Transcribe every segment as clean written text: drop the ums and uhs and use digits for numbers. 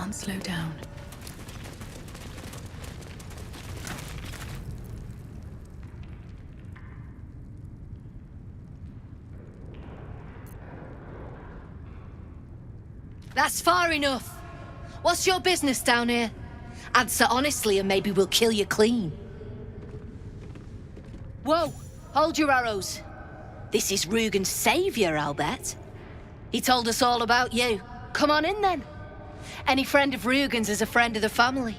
can't slow down. That's far enough. What's your business down here? Answer honestly and maybe we'll kill you clean. Whoa, hold your arrows. This is Rugen's savior, I'll bet. He told us all about you. Come on in then. Any friend of Rugen's is a friend of the family.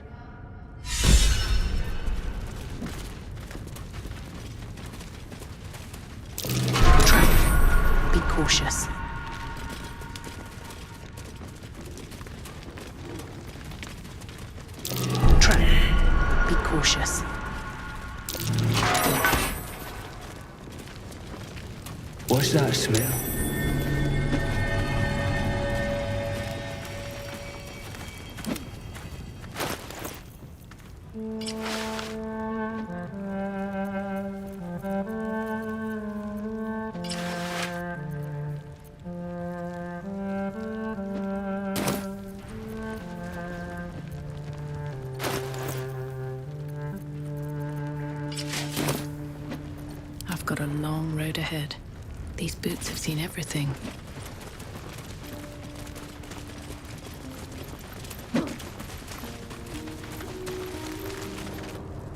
Trap. Be cautious. Trap. Be cautious. What's that smell? I've got a long road ahead. These boots have seen everything.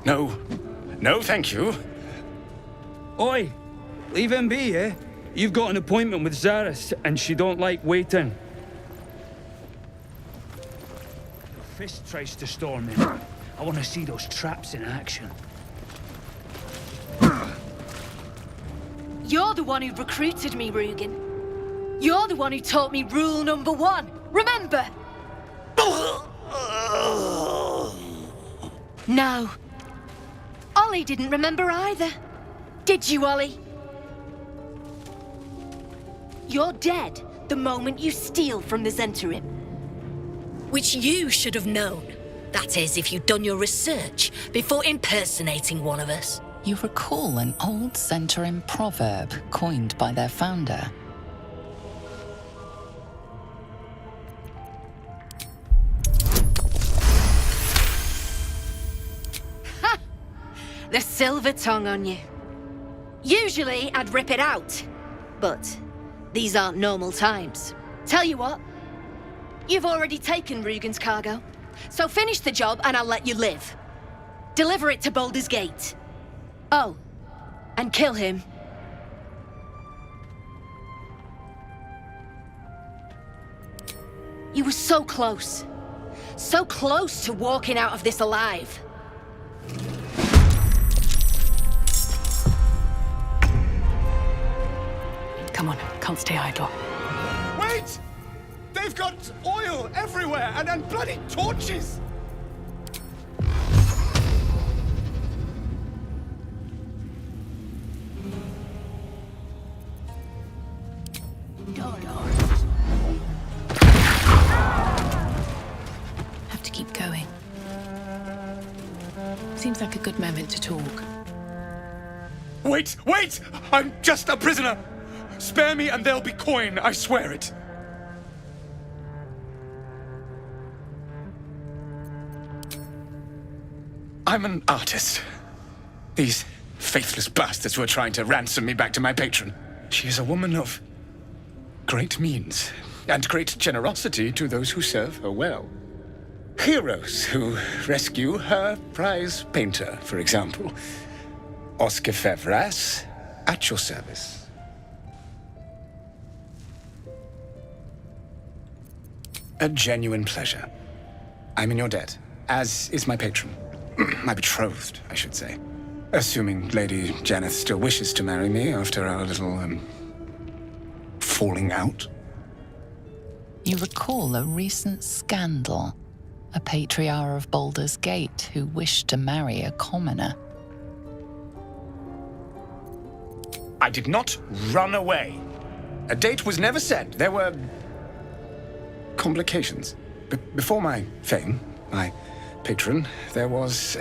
No. No, thank you. Oi! Leave him be, eh? You've got an appointment with Zaris, and she don't like waiting. Your fist tries to storm in. I want to see those traps in action. You're the one who recruited me, Rugen. You're the one who taught me rule number 1. Remember? No. Ollie didn't remember either. Did you, Ollie? You're dead the moment you steal from the Zentarim. Which you should have known. That is, if you'd done your research before impersonating one of us. You recall an old Zentarim proverb coined by their founder. Ha! The silver tongue on you. Usually, I'd rip it out. But these aren't normal times. Tell you what, you've already taken Rugen's cargo. So finish the job and I'll let you live. Deliver it to Baldur's Gate. Oh, and kill him. You were so close. So close to walking out of this alive. Come on, can't stay idle. Wait! They've got oil everywhere and bloody torches! Have to keep going. Seems like a good moment to talk. Wait! Wait! I'm just a prisoner! Spare me and there'll be coin, I swear it! I'm an artist. These faithless bastards were trying to ransom me back to my patron. She is a woman of great means and great generosity to those who serve her well. Heroes who rescue her prize painter, for example. Oscar Fevras, at your service. A genuine pleasure. I'm in your debt, as is my patron. My betrothed, I should say. Assuming Lady Janeth still wishes to marry me after our little, falling out. You recall a recent scandal. A patriarch of Baldur's Gate who wished to marry a commoner. I did not run away. A date was never set. There were complications. Before my fame, my patron, there was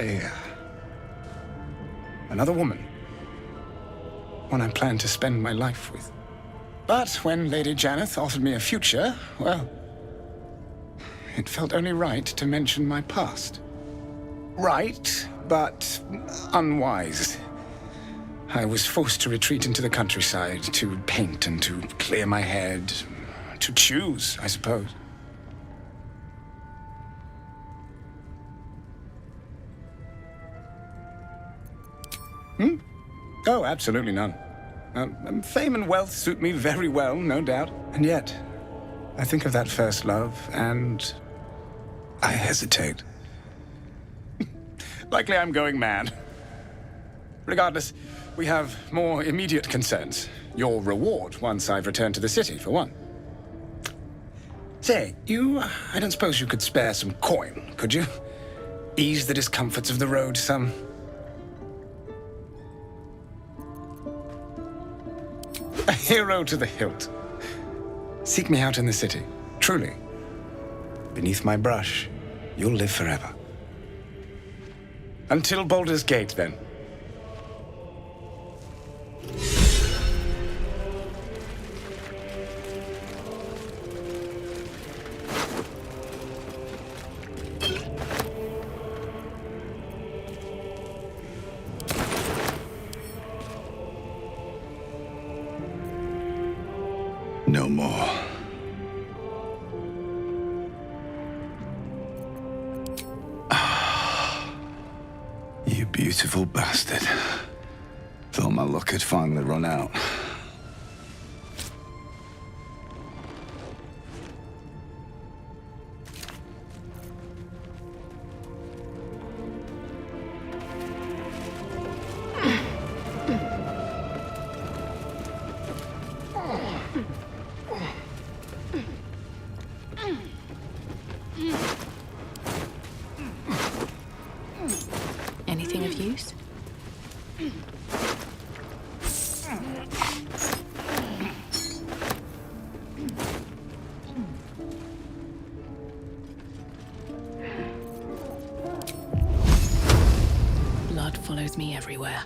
another woman. One I planned to spend my life with. But when Lady Janeth offered me a future, well, it felt only right to mention my past. Right, but unwise. I was forced to retreat into the countryside, to paint and to clear my head, to choose, I suppose. Oh, absolutely none. Fame and wealth suit me very well, no doubt. And yet, I think of that first love, and I hesitate. Likely I'm going mad. Regardless, we have more immediate concerns. Your reward once I've returned to the city, for one. Say, I don't suppose you could spare some coin, could you? Ease the discomforts of the road some. A hero to the hilt. Seek me out in the city, truly. Beneath my brush, you'll live forever. Until Baldur's Gate, then. No more. You beautiful bastard. Thought my luck had finally run out. Anything of use? Blood follows me everywhere.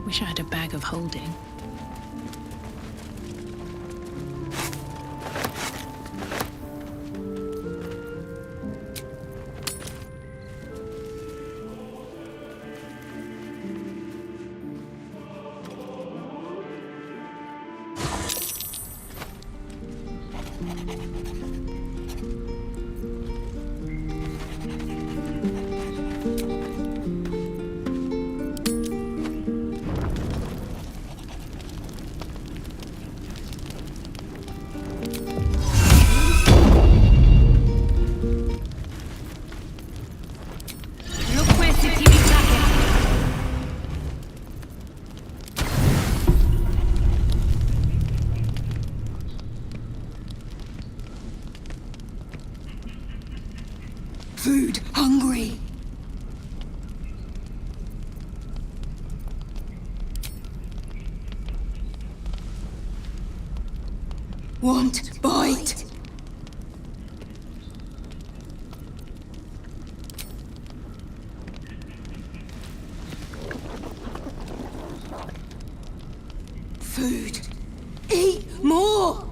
Wish I had a bag of holding. Food hungry. Want bite. Food. Eat more.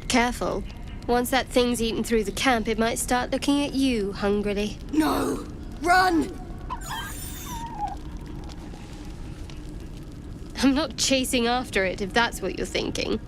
Careful. Once that thing's eaten through the camp, it might start looking at you hungrily. No. Run. I'm not chasing after it, if that's what you're thinking.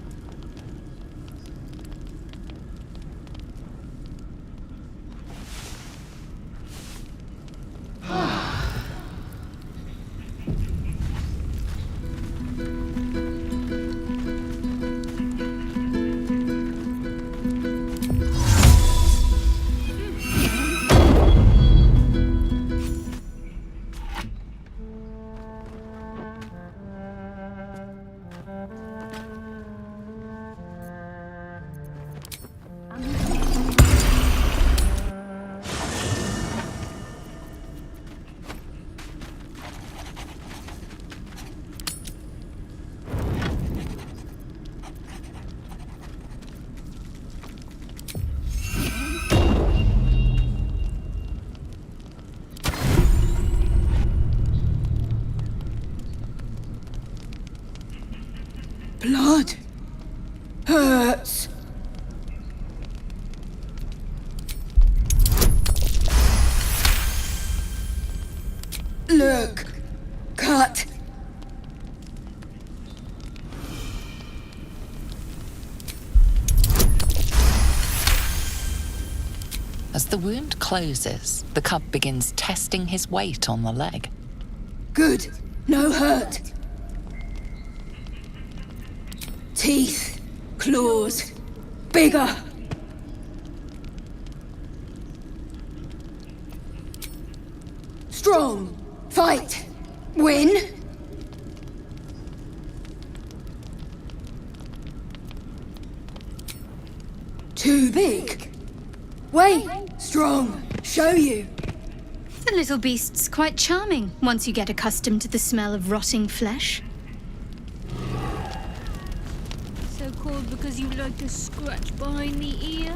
Blood. Hurts. Look. Cut. As the wound closes, the cub begins testing his weight on the leg. Good. No hurt. Teeth. Claws. Bigger. Strong. Fight. Win. Too big. Wait. Strong. Show you. The little beast's quite charming once you get accustomed to the smell of rotting flesh. So called because you like to scratch behind the ear?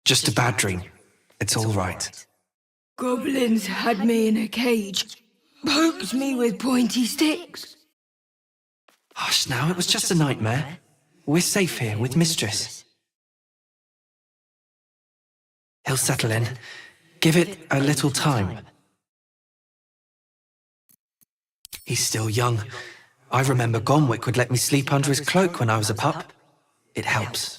Just a bad dream. It's all right. Goblins had me in a cage. Poked me with pointy sticks. Hush now, it was just a nightmare. We're safe here with Mistress. He'll settle in. Give it a little time. He's still young. I remember Gonwick would let me sleep under his cloak when I was a pup. It helps.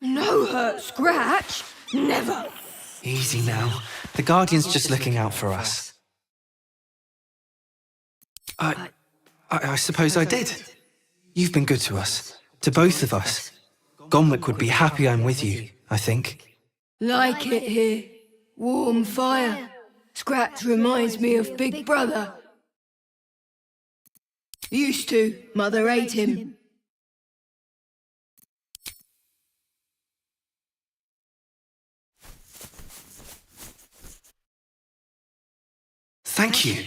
No hurt scratch. Never. Easy now. The Guardian's just looking out for us. I suppose I did. You've been good to us. To both of us. Gonwick would be happy I'm with you, I think. Like it here. Warm fire. Scratch reminds me of Big Brother. Used to. Mother ate him. Thank you.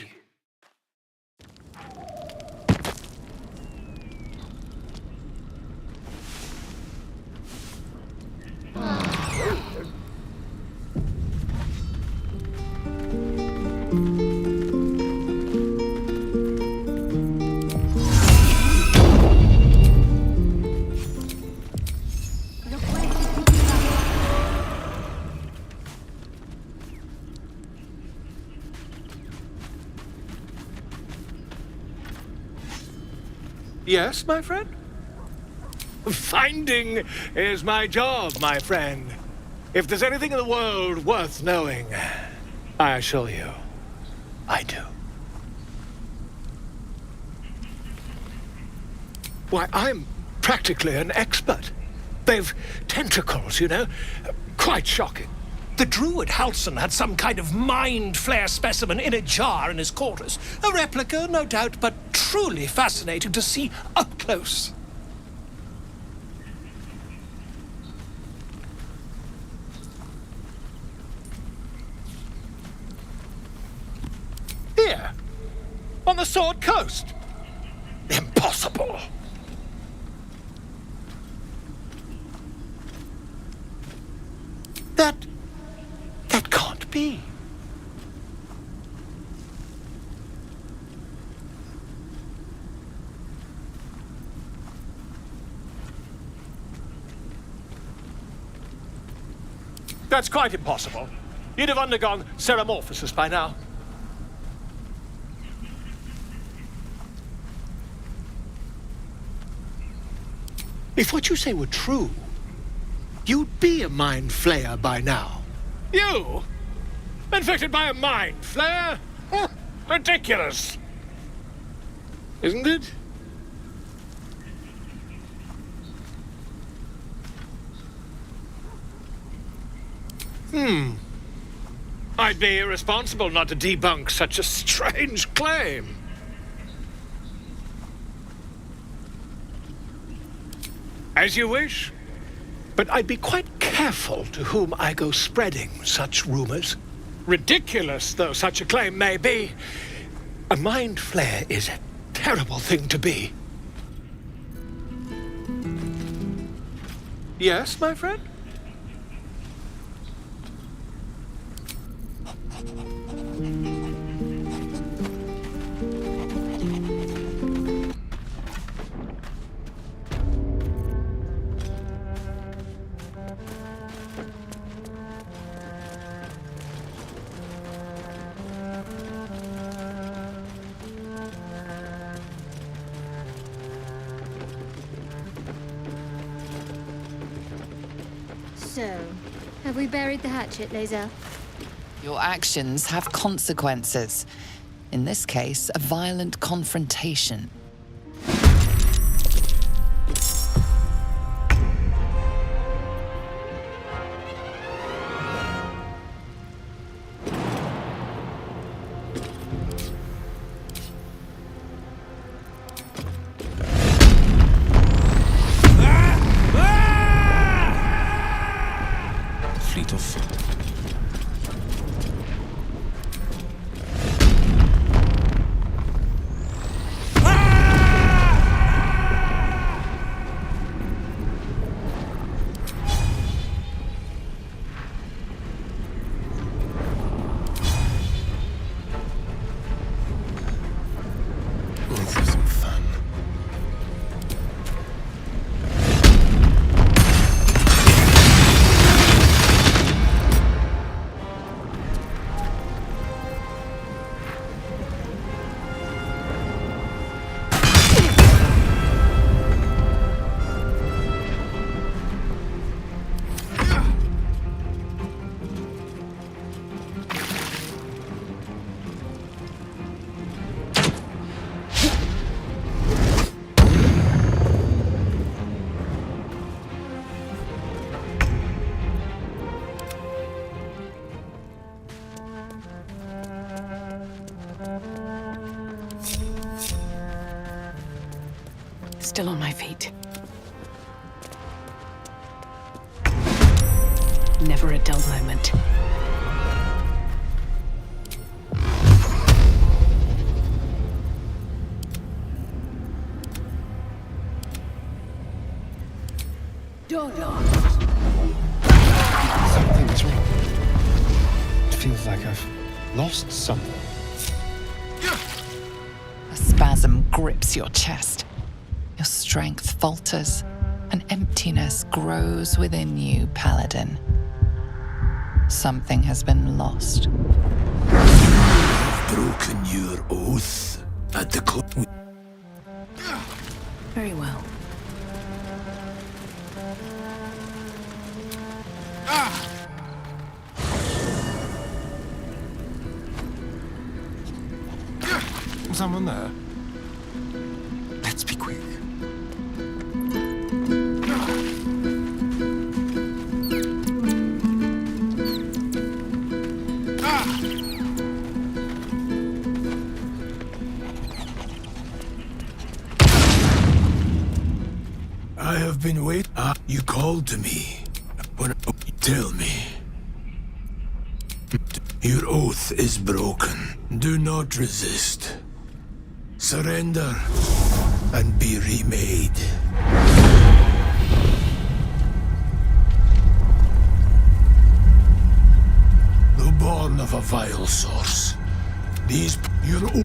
Yes, my friend? Finding is my job, my friend. If there's anything in the world worth knowing, I assure you, I do. Why, I'm practically an expert. They've tentacles, you know? Quite shocking. The druid Halson had some kind of mind flare specimen in a jar in his quarters. A replica, no doubt, but truly fascinating to see up close. Here, on the Sword Coast. Impossible. That can't be. That's quite impossible. You'd have undergone ceramorphosis by now. If what you say were true, you'd be a mind flayer by now. You? Infected by a mind flare? Ridiculous. Isn't it? I'd be irresponsible not to debunk such a strange claim. As you wish. But I'd be quite careful to whom I go spreading such rumors. Ridiculous though such a claim may be, a mind flare is a terrible thing to be. Yes, my friend? So, have we buried the hatchet, Lae'zel? Your actions have consequences. In this case, a violent confrontation. Fleet of foot. Let's have some fun. Still on my feet. Never a dull moment. Something's wrong. It feels like I've lost something. A spasm grips your chest. Your strength falters. An emptiness grows within you, Paladin. Something has been lost. I've broken your oath at the club. Very well. Someone there? Let's be quick. I have been waiting. You called to me. Tell me. Your oath is broken. Do not resist. Surrender and be remade. Though born of a vile source, your oath.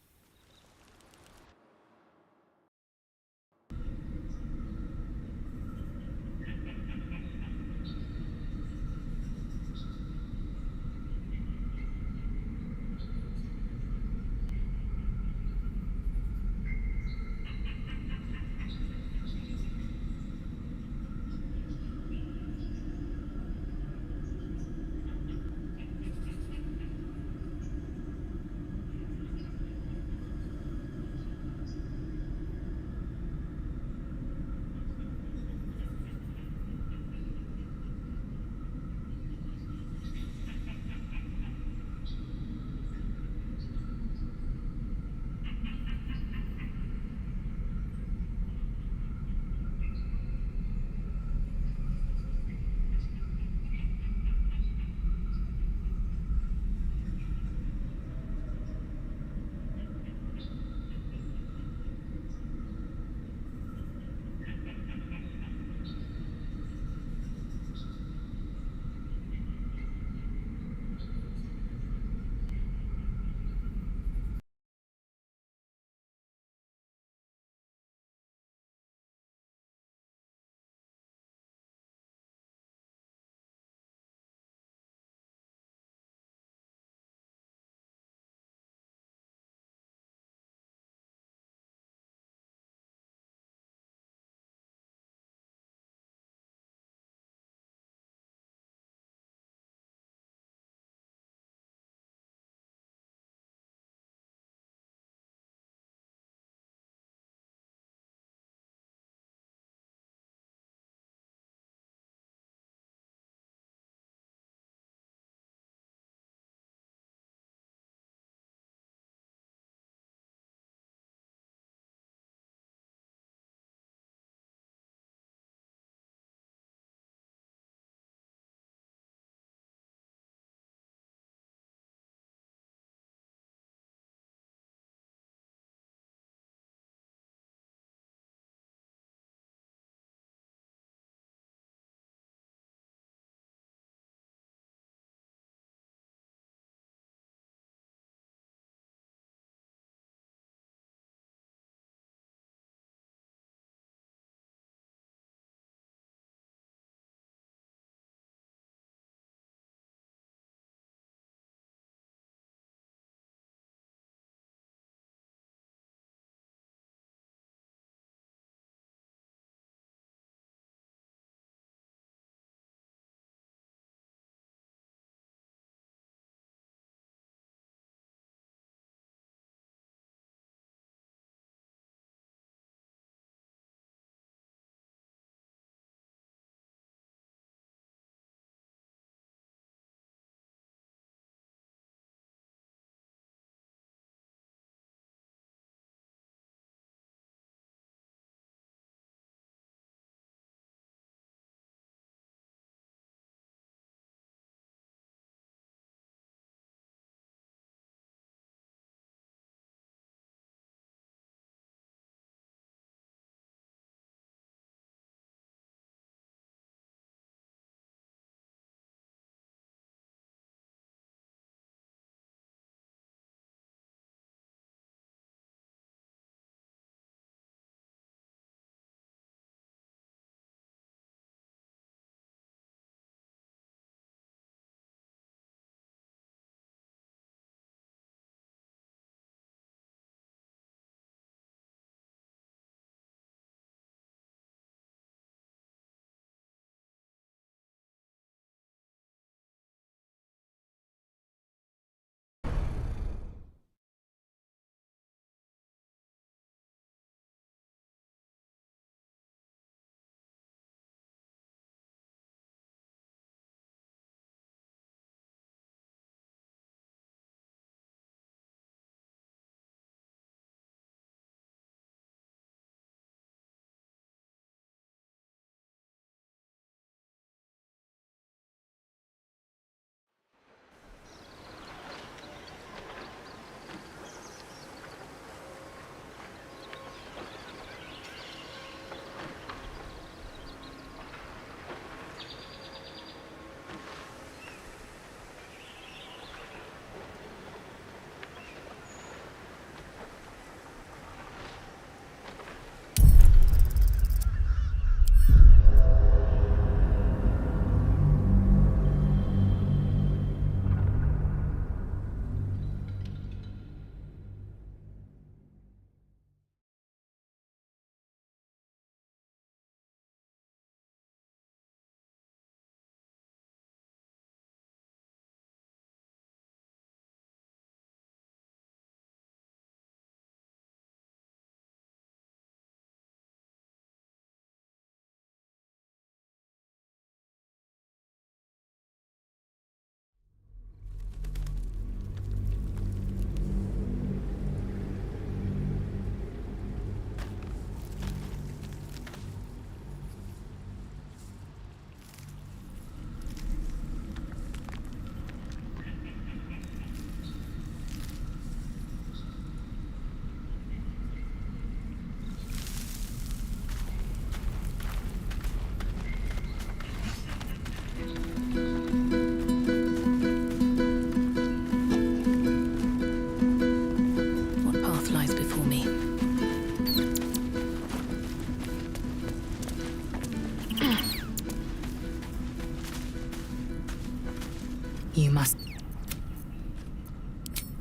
You must...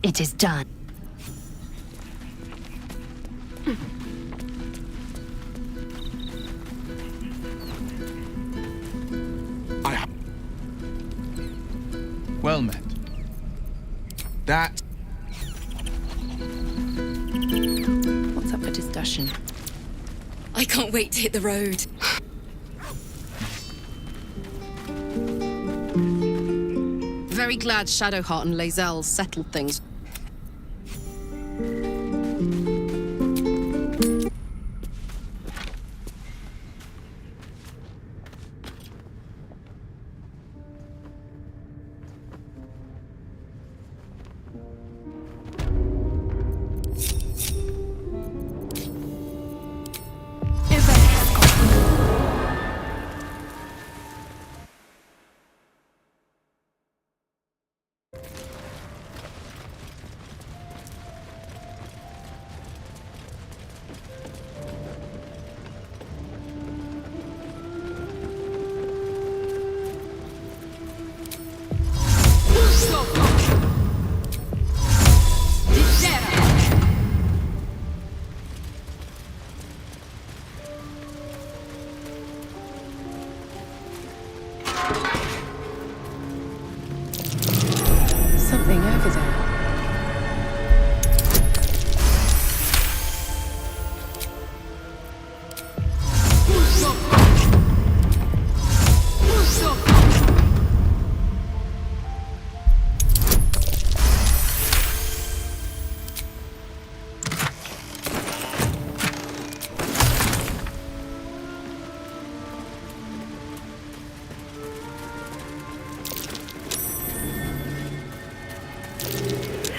It is done. Well met. That... What's up for discussion? I can't wait to hit the road. Very glad Shadowheart and Lae'zel settled things. Something over there.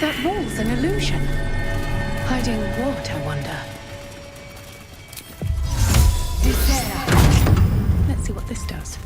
That wall's an illusion. Hiding what, I wonder? Let's see what this does.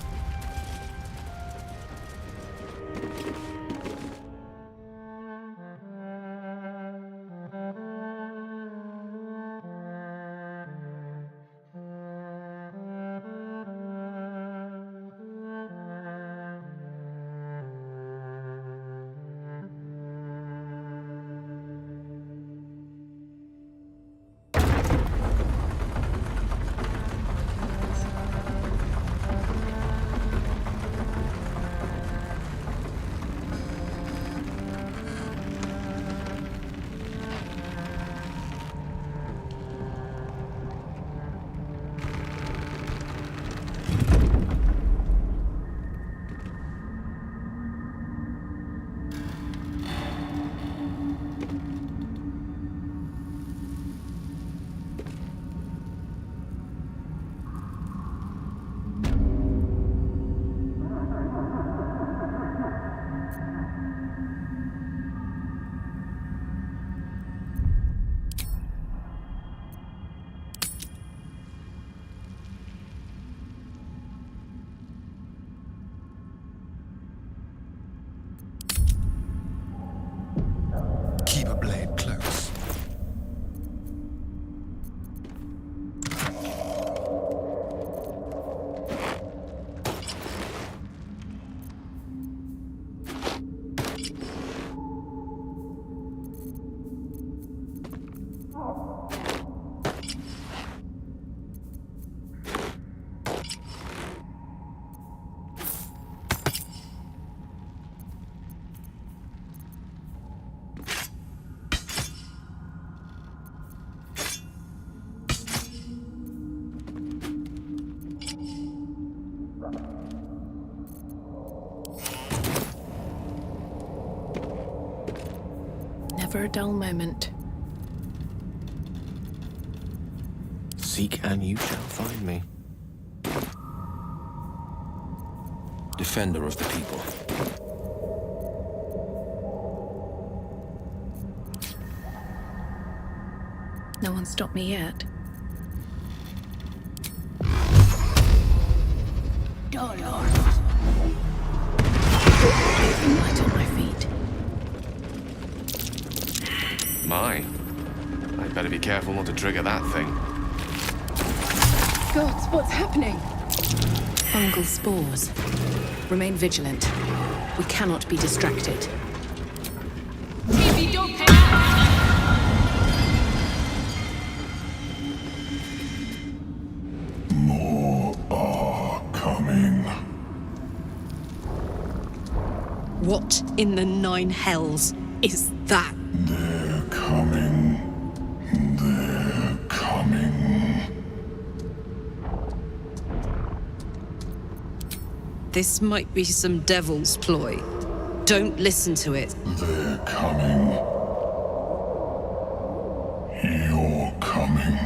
Keep a blade close. Never a dull moment. Seek and you shall find me. Defender of the people. No one stopped me yet. Light on my feet. My. I'd better be careful not to trigger that thing. Gods, what's happening? Fungal spores. Remain vigilant. We cannot be distracted. More are coming. What in the nine hells is that? They're coming. They're coming. This might be some devil's ploy. Don't listen to it. They're coming. You're coming.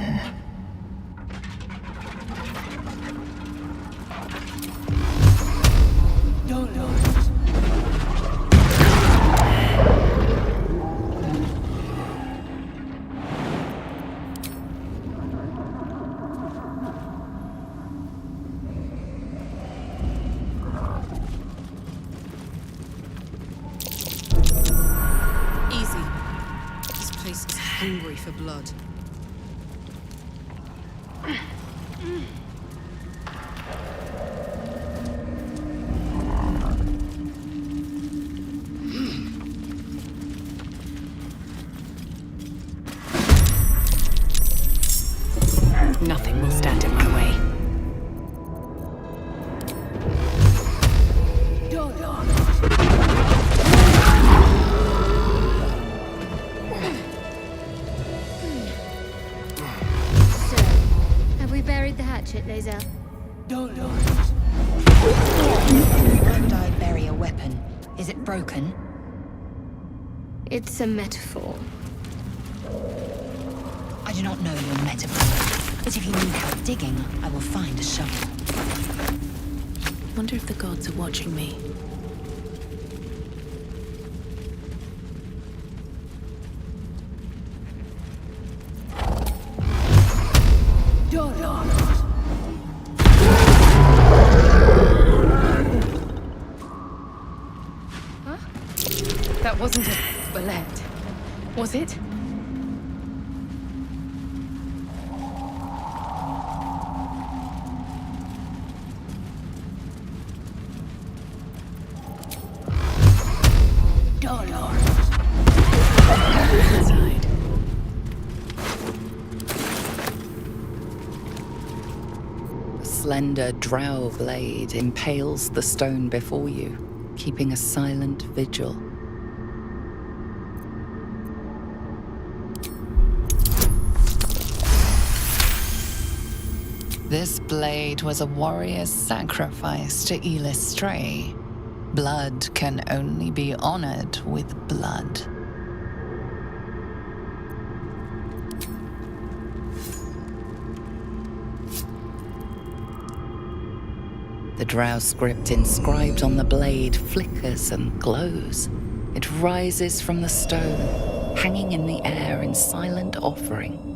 Easy. This place is hungry for blood. Nothing will stand in my way. Have we buried the hatchet, Lae'zel? Why would I bury a weapon? Is it broken? It's a metaphor. I do not know your metaphor, but if you need help digging, I will find a shovel. Wonder if the gods are watching me. Huh? That wasn't a bullet, was it? Inside. A slender drow blade impales the stone before you, keeping a silent vigil. This blade was a warrior's sacrifice to SS3. Blood can only be honored with blood. The drow script inscribed on the blade flickers and glows. It rises from the stone, hanging in the air in silent offering.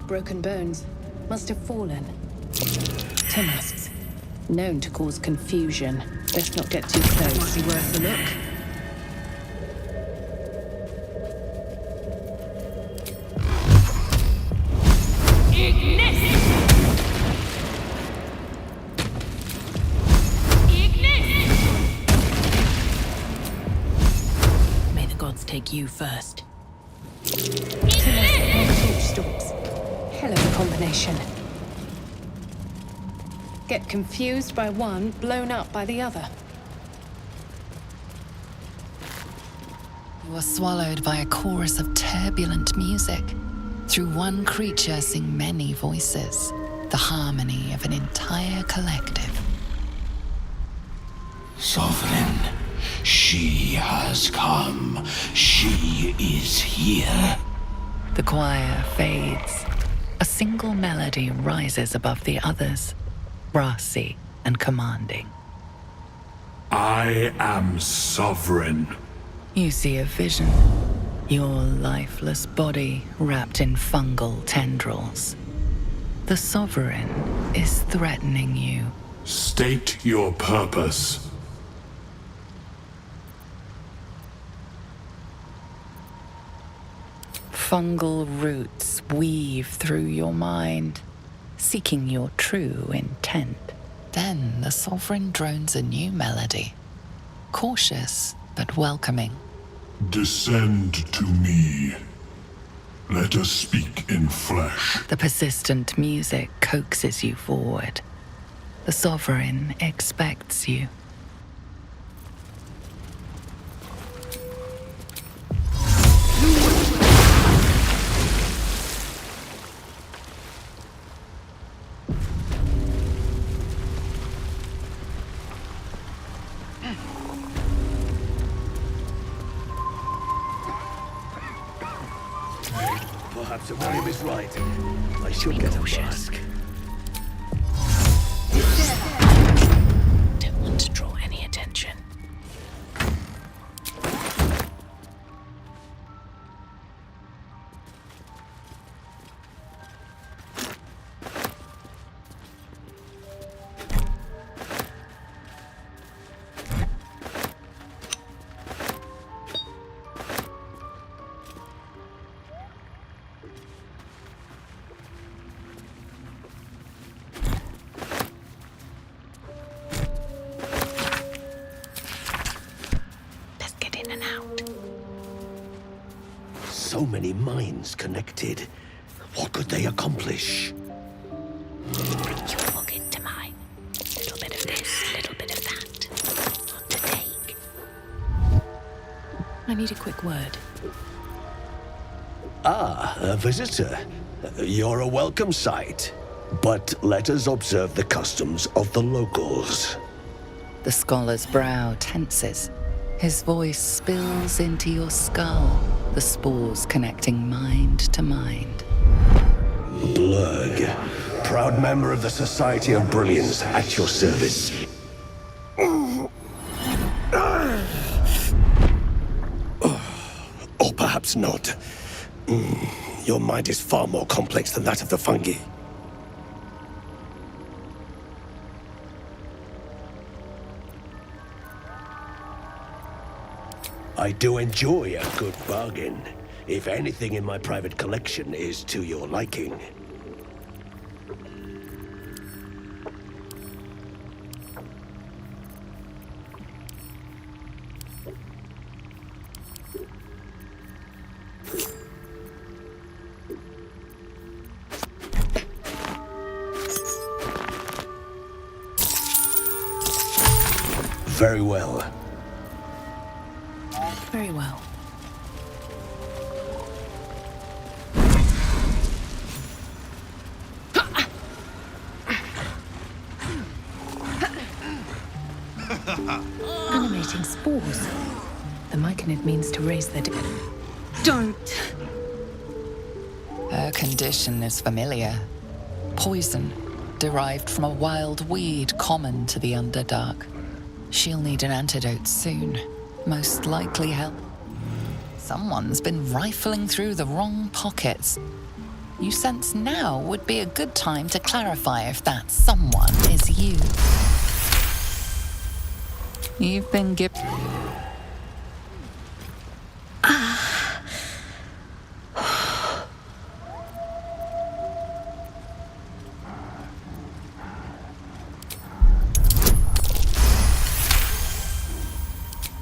Broken bones. Must have fallen. Timmasks. Known to cause confusion. Best not get too close. Might be worth a look. May the gods take you first. Timmasks stalks. Hell of a combination. Get confused by one, blown up by the other. You are swallowed by a chorus of turbulent music. Through one creature sing many voices, the harmony of an entire collective. Sovereign, She has come. She is here. The choir fades. A single melody rises above the others, brassy and commanding. I am sovereign. You see a vision. Your lifeless body wrapped in fungal tendrils. The sovereign is threatening you. State your purpose. Fungal roots weave through your mind, seeking your true intent. Then the sovereign drones a new melody, cautious but welcoming. Descend to me. Let us speak in flesh. The persistent music coaxes you forward. The sovereign expects you. Perhaps William is right. I should get a mask. Don't want to draw any attention. So many minds connected. What could they accomplish? Bring your log into mine. Little bit of this, little bit of that. What to take? I need a quick word. Ah, a visitor. You're a welcome sight. But let us observe the customs of the locals. The scholar's brow tenses. His voice spills into your skull, the spores connecting mind to mind. Blurg, proud member of the Society of Brilliance, at your service. Or perhaps not. Your mind is far more complex than that of the fungi. I do enjoy a good bargain, if anything in my private collection is to your liking. Very well. Very well. Animating spores. The myconid means to raise the dead. Don't. Her condition is familiar. Poison, derived from a wild weed common to the UnderDark. She'll need an antidote soon. Most likely help. Someone's been rifling through the wrong pockets. You sense now would be a good time to clarify if that someone is you. You've been given...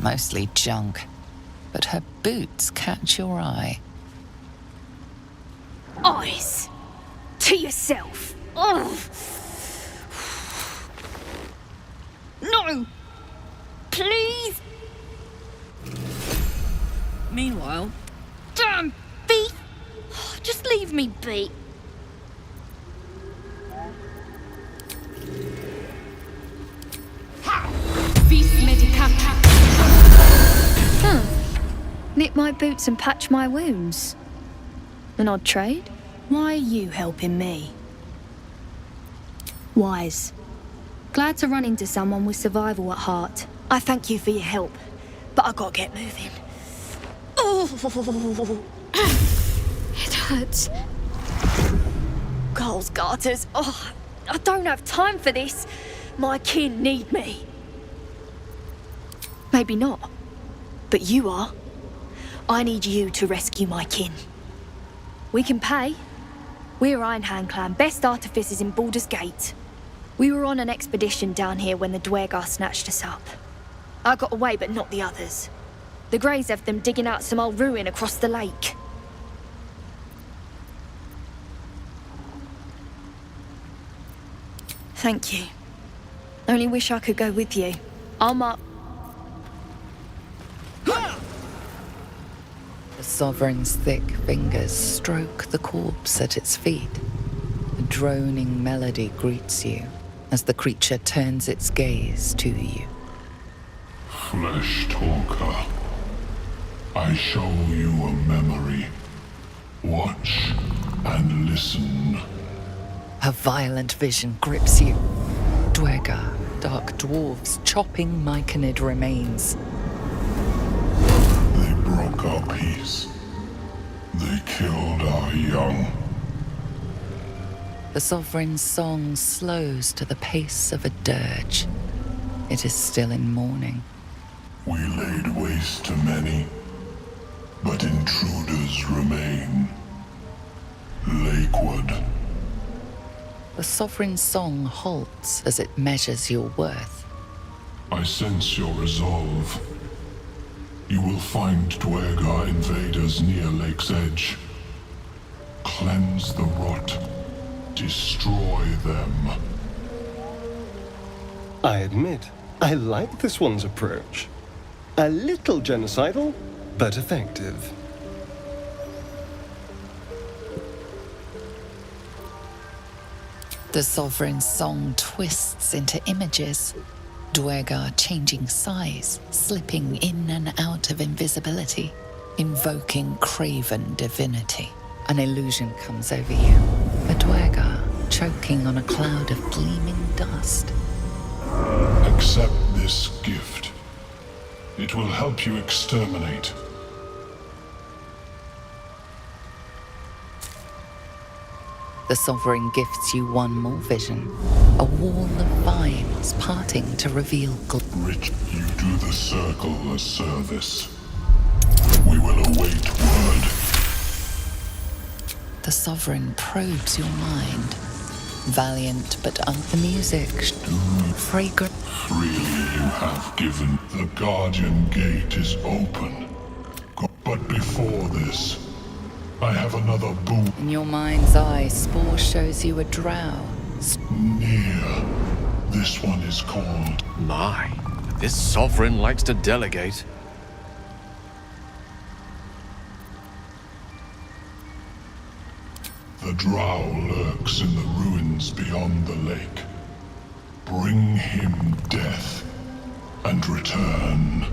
Mostly junk, but her boots catch your eye. Eyes! To yourself! Ugh. No! Please! Meanwhile... Damn beef! Just leave me be. Vis medicat. Knit my boots and patch my wounds. An odd trade. Why are you helping me? Wise. Glad to run into someone with survival at heart. I thank you for your help, but I gotta get moving. Oh, it hurts. Girls' garters. Oh, I don't have time for this. My kin need me. Maybe not, but you are. I need you to rescue my kin. We can pay. We're Ironhand Clan, best artificers in Baldur's Gate. We were on an expedition down here when the Dwergar snatched us up. I got away, but not the others. The Greys have them digging out some old ruin across the lake. Thank you. Only wish I could go with you. I'm up. The Sovereign's thick fingers stroke the corpse at its feet. A droning melody greets you as the creature turns its gaze to you. Flesh talker, I show you a memory. Watch and listen. A violent vision grips you. Dwergar, dark dwarves chopping myconid remains. They broke our peace. They killed our young. The Sovereign's song slows to the pace of a dirge. It is still in mourning. We laid waste to many, but intruders remain. Lakeward. The Sovereign's song halts as it measures your worth. I sense your resolve. You will find Dwergar invaders near Lake's Edge. Cleanse the rot. Destroy them. I admit, I like this one's approach. A little genocidal, but effective. The Sovereign's song twists into images. Dwergar changing size, slipping in and out of invisibility, invoking craven divinity. An illusion comes over you. A Dwergar choking on a cloud of gleaming dust. Accept this gift. It will help you exterminate. The Sovereign gifts you one more vision. A wall of vines parting to reveal Rich, you do the circle a service. We will await word. The Sovereign probes your mind. Valiant but the music, fragrant. Freely you have given. The Guardian Gate is open. But before this, I have another boon. In your mind's eye, Spore shows you a drow. Near. This one is called... My, this sovereign likes to delegate. The drow lurks in the ruins beyond the lake. Bring him death and return.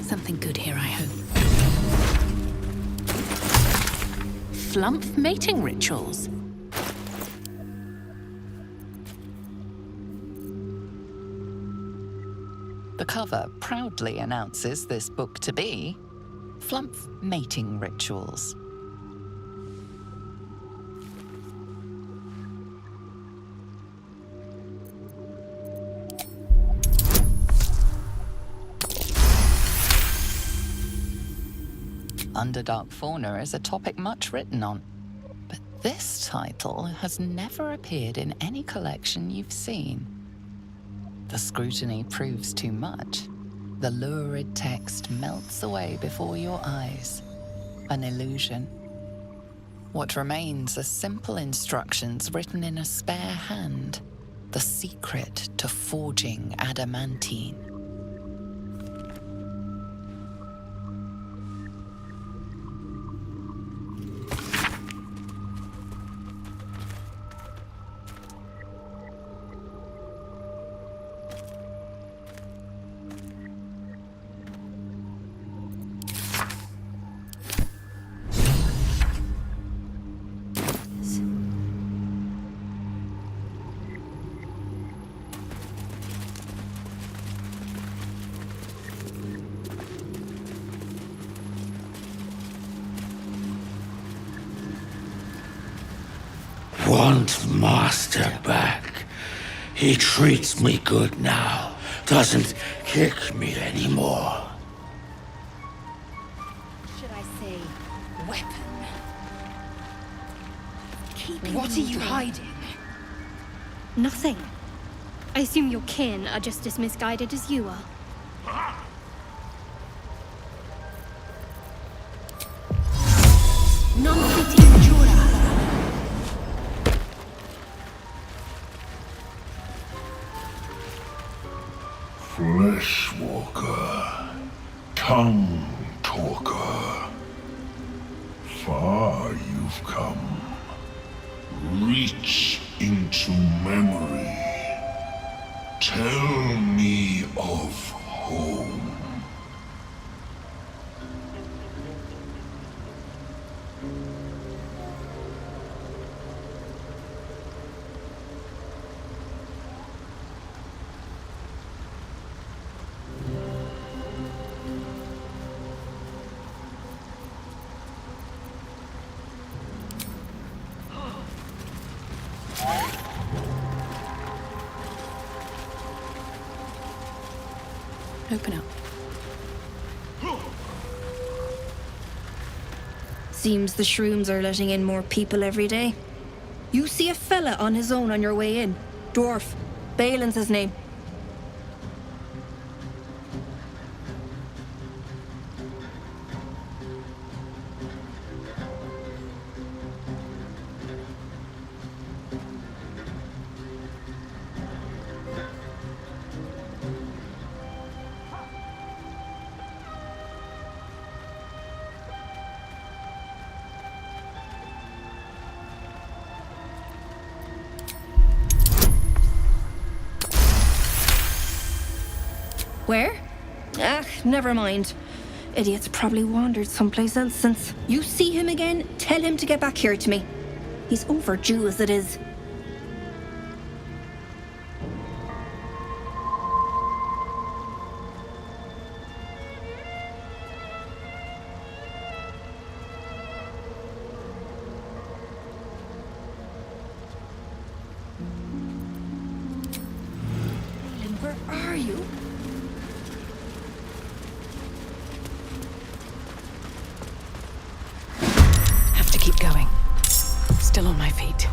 Something good here, I hope. Flump mating rituals. The cover proudly announces this book to be Flump Mating Rituals. UnderDark fauna is a topic much written on, but this title has never appeared in any collection you've seen. the scrutiny proves too much, the lurid text melts away before your eyes. An illusion. What remains are simple instructions written in a spare hand. The secret to forging adamantine. Want Master back. He treats me good now. Doesn't kick me anymore. Should I say, weapon? What are you hiding? Nothing. I assume your kin are just as misguided as you are. Fleshwalker, tongue talker. Far you've come. Reach into memory. Tell me of home. Open up. Seems the shrooms are letting in more people every day. You see a fella on his own on your way in. Dwarf. Balin's his name. Where? Ah, never mind. Idiot's probably wandered someplace else since. You see him again, tell him to get back here to me. He's overdue as it is. Evelyn, where are you? Keep going. Still on my feet.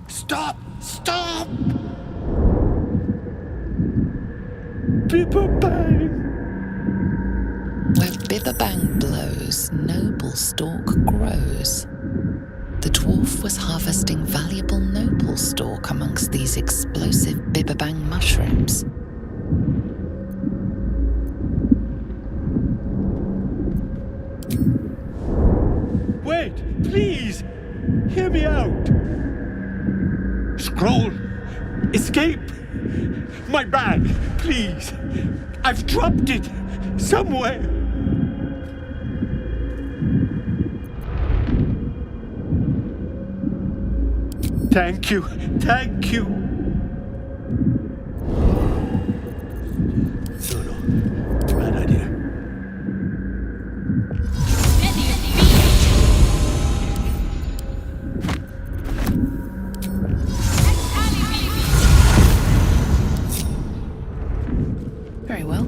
Stop! Stop! Bibberbang! Where Bibberbang blows, noble stalk grows. The dwarf was harvesting valuable noble stalk amongst these explosive Bibberbang mushrooms. Wait, please! Hear me out! Scroll! Escape! My bag, please! I've dropped it somewhere! Thank you, thank you! No, bad idea. Very well.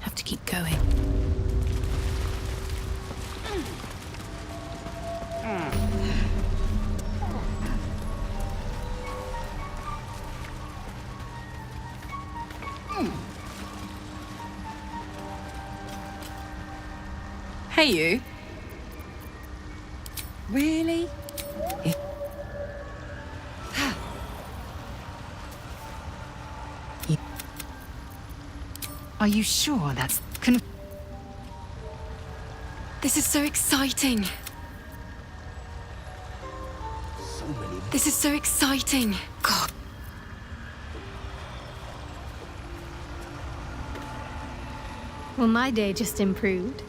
Have to keep going. Hey, you. Really? Are you sure that's... This is so exciting. This is so exciting. God. Well, my day just improved.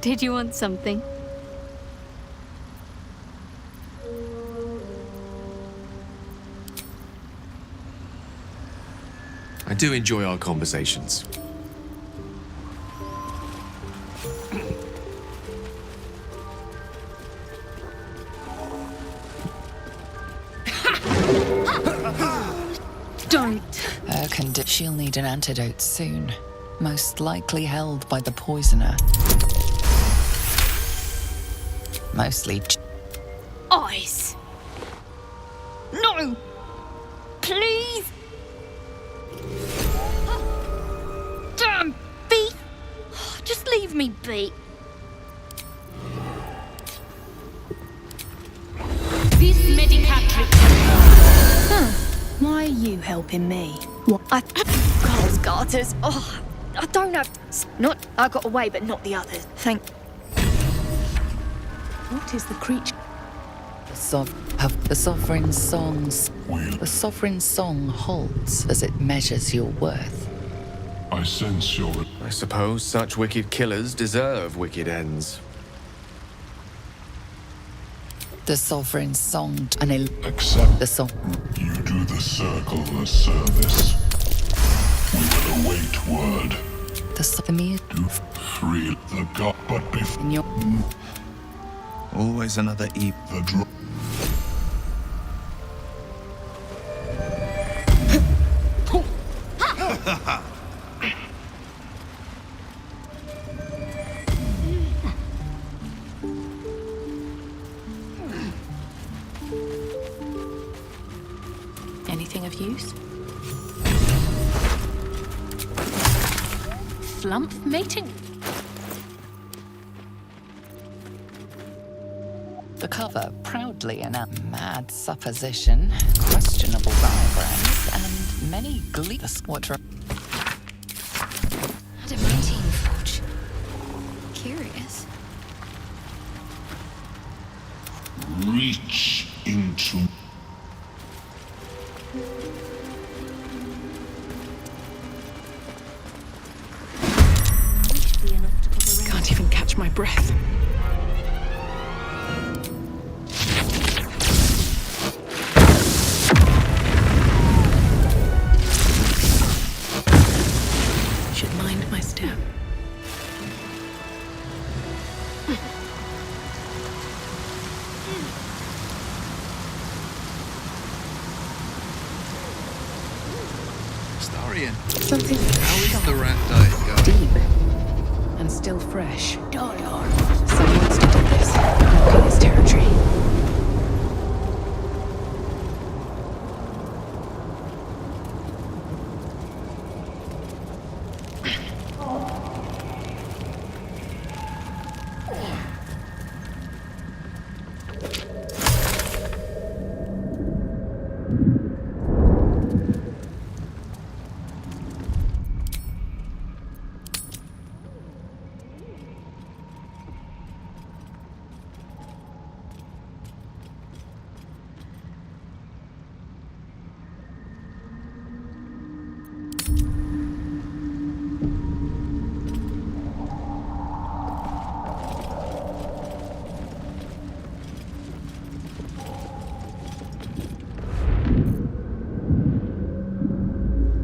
Did you want something? I do enjoy our conversations. Don't. She'll need an antidote soon. Most likely held by the poisoner. Mostly... Eyes. No! Please! Damn beef! Just leave me be. This medicat. Why are you helping me? What? Girls, garters. Oh, I don't have... I got away, but not the others. Thank... What is the creature? The sovereign songs. The sovereign song holds as it measures your worth. I sense your... I suppose such wicked killers deserve wicked ends. The sovereign song Accept. the song. You do the circle a service. We word. The Sothamir. To free the god, but before In your. Always another E. the draw. Anything of use? Flump mating? The cover proudly announced mad supposition, questionable diagrams, and many glee. The squadron. Adamantine forge. Curious. Reach into. Can't even catch my breath. Should mind my step. Starian, Something how is the rat diet going? deep and still fresh. Some monster did this, knocking his territory.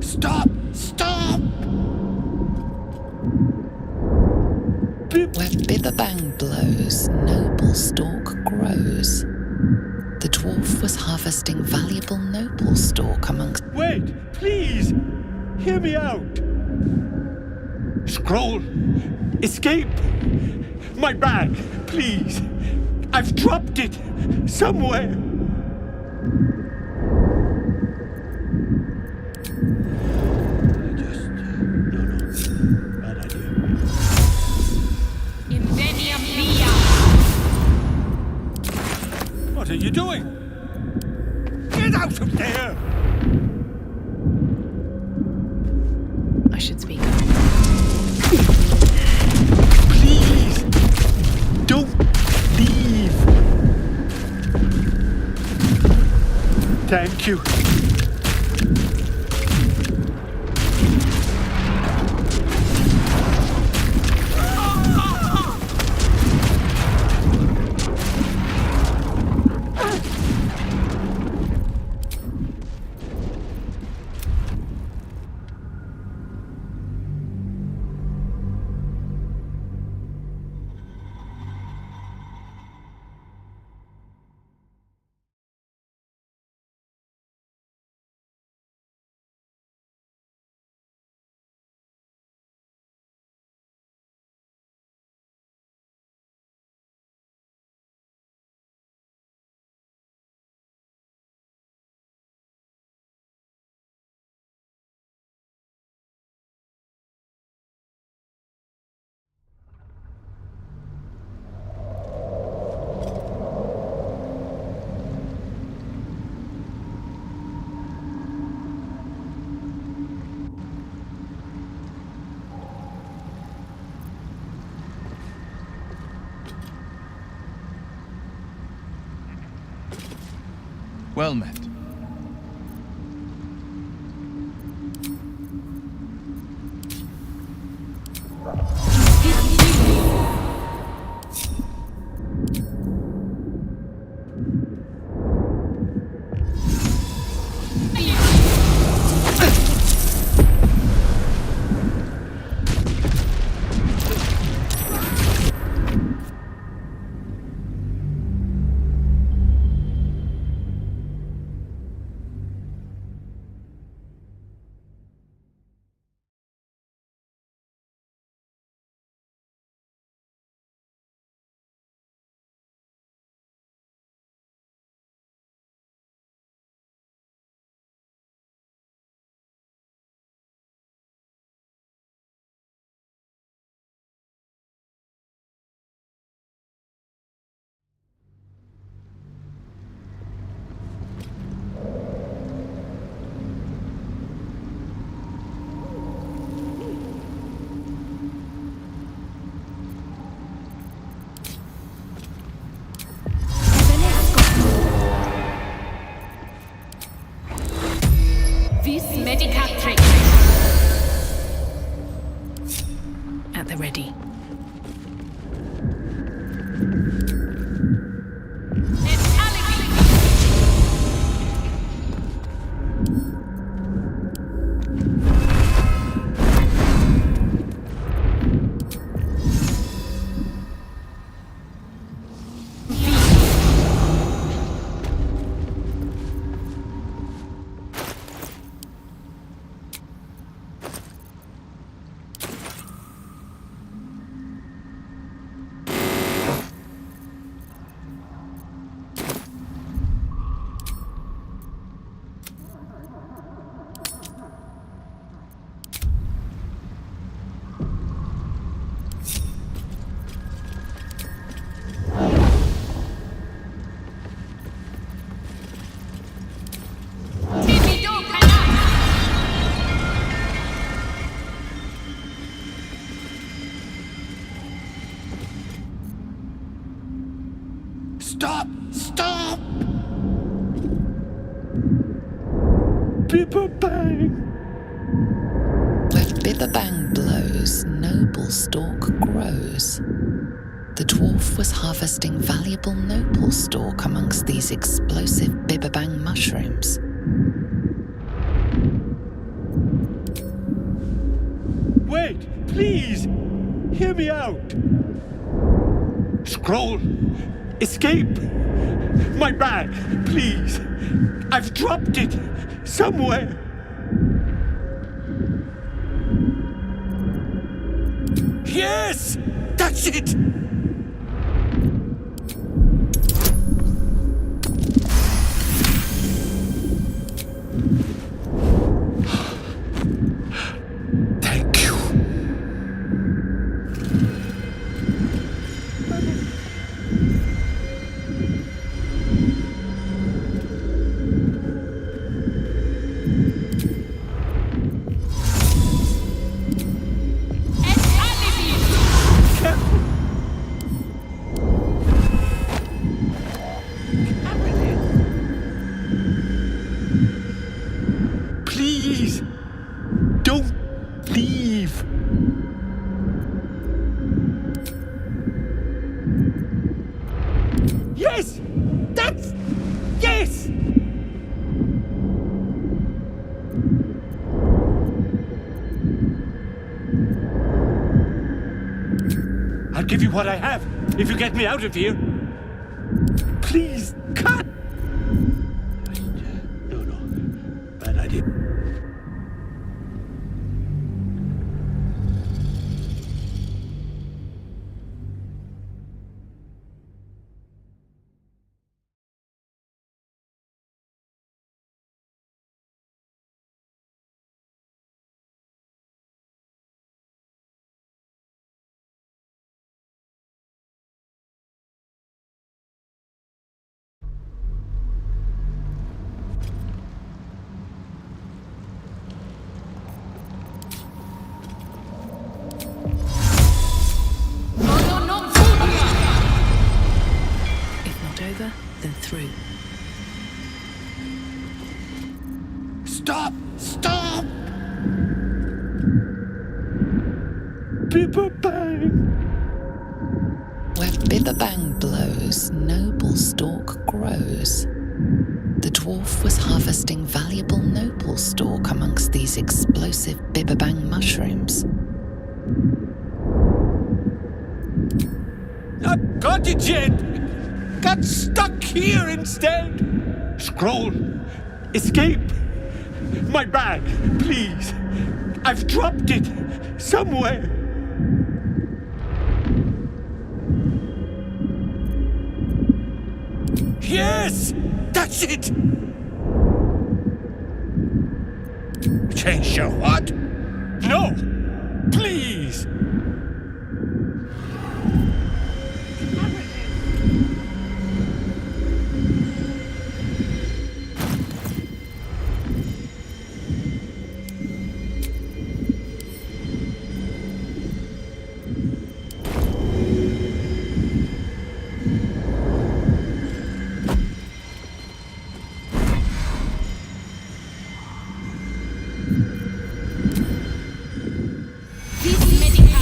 Stop! Stop! Where Bibbabang blows, noble stalk grows. The dwarf was harvesting valuable noble stalk amongst. Wait! Please! Hear me out! Scroll! Escape! My bag! Please! I've dropped it! Somewhere! Bad idea. What are you doing? Get out of there! I should speak. Please! Don't leave! Thank you. Well met. We're ready. Stop! Stop! Bibberbang! Where Bibberbang blows, noble stalk grows. The dwarf was harvesting valuable noble stalk amongst these explosive Bibberbang mushrooms. Wait, please! Hear me out! Scroll! Escape! My bag, please! I've dropped it somewhere! Yes! That's it! Thank you. Please, don't leave. Yes! That's... Yes! I'll give you what I have if you get me out of here. Please, cut! No. Bad idea. If not over, then through. Stop! Stop! Bibberbang! Where Bibberbang blows, noble stalk grows. The dwarf was harvesting valuable noble stalk amongst these explosive Bibberbang mushrooms. Not got it yet! Got stuck here instead! Scroll! Escape! My bag, please! I've dropped it somewhere! Yes! That's it! Change your what? No! Please! This medication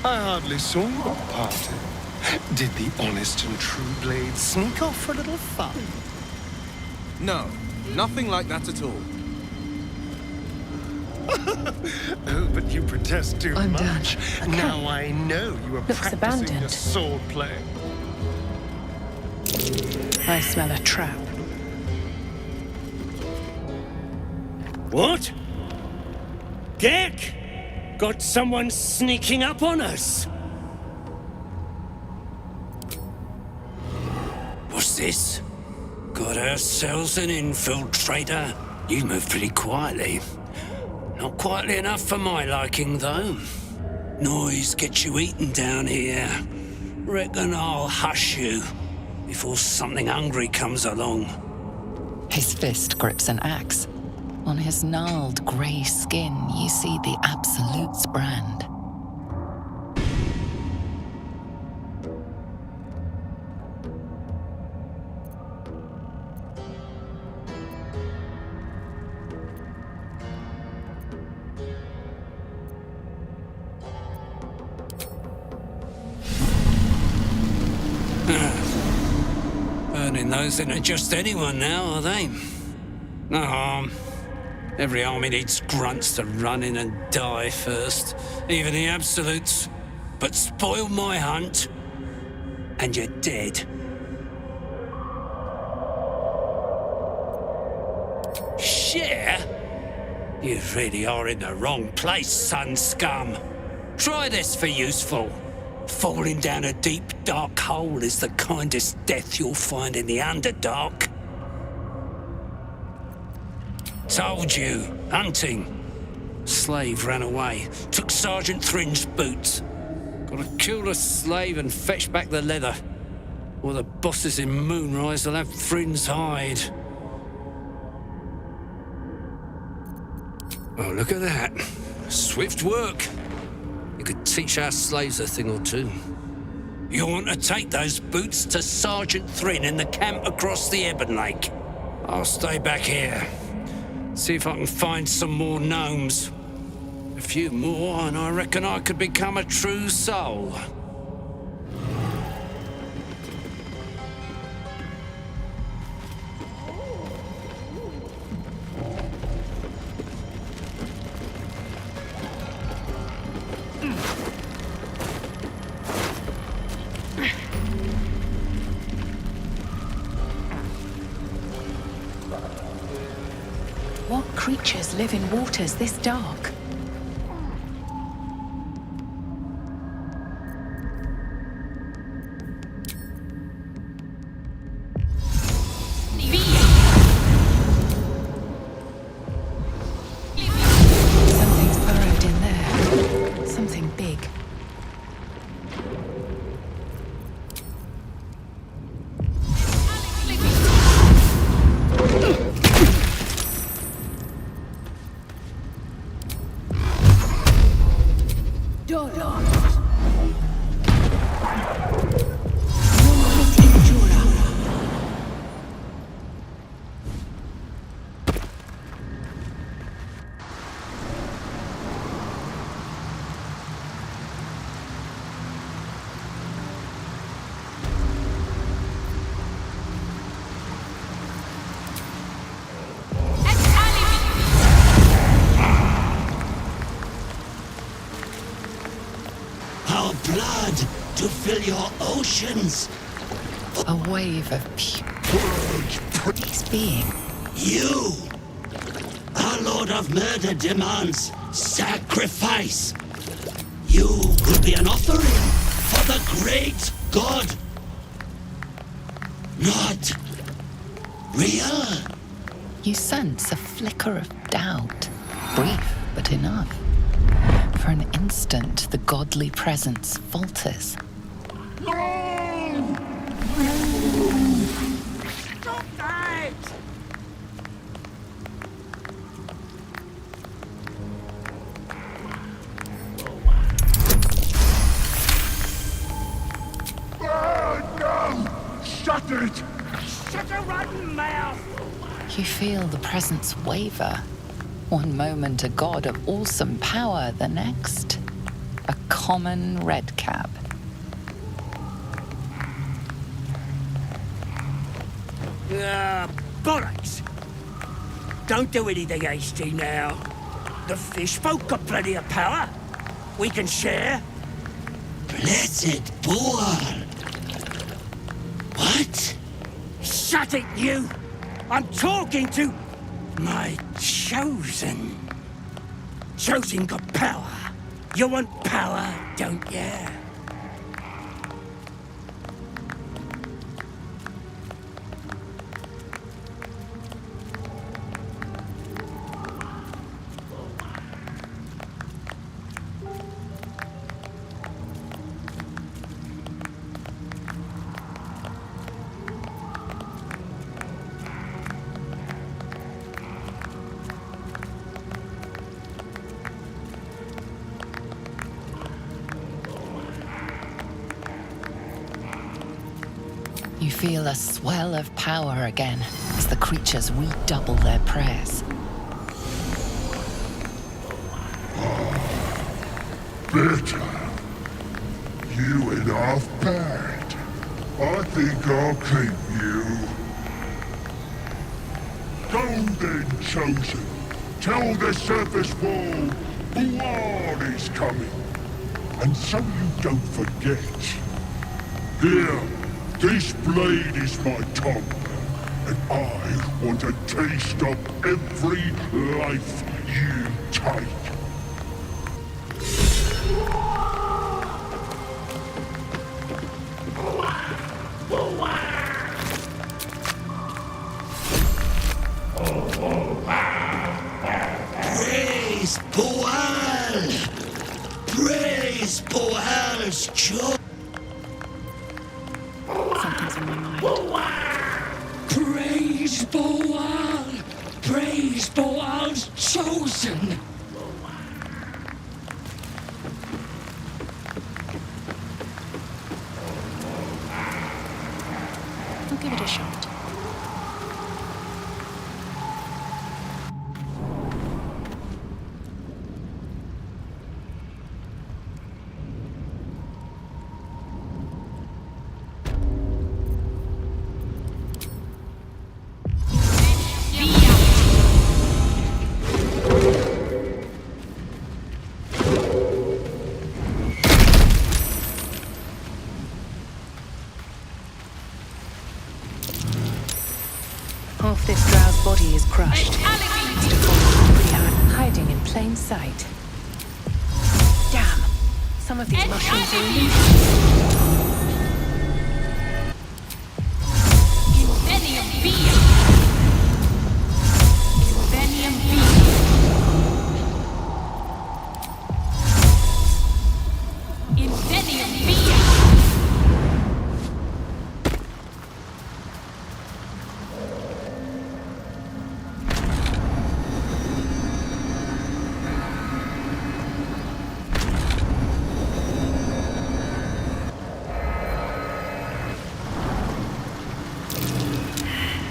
I hardly saw your party. Did the honest and true blade sneak off for a little fun? No, nothing like that at all. Oh, but you protest too I'm much. done. Now I know you are Looks practicing abandoned. your sword play. I smell a trap. What? Gek? Got someone sneaking up on us? What's this? Got ourselves an infiltrator. You move pretty quietly. Not quietly enough for my liking, though. Noise gets you eaten down here. Reckon I'll hush you before something hungry comes along. His fist grips an axe. On his gnarled grey skin, you see the Absolute's brand. Burning those into just anyone now, are they? No harm. Every army needs grunts to run in and die first. Even the Absolutes. But spoil my hunt, and you're dead. Share? You really are in the wrong place, son scum. Try this for useful. Falling down a deep, dark hole is the kindest death you'll find in the Underdark. Told you, hunting. Slave ran away, took Sergeant Thrin's boots. Gotta kill the slave and fetch back the leather. Or the bosses in Moonrise will have Thrin's hide. Oh, look at that. Swift work. You could teach our slaves a thing or two. You want to take those boots to Sergeant Thrin in the camp across the Ebon Lake. I'll stay back here. See if I can find some more gnomes. A few more, and I reckon I could become a true soul. What creatures live in waters this dark? Something's burrowed in there. Something big. Our blood to fill your oceans. A wave of pure being. You, our Lord of Murder, demands sacrifice. You could be an offering for the great God. Not real. You sense a flicker of doubt. Brief, but enough. For an instant, the godly presence falters. Stop that! No! Shut it! Shut your rotten mouth! You feel the presence waver. One moment a god of awesome power, the next A common redcap. Bollocks! Don't do anything hasty now. The fish folk got plenty of power. We can share. Blessed boar! What? Shut it, you! I'm talking to my chosen. Chosen got power. You want power, don't you? You feel a swell of power again as the creatures redouble their prayers. Bitter. You ain't half bad. I think I'll keep you. Go then, Chosen. Tell the surface wall Baldur is coming. And so you don't forget. Here, this blade is my tongue. And I want a taste of every life you take. Praise Boal! Praise Boal's chosen! Something's in my mind. Praise Boal! Praise Boal's chosen! I'll give it a shot. Half this drow's body is crushed. Must have fallen pretty hard, hiding in plain sight. Damn! Some of these mushrooms are illusions.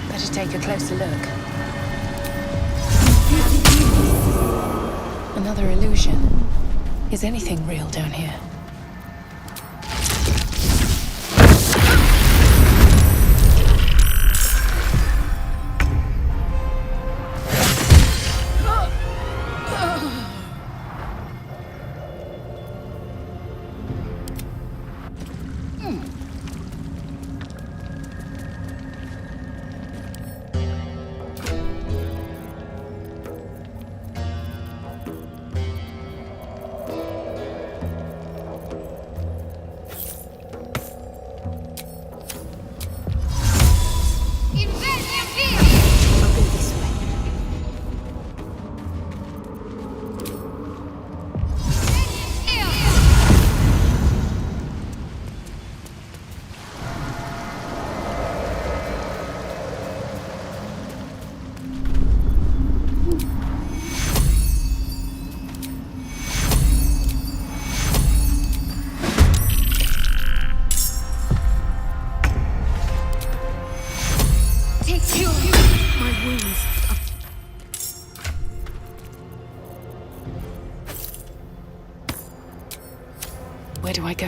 Better take a closer look. Another illusion. Is anything real down here?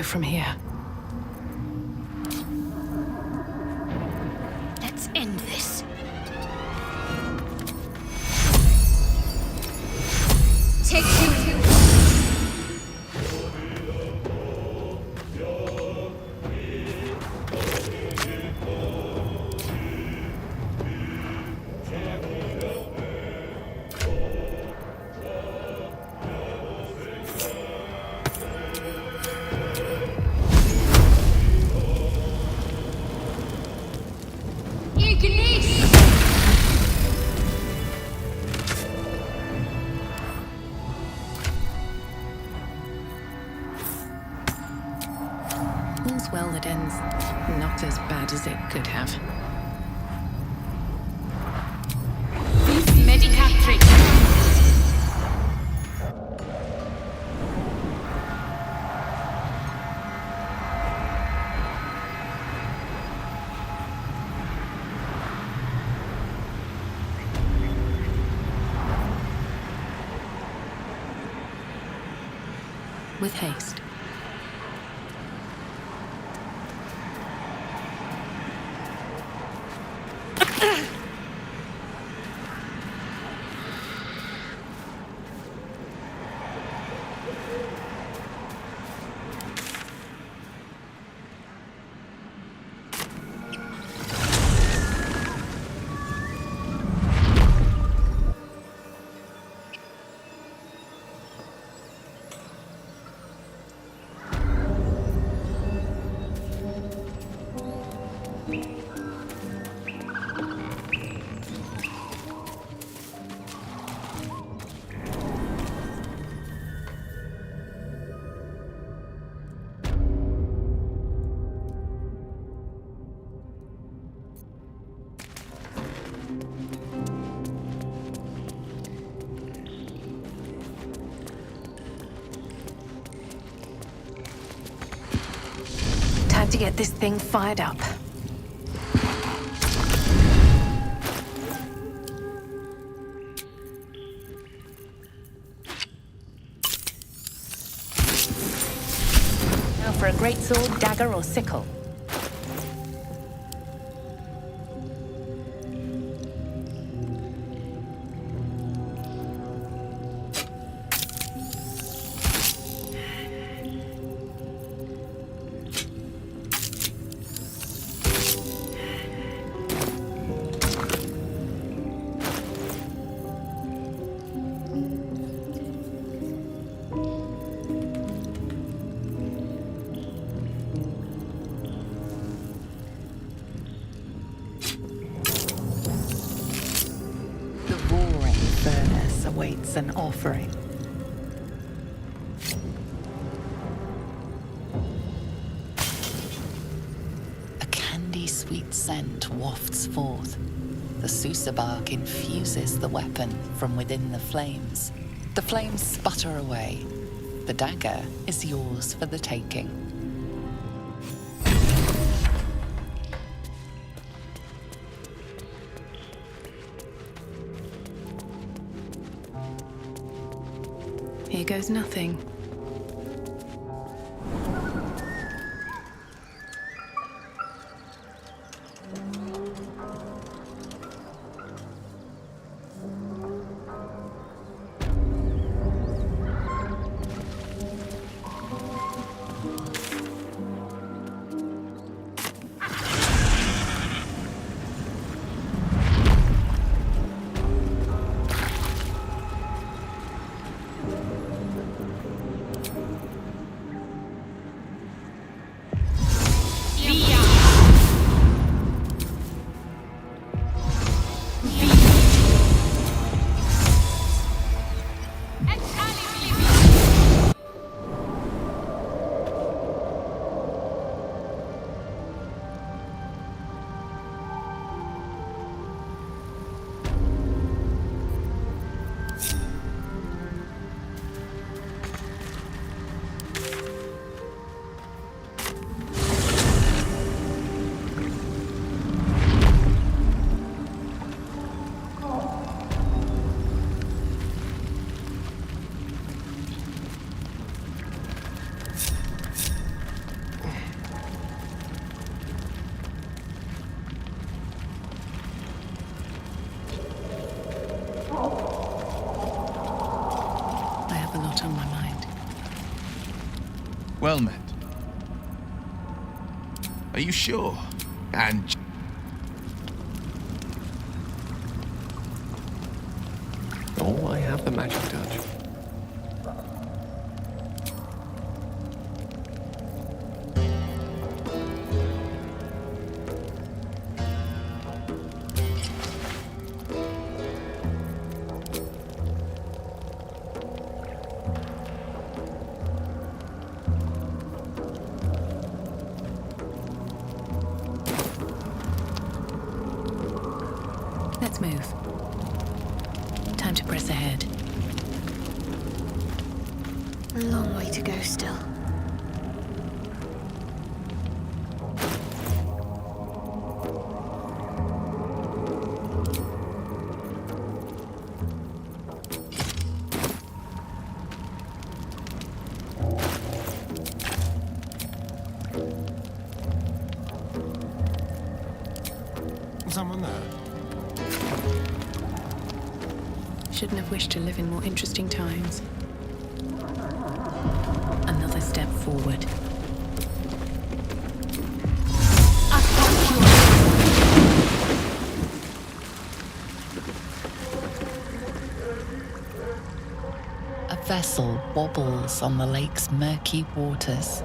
from here. Let's end this. Take two. All's well that ends not as bad as it could have. Medicatrix. With haste. Time to get this thing fired up. Now for a great sword, dagger, or sickle. Awaits an offering. A candy-sweet scent wafts forth. The Susa bark infuses the weapon from within the flames. The flames sputter away. The dagger is yours for the taking. Here goes nothing. Well met. Are you sure? And... Oh, I have the magic touch. Let's move. Time to press ahead. A long way to go still. Someone there? Shouldn't have wished to live in more interesting times. Another step forward. A vessel wobbles on the lake's murky waters.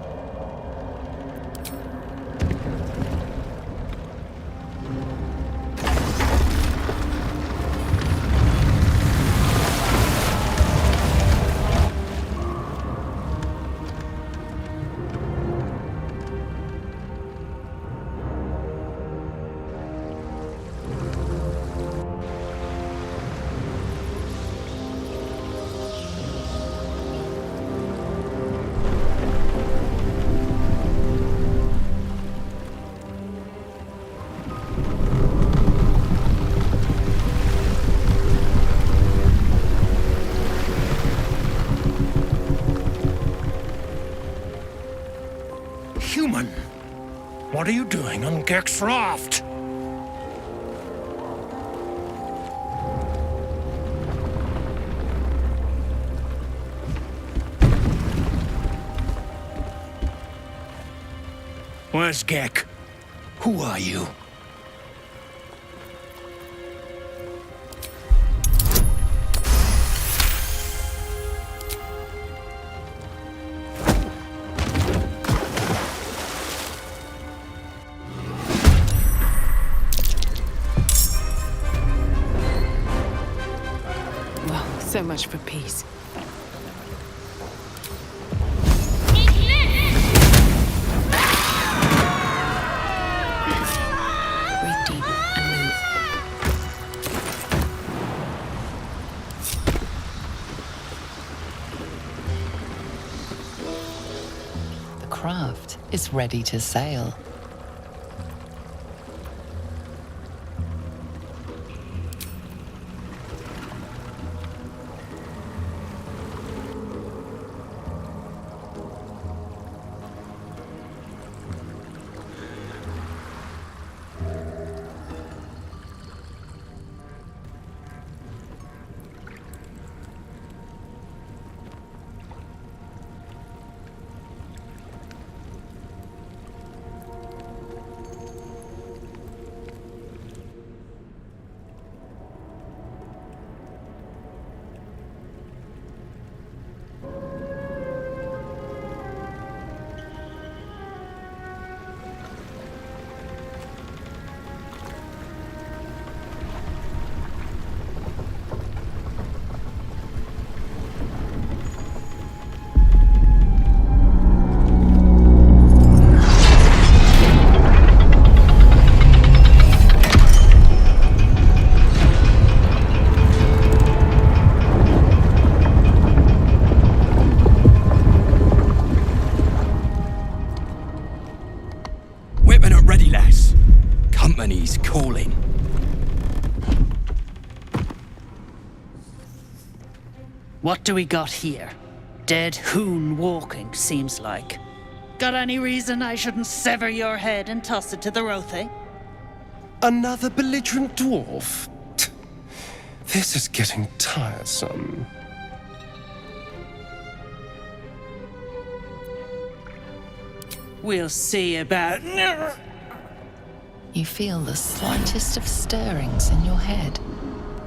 Human, what are you doing on Gek's raft? Where's Gek? Who are you? So much for peace. Breathe deep and move. The craft is ready to sail. Company's calling. What do we got here? Dead hoon walking, seems like. Got any reason I shouldn't sever your head and toss it to the Rothe? Another belligerent dwarf? This is getting tiresome. We'll see about... You feel the slightest of stirrings in your head.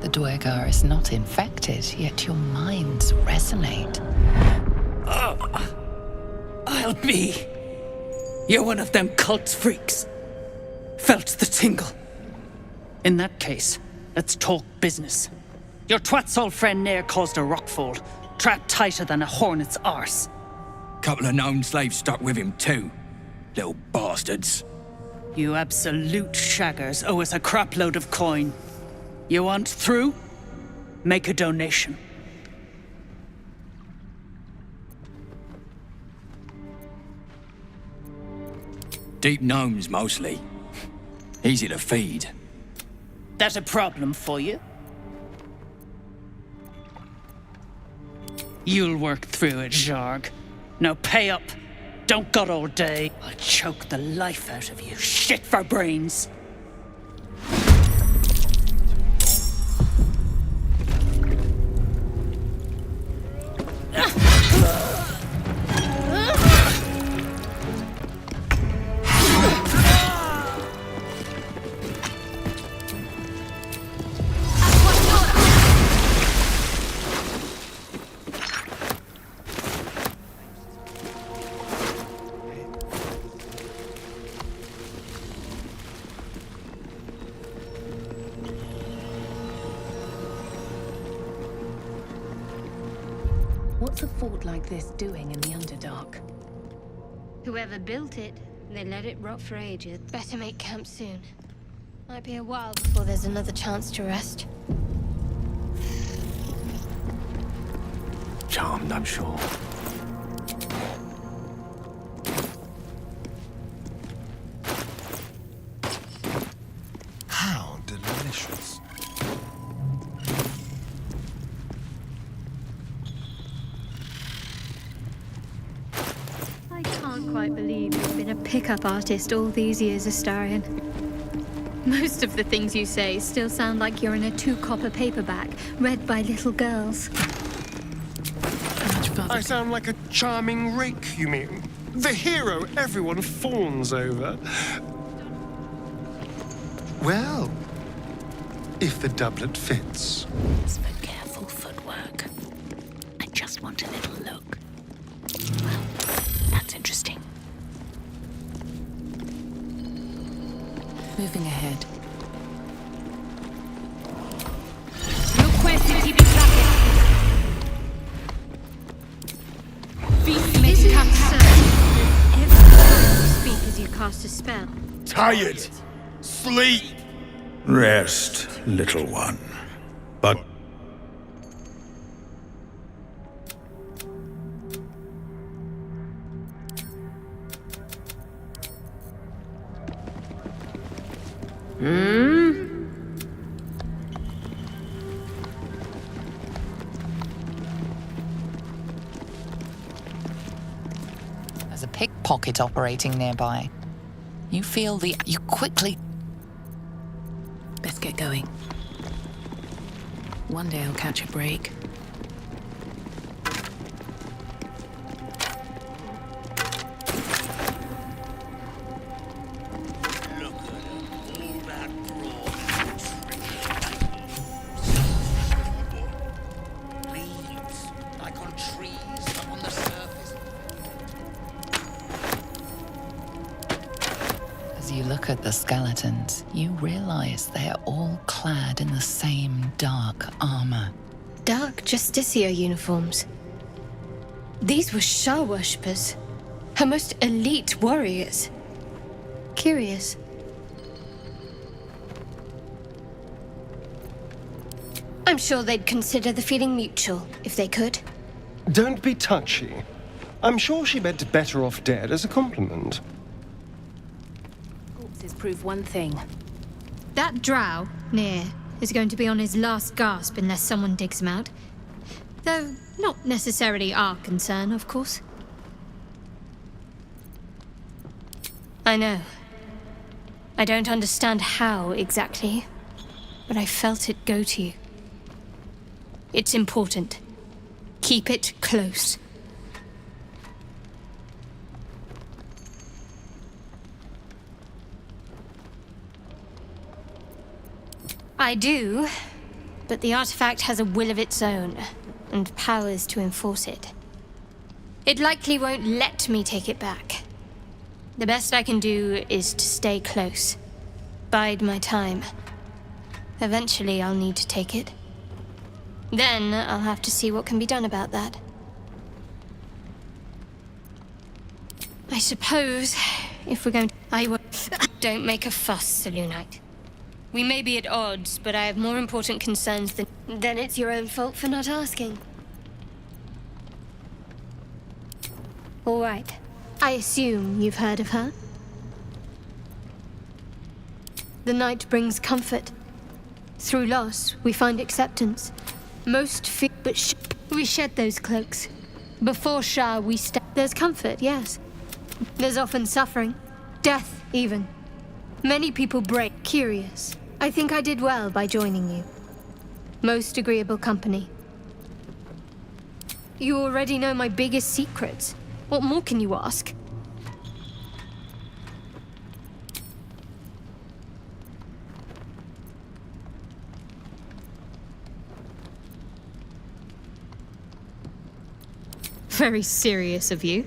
The Duergar is not infected, yet your minds resonate. I'll be... You're one of them cult freaks. Felt the tingle. In that case, let's talk business. Your twat's old friend Nair caused a rockfall, trapped tighter than a hornet's arse. Couple of known slaves stuck with him too. Little bastards. You absolute shaggers owe us a crapload of coin. You want through? Make a donation. Deep gnomes, mostly. Easy to feed. That a problem for you? You'll work through it, Zharg. Now pay up. Don't gut all day. I'll choke the life out of you. Shit for brains. What's a fort like this doing in the Underdark? Whoever built it, they let it rot for ages. Better make camp soon. Might be a while before there's another chance to rest. Charmed, I'm sure. How delicious. I can't quite believe you've been a pickup artist all these years, Astarion. Most of the things you say still sound like you're in a 2-copper paperback, read by little girls. I sound like a charming rake, you mean? The hero everyone fawns over. Well, if the doublet fits. It's for careful footwork. I just want a little look. Well, that's interesting. Moving ahead. Isn't it absurd? Every time you speak as you cast a spell. Tired. Sleep. Rest, little one. But There's a pickpocket operating nearby. You feel you quickly... Best get going. One day I'll catch a break. As you look at the skeletons, you realize they're all clad in the same dark armor. Dark Justicia uniforms. These were Shah worshippers. Her most elite warriors. Curious. I'm sure they'd consider the feeling mutual, if they could. Don't be touchy. I'm sure she meant better off dead as a compliment. Corpses prove one thing. That drow, Nair, is going to be on his last gasp unless someone digs him out. Though not necessarily our concern, of course. I know. I don't understand how exactly, but I felt it go to you. It's important. Keep it close. I do, but the artifact has a will of its own, and powers to enforce it. It likely won't let me take it back. The best I can do is to stay close. Bide my time. Eventually I'll need to take it. Then I'll have to see what can be done about that. I suppose, if we're going to... I will... Don't make a fuss, Selûnite. We may be at odds, but I have more important concerns than... Then it's your own fault for not asking. All right. I assume you've heard of her? The night brings comfort. Through loss, we find acceptance. Most fear, but we shed those cloaks. Before Shah, there's comfort, yes. There's often suffering. Death, even. Many people break. Curious. I think I did well by joining you. Most agreeable company. You already know my biggest secrets. What more can you ask? Very serious of you.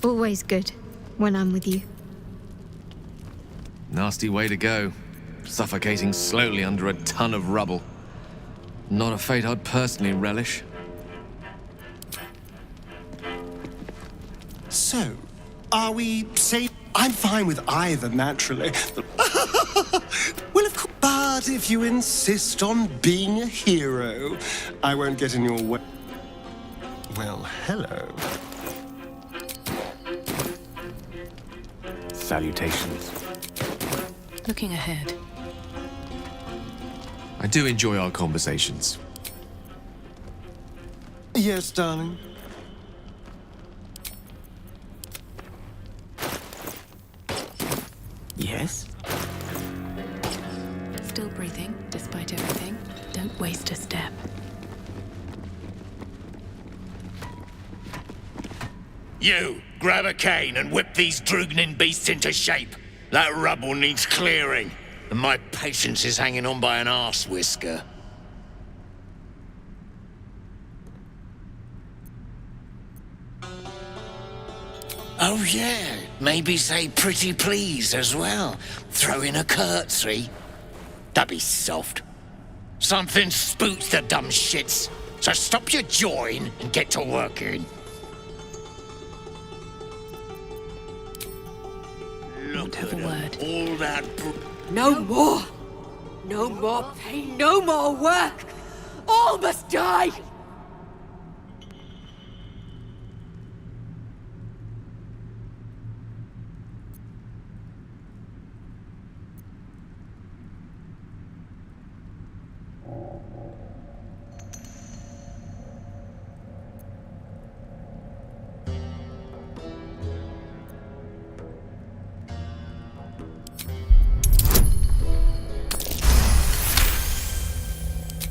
Always good when I'm with you. Nasty way to go. Suffocating slowly under a ton of rubble. Not a fate I'd personally relish. So, are we safe? I'm fine with either, naturally. Well, of course. But if you insist on being a hero, I won't get in your way. Well, hello. Salutations. Looking ahead. I do enjoy our conversations. Yes, darling. Yes? Still breathing, despite everything. Don't waste a step. You, grab a cane and whip these droognin beasts into shape. That rubble needs clearing, and my patience is hanging on by an arse whisker. Oh yeah, maybe say pretty please as well. Throw in a curtsy. That'd be soft. Something spooks the dumb shits, so stop your jawing and get to working. Won't have a word. All that No more! No more pain, no more work! All must die!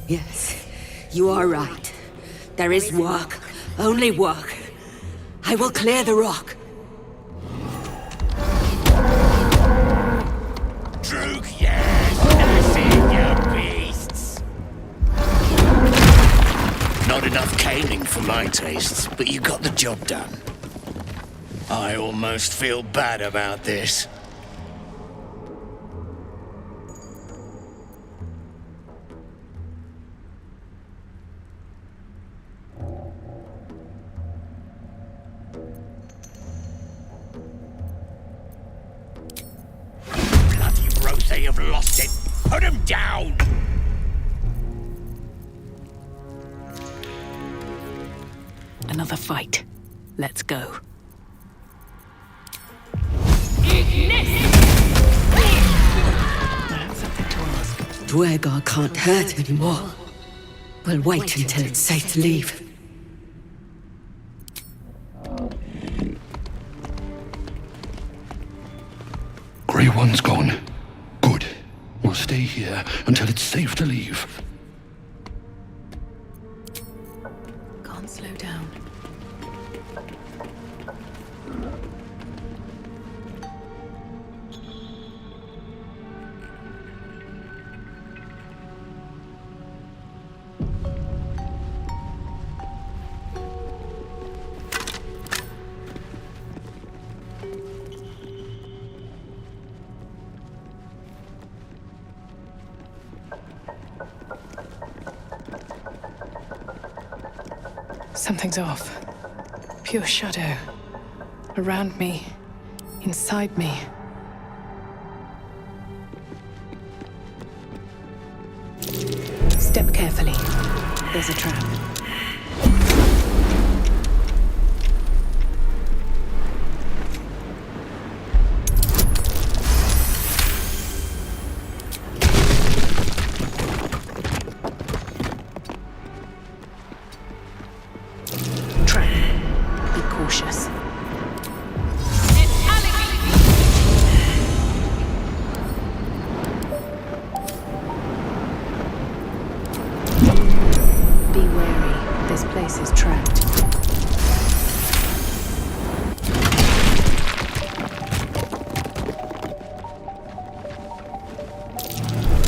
Yes, you are right. There is work. Only work. I will clear the rock. Droog, yes! That's it, you beasts! Not enough caning for my tastes, but you got the job done. I almost feel bad about this. They have lost it. Put him down! Another fight. Let's go. Dwergar can't hurt anymore. We'll wait until it's safe to leave. Grey One's gone. Good. We'll stay here until it's safe to leave. Can't slow down. Something's off. Pure shadow. Around me. Inside me. Step carefully. There's a trap. Trap. Be cautious. Be wary. This place is trapped.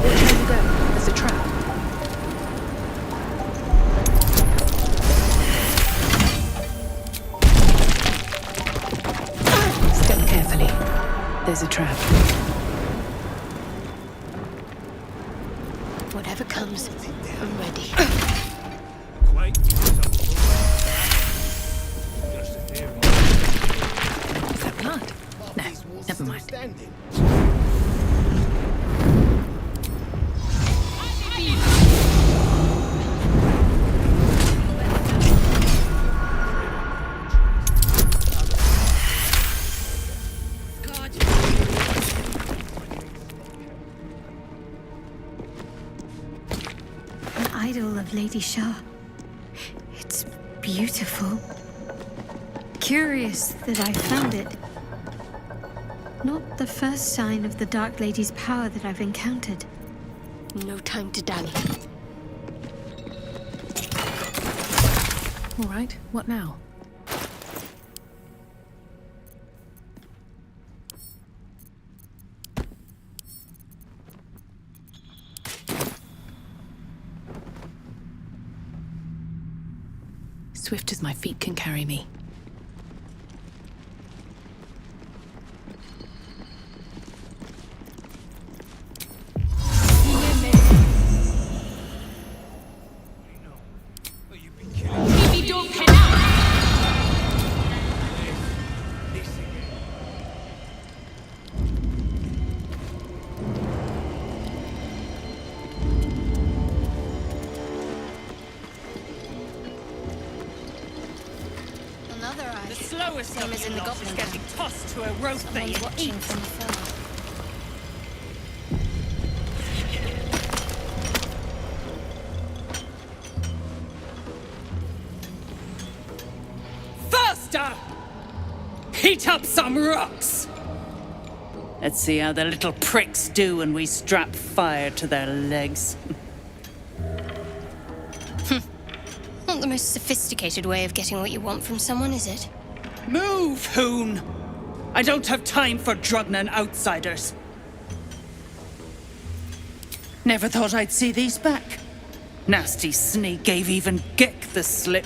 Watch where you go. There's a trap. Step carefully. There's a trap. Whatever comes, I'm ready. Is that blood? No, never mind. An idol of Lady Shah. It's beautiful. Curious that I found it. Not the first sign of the Dark Lady's power that I've encountered. No time to dally. All right, what now? Swift as my feet can carry me. Another eye. The slowest Same of as you in the lot Goblin is getting Camp. tossed to a rope they Someone's watching eat. from afar. Faster! Heat up some rocks! Let's see how the little pricks do when we strap fire to their legs. Not the most sophisticated way of getting what you want from someone, is it? Move, Hoon! I don't have time for Drugnan outsiders. Never thought I'd see these back. Nasty sneak gave even Gick the slip.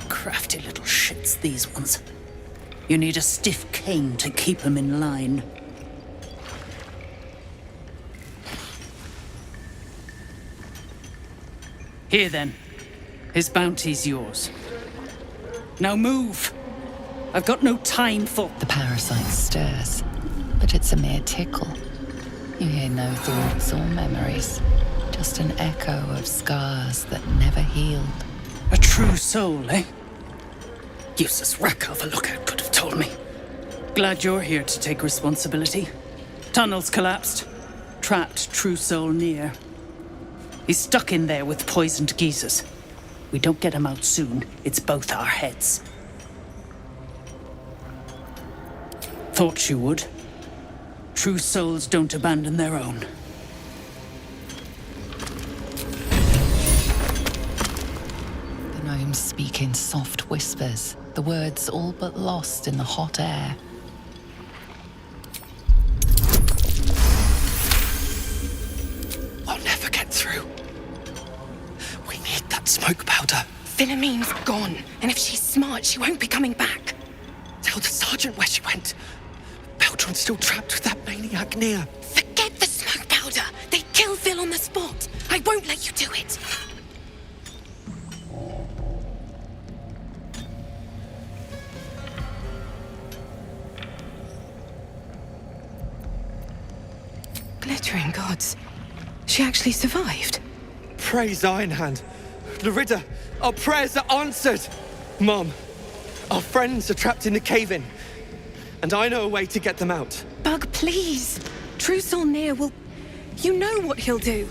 Crafty little shits, these ones. You need a stiff cane to keep them in line. Here then. His bounty's yours. Now move! I've got no time for... The parasite stirs, but it's a mere tickle. You hear no thoughts or memories, just an echo of scars that never healed. A true soul, eh? Useless wreck of a lookout could have told me. Glad you're here to take responsibility. Tunnels collapsed. Trapped true soul near. He's stuck in there with poisoned geezers. We don't get him out soon, it's both our heads. Thought you would. True souls don't abandon their own. The gnomes speak in soft whispers, the words all but lost in the hot air. I'll never get through. We need that smoke powder. Philommene's gone, and if she's smart, she won't be coming back. Tell the sergeant where she went. Baldur still trapped with that maniac near. on the spot. I won't let you do it. Glittering gods. She actually survived. Praise Ironhand. Larida, our prayers are answered. Mom, our friends are trapped in the cave-in, and I know a way to get them out. Bug, please. Truce near will... You know what he'll do.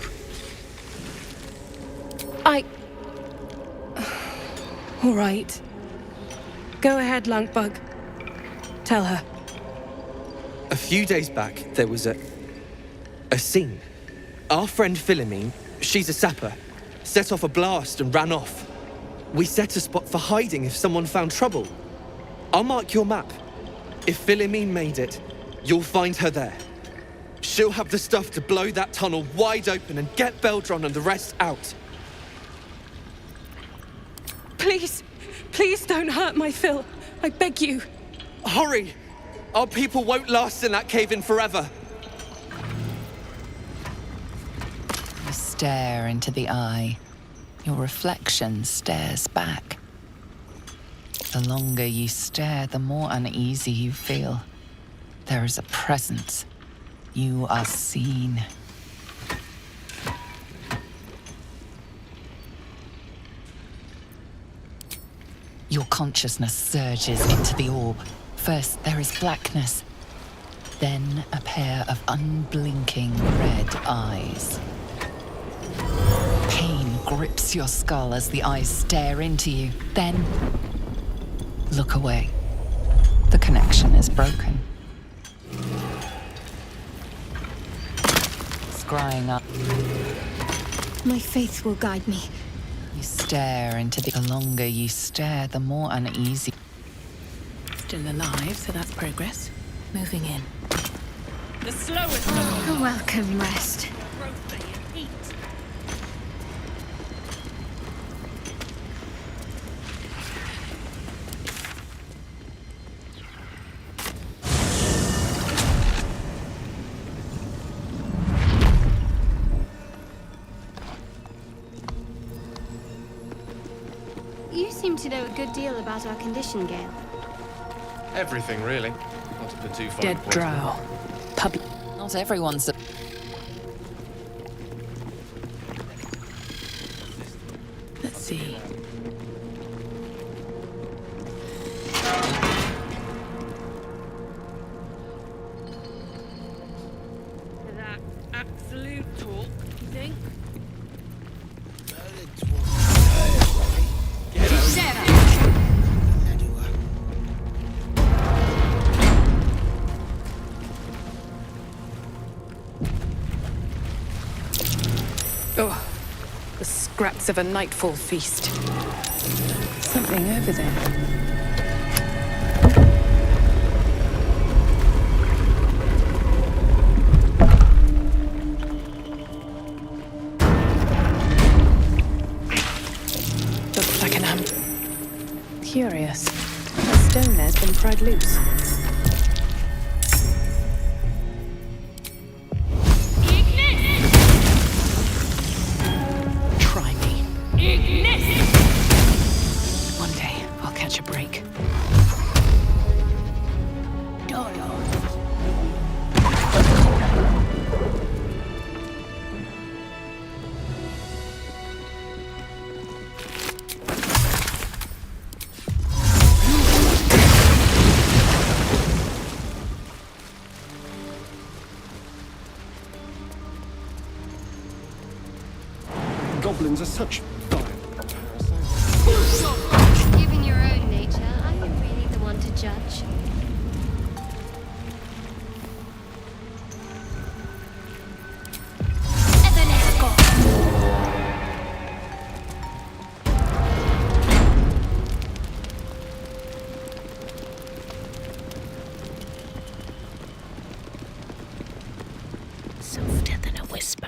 All right. Go ahead, Lunkbug. Tell her. A few days back, there was a scene. Our friend Philomene, she's a sapper, set off a blast and ran off. We set a spot for hiding if someone found trouble. I'll mark your map. If Philomene made it, you'll find her there. She'll have the stuff to blow that tunnel wide open and get Baldur and the rest out. Please, please don't hurt my Phil. I beg you. Hurry! Our people won't last in that cave-in forever. You stare into the eye. Your reflection stares back. The longer you stare, the more uneasy you feel. There is a presence. You are seen. Your consciousness surges into the orb. First, there is blackness. Then, a pair of unblinking red eyes. Pain grips your skull as the eyes stare into you. Then, look away. The connection is broken. Scrying up. My faith will guide me. You stare into the longer you stare, the more uneasy. Still alive, so that's progress. Moving in. The slowest A welcome rest. You seem to know a good deal about our condition, Gale. Everything, really. Not to put too fine Dead a point. drow. Public. Not everyone's. Let's see. That absolute talk, you think? Oh, the scraps of a nightfall feast. Something over there. Looks like an Curious. The stone there's been pried loose. Try me. One day, I'll catch a break. Goblins are such vile Given your own nature, are you really the one to judge? Softer than a whisper.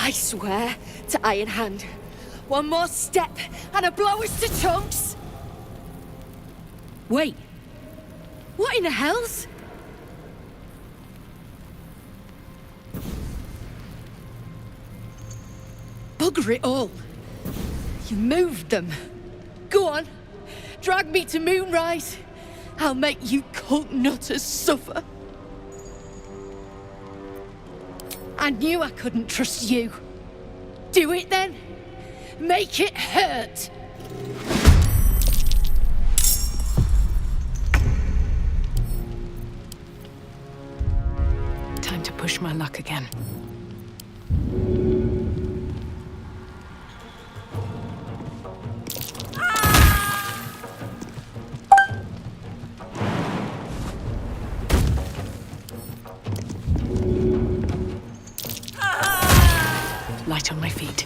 I swear to Iron Hand, one more step and I blow us to chunks! Wait, what in the hells? Bugger it all. You moved them. Go on, drag me to Moonrise. I'll make you cult nutters suffer. I knew I couldn't trust you. Do it then. Make it hurt. Time to push my luck again. Light on my feet.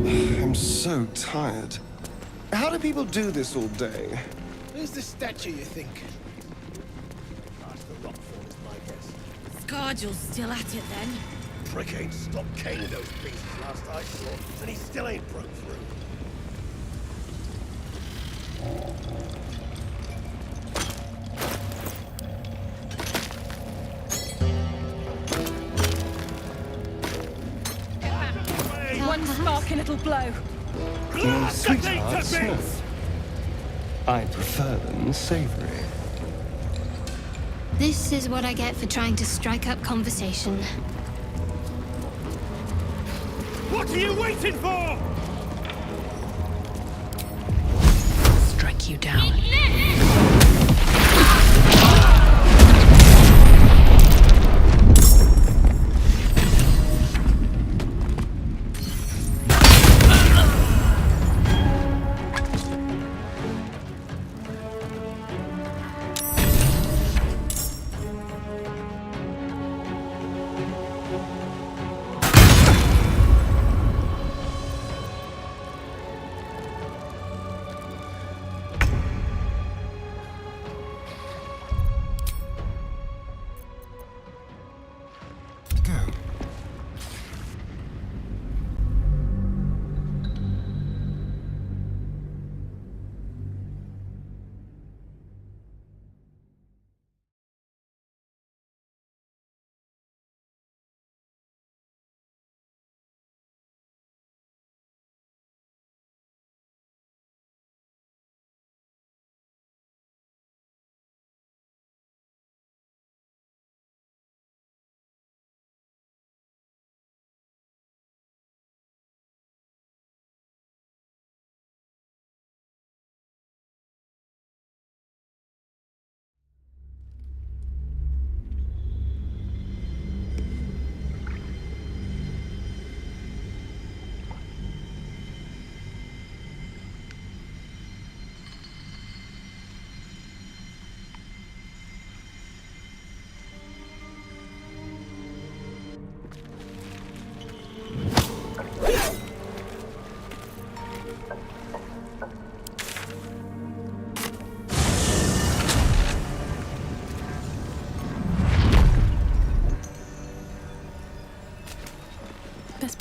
I'm so tired. How do people do this all day? Where's the statue, you think? That's the Rockford, is my guess. Scargill's still at it then. Prick ain't stopped caning those beasts last I saw, and he still ain't broke through. One sparking little blow. Sweethearts, no. I prefer them savory. This is what I get for trying to strike up conversation. What are you waiting for? Strike you down.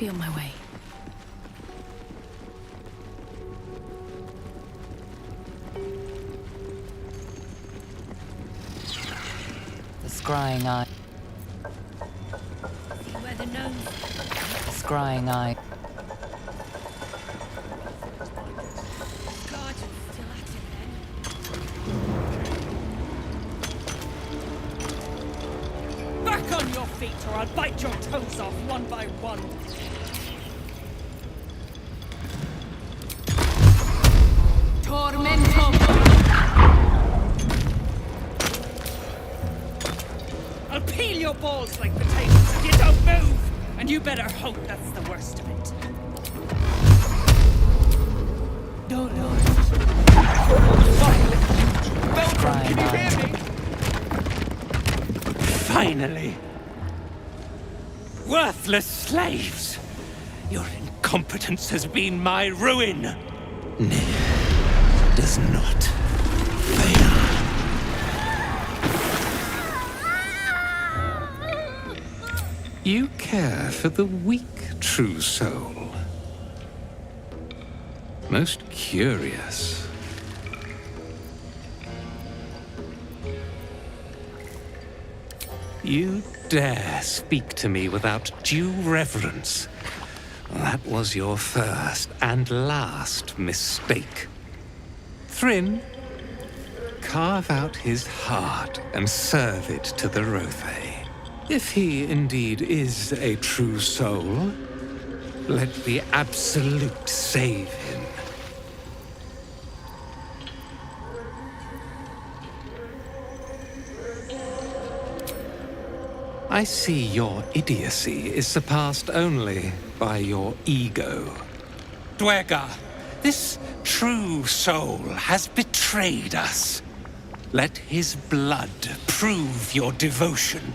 be on my way. The scrying eye. Where the gnomes. The scrying eye. Back on your feet, or I'll bite your toes off one by one. Tormentum! I'll peel your balls like potatoes if you don't move! And you better hope that's the worst of it. No, no. Scrying Can you eye. hear me? Finally! Worthless slaves! Your incompetence has been my ruin! Nick does not fail. You care for the weak, true soul. Most curious. You dare speak to me without due reverence. That was your first and last mistake. Thrym, carve out his heart and serve it to the Rothe. If he indeed is a true soul, let the Absolute save him. I see your idiocy is surpassed only by your ego. Dwergar, this true soul has betrayed us. Let his blood prove your devotion.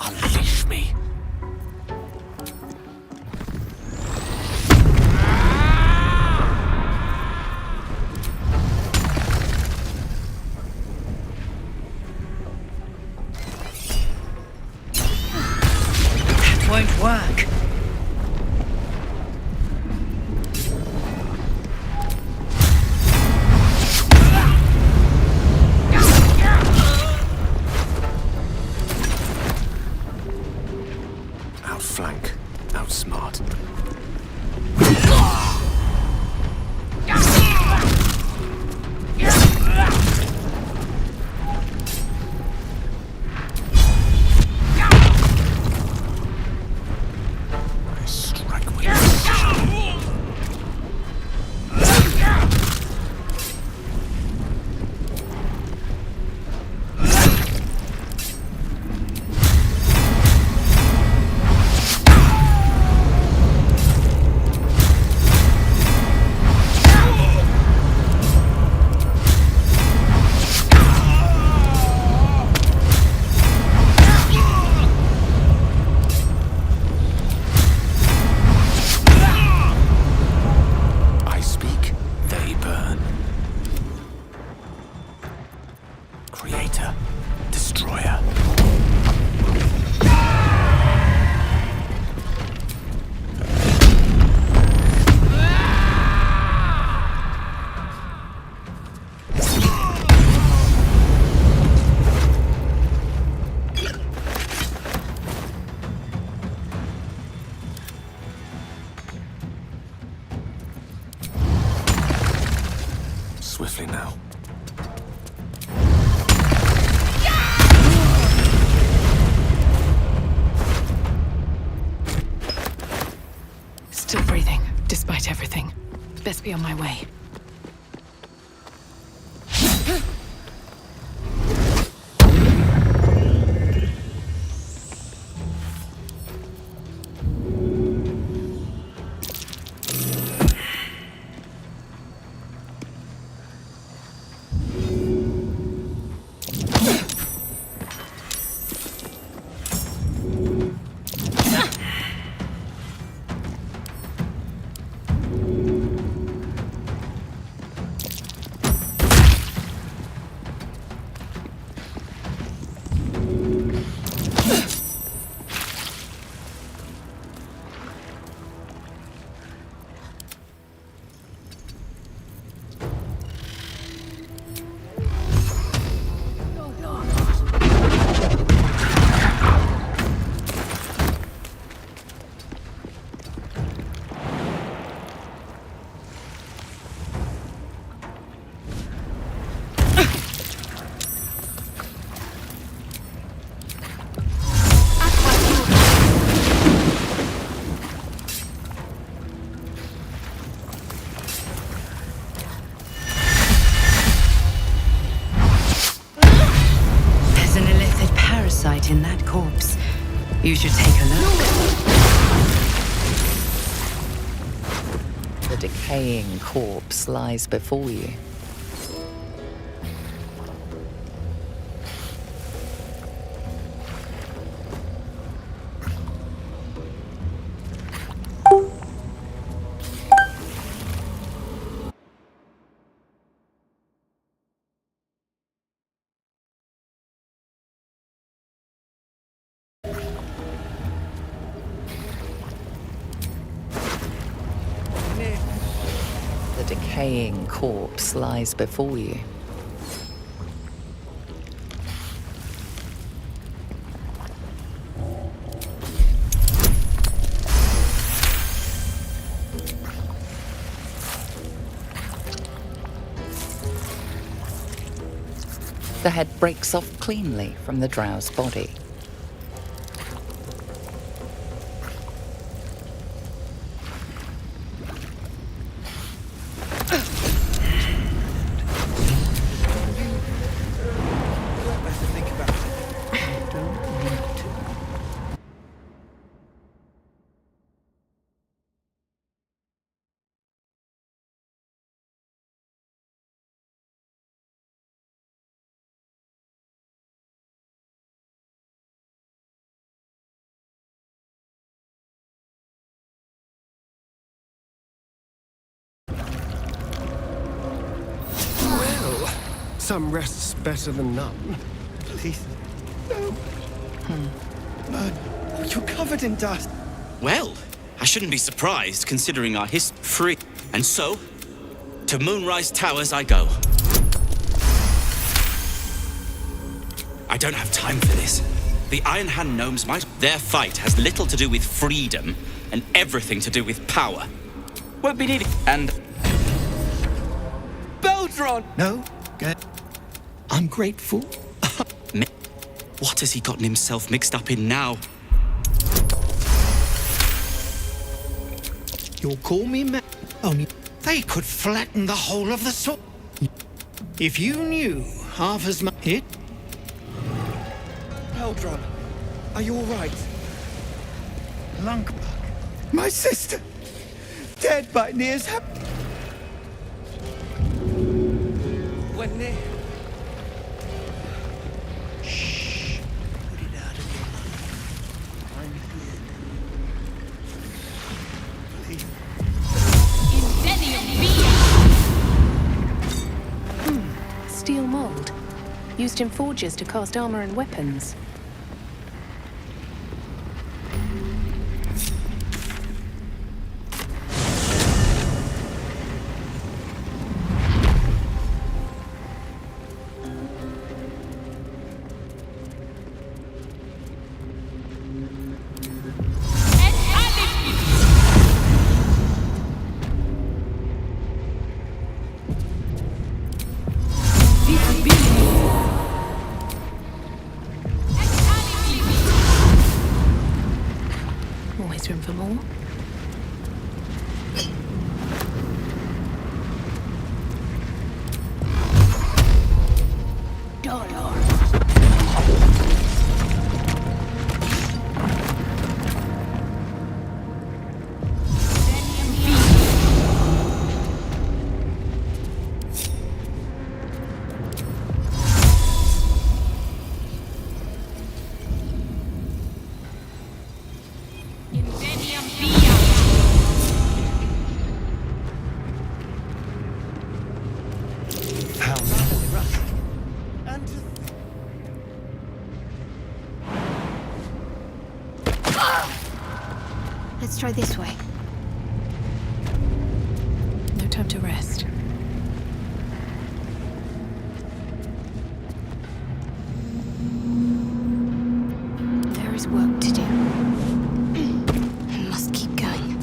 Unleash me. That won't work. Outflank, outsmart. I strike with precision. I speak, they burn. Creator, destroyer. Swiftly now. must be on my way. In that corpse. You should take a look. The decaying corpse lies before you. The decaying corpse lies before you. The head breaks off cleanly from the drow's body. Some rest's better than none. Please. No. You're covered in dust. Well, I shouldn't be surprised considering our history. And so, to Moonrise Towers I go. I don't have time for this. The Iron Hand gnomes might... Their fight has little to do with freedom and everything to do with power. Won't be needed. And... Baldur! No? I'm grateful. What has he gotten himself mixed up in now? You'll call me only they could flatten the whole of the sword. If you knew half as much it. Baldur, are you all right? Lunk, my sister, dead by Near's When near. Steel mold. Used in forges to cast armor and weapons. Always room for more. Let's try this way. No time to rest. There is work to do. I must keep going.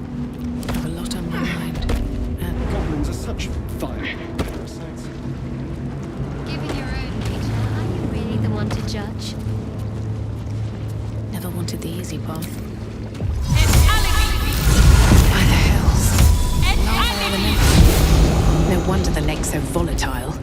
I have a lot on my mind. And Goblins are such fine parasites. Given your own nature, are you really the one to judge? never wanted the easy path. No wonder the lake's so volatile.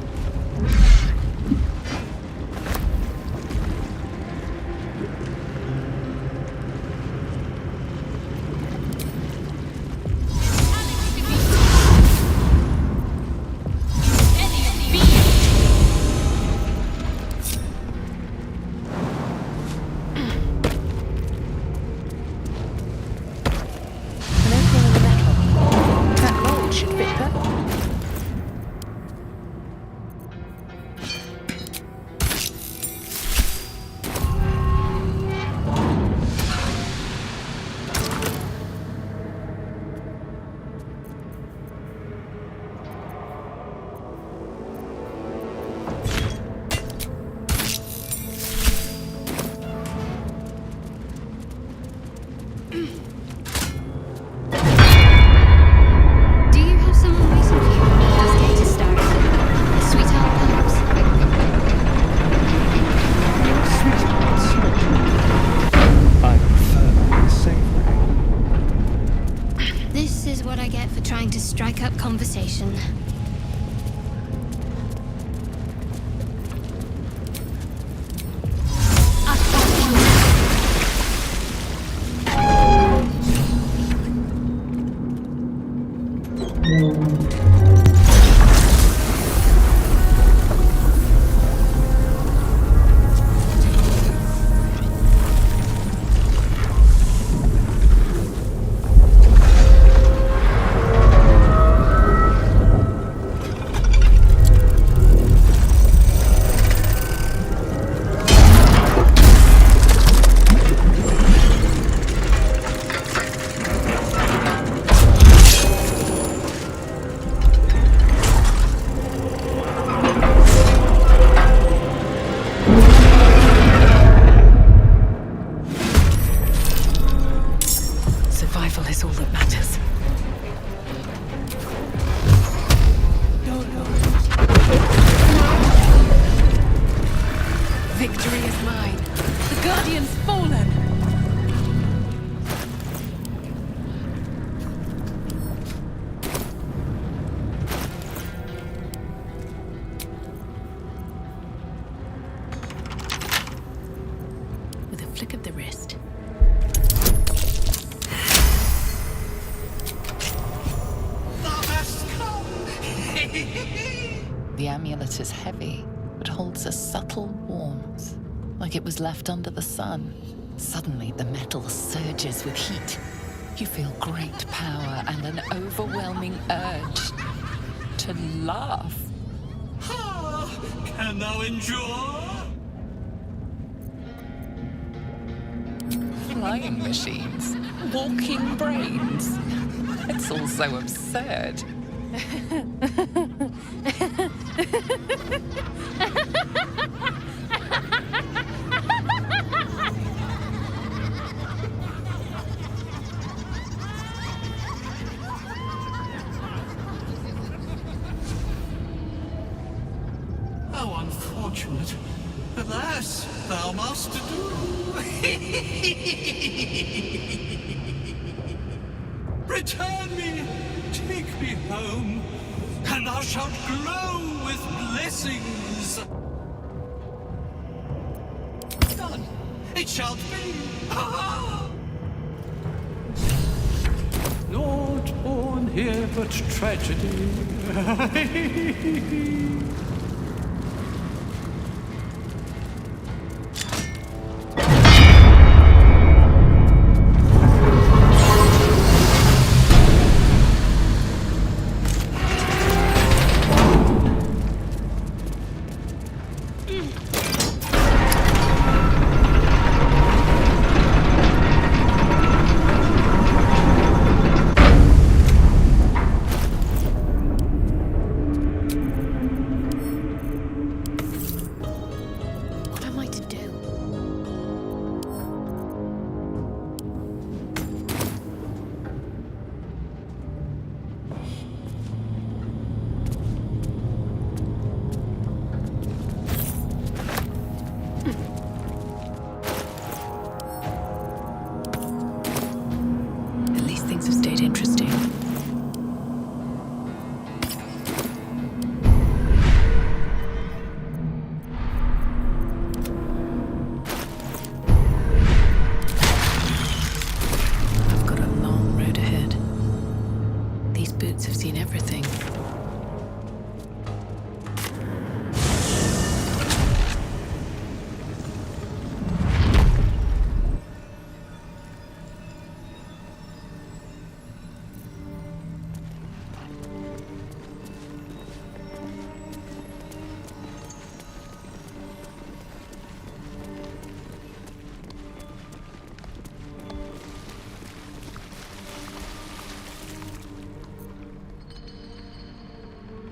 Strike up conversation. Survival is all that matters. Victory is mine. The Guardian's fallen. With a flick of the wrist. The amulet is heavy, but holds a subtle warmth, like it was left under the sun. Suddenly, the metal surges with heat. You feel great power and an overwhelming urge to laugh. Can thou endure? Flying machines, walking brains. It's all so absurd. How unfortunate. Alas, thou must do. Return me, take me home, and thou shalt glow with blessings. Done. It shall be. Naught born here but tragedy.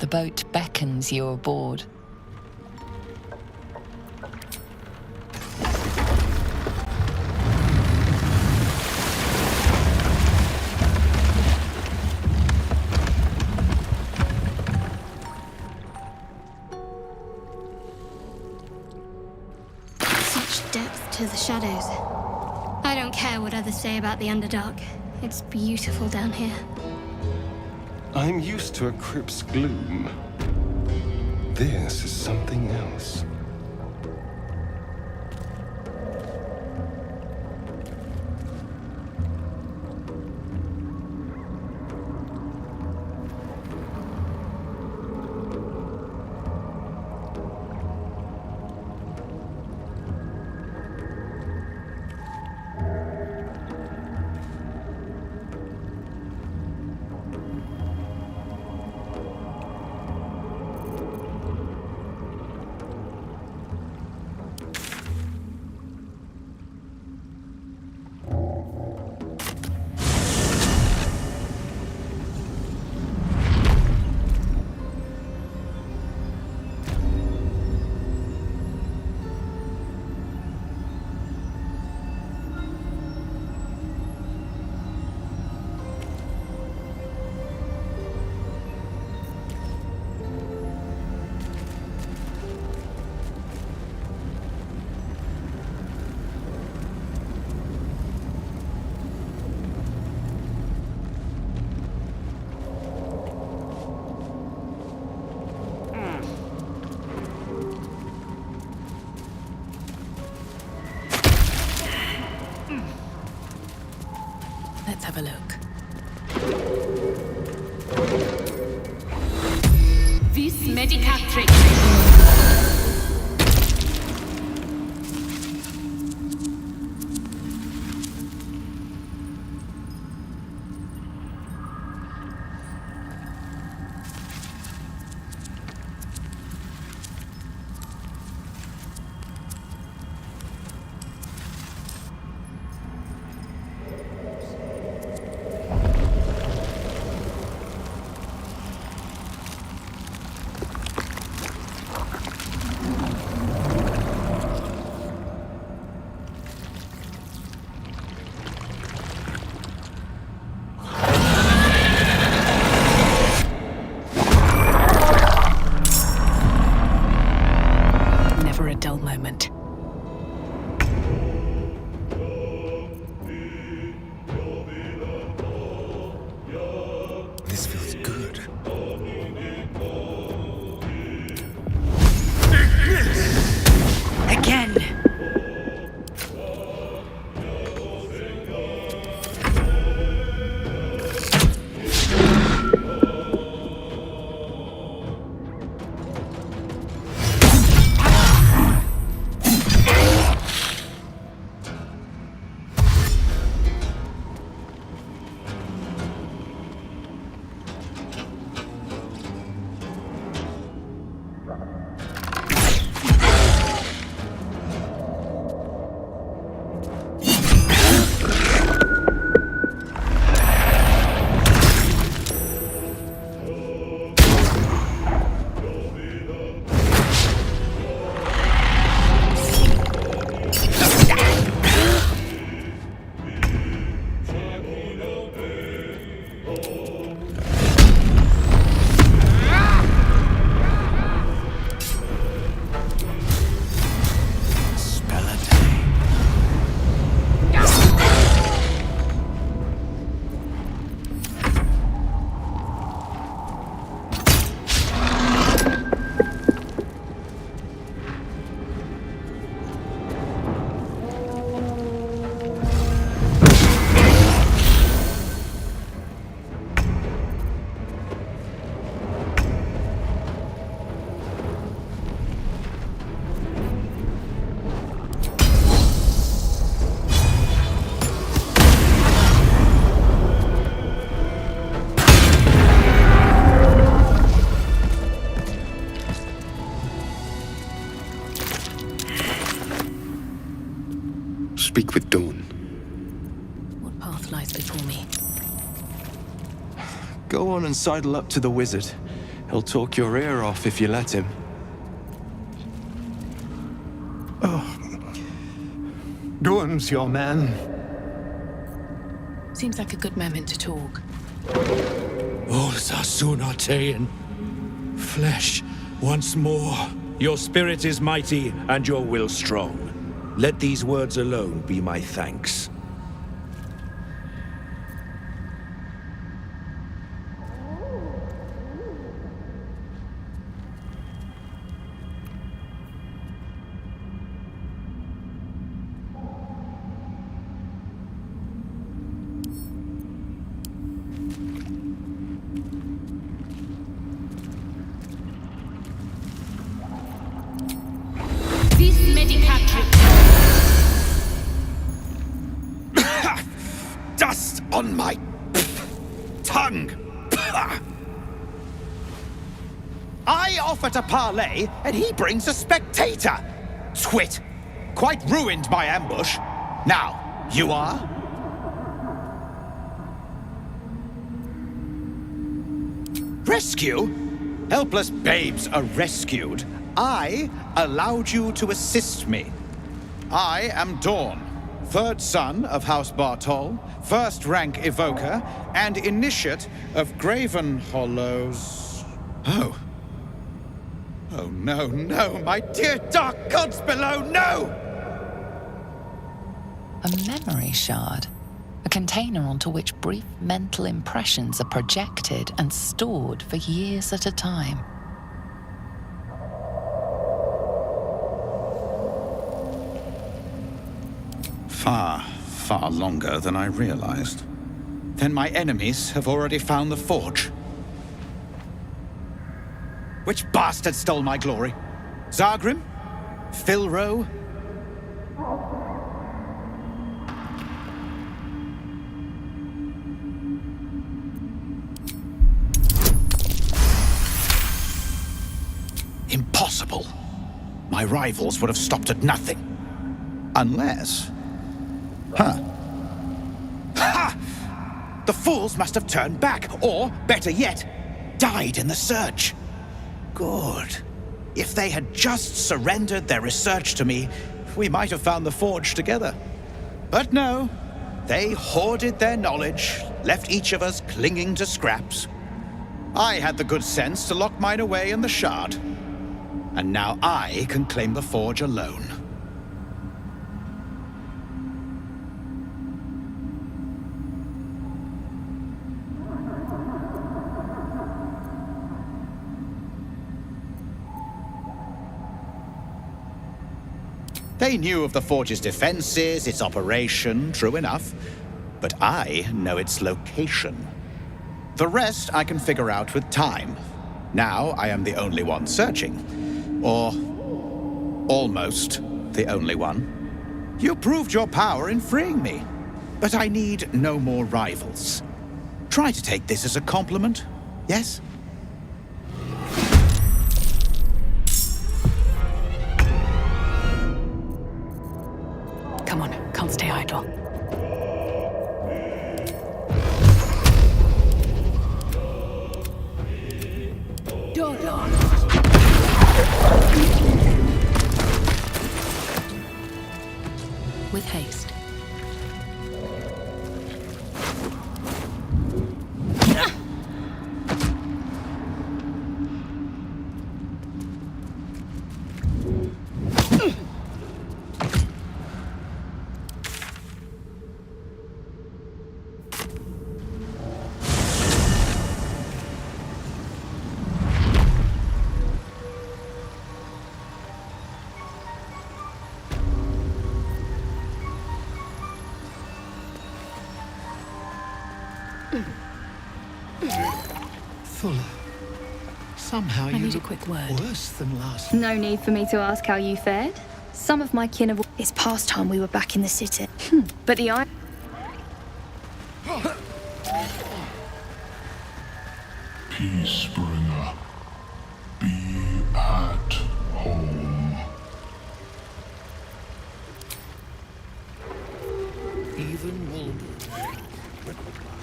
The boat beckons you aboard. Such depth to the shadows. I don't care what others say about the Underdark. It's beautiful down here. I'm used to a crypt's gloom. This is something else. Let's have a look. Vis medicatrix. Never a dull moment. This feels good. Again! Speak with Dawn. What path lies before me? Go on and sidle up to the wizard, He'll talk your ear off if you let him. Dawn's your man. Seems like a good moment to talk. Ulsasunartean. Flesh, once more. Your spirit is mighty and your will strong. Let these words alone be my thanks. Dust on my tongue! I offer to parley, and he brings a spectator! Twit! Quite ruined my ambush. Now, you are? Rescue? Helpless babes are rescued. I allowed you to assist me. I am Dawn, third son of House Bartol, first rank evoker, and initiate of Graven Hollows. Oh. Oh, no, no, my dear dark gods below, no! A memory shard. A container onto which brief mental impressions are projected and stored for years at a time. Far longer than I realized. Then my enemies have already found the forge. Which bastard stole my glory? Zargrim? Philro? Impossible. My rivals would have stopped at nothing. Unless... Ha! The fools must have turned back, or, better yet, died in the search. Good. If they had just surrendered their research to me, we might have found the forge together. But no, they hoarded their knowledge, left each of us clinging to scraps. I had the good sense to lock mine away in the shard. And now I can claim the forge alone. They knew of the forge's defenses, its operation, true enough. But I know its location. The rest I can figure out with time. Now I am the only one searching. Or almost the only one. You proved your power in freeing me. But I need no more rivals. Try to take this as a compliment, yes? Come on, can't stay idle. With haste. Fuller. Somehow I need a quick word. Worse than last. No need for me to ask how you fared. Some of my kin have... It's past time we were back in the city. But the eye... Peacebringer, be at home. Even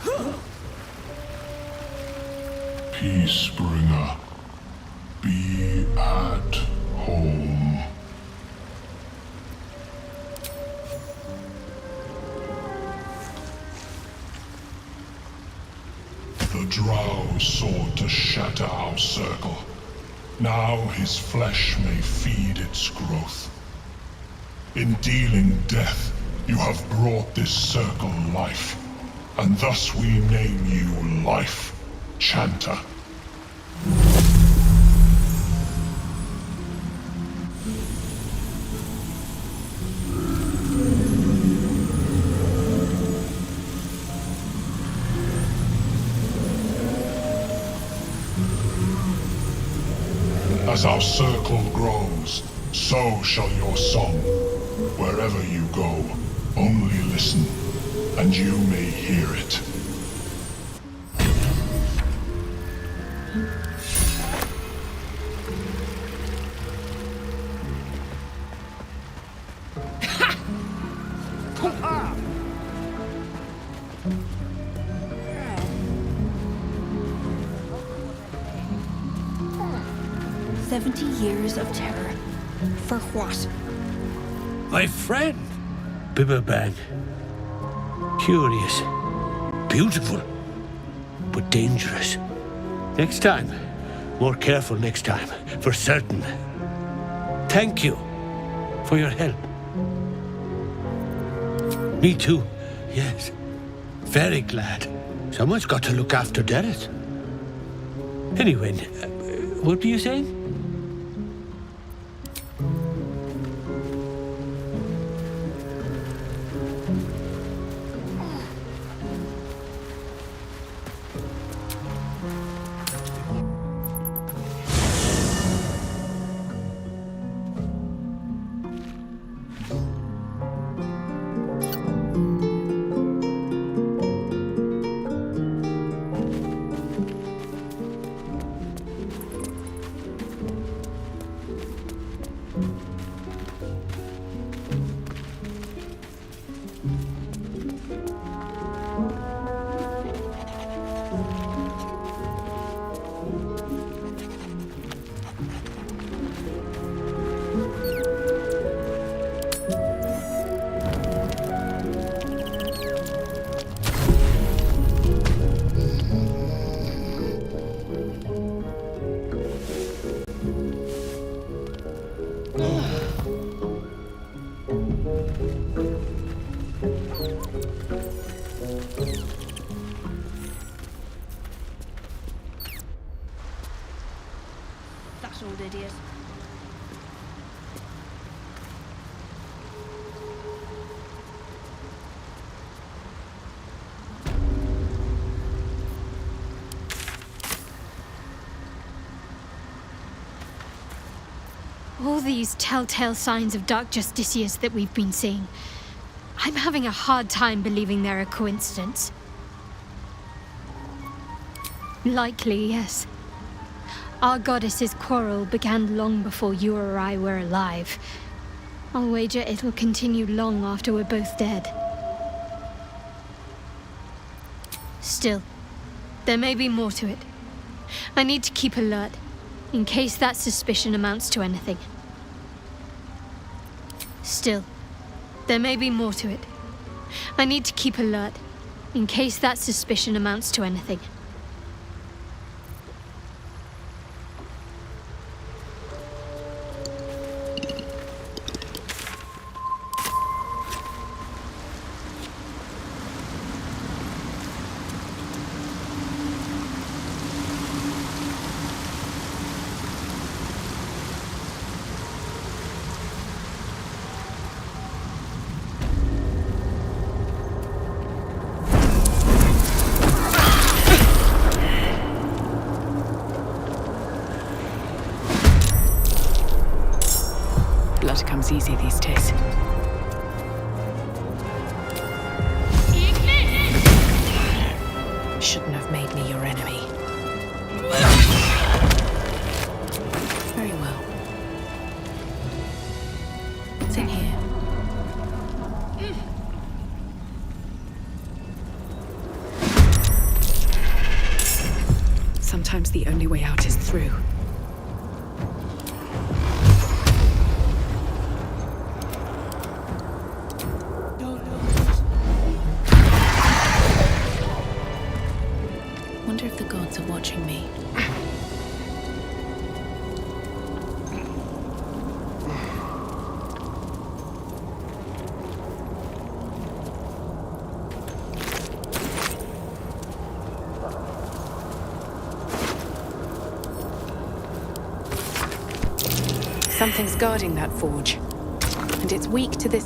Baldur. Peacebringer, Drow sought to shatter our circle. Now his flesh may feed its growth. In dealing death, you have brought this circle life, and thus we name you Life Chanter. As our circle grows, so shall your song. Wherever you go, only listen, and you may hear it. Ha! 70 years of terror. For what? My friend! Bibberbang. Curious. Beautiful. But dangerous. Next time. More careful next time. For certain. Thank you. For your help. Me too. Yes. Very glad. Someone's got to look after Derek. Anyway, what were you saying? That old idiot. All these telltale signs of Dark Justicias that we've been seeing. I'm having a hard time believing they're a coincidence. Likely, yes. Our goddess's quarrel began long before you or I were alive. I'll wager it'll continue long after we're both dead. Still, there may be more to it. I need to keep alert, in case that suspicion amounts to anything. Still, there may be more to it. I need to keep alert, in case that suspicion amounts to anything. Blood comes easy these days. Shouldn't have made me your enemy. Very well. What's in here? Sometimes the only way out is through. Wonder if the Something's guarding that forge. And it's weak to this.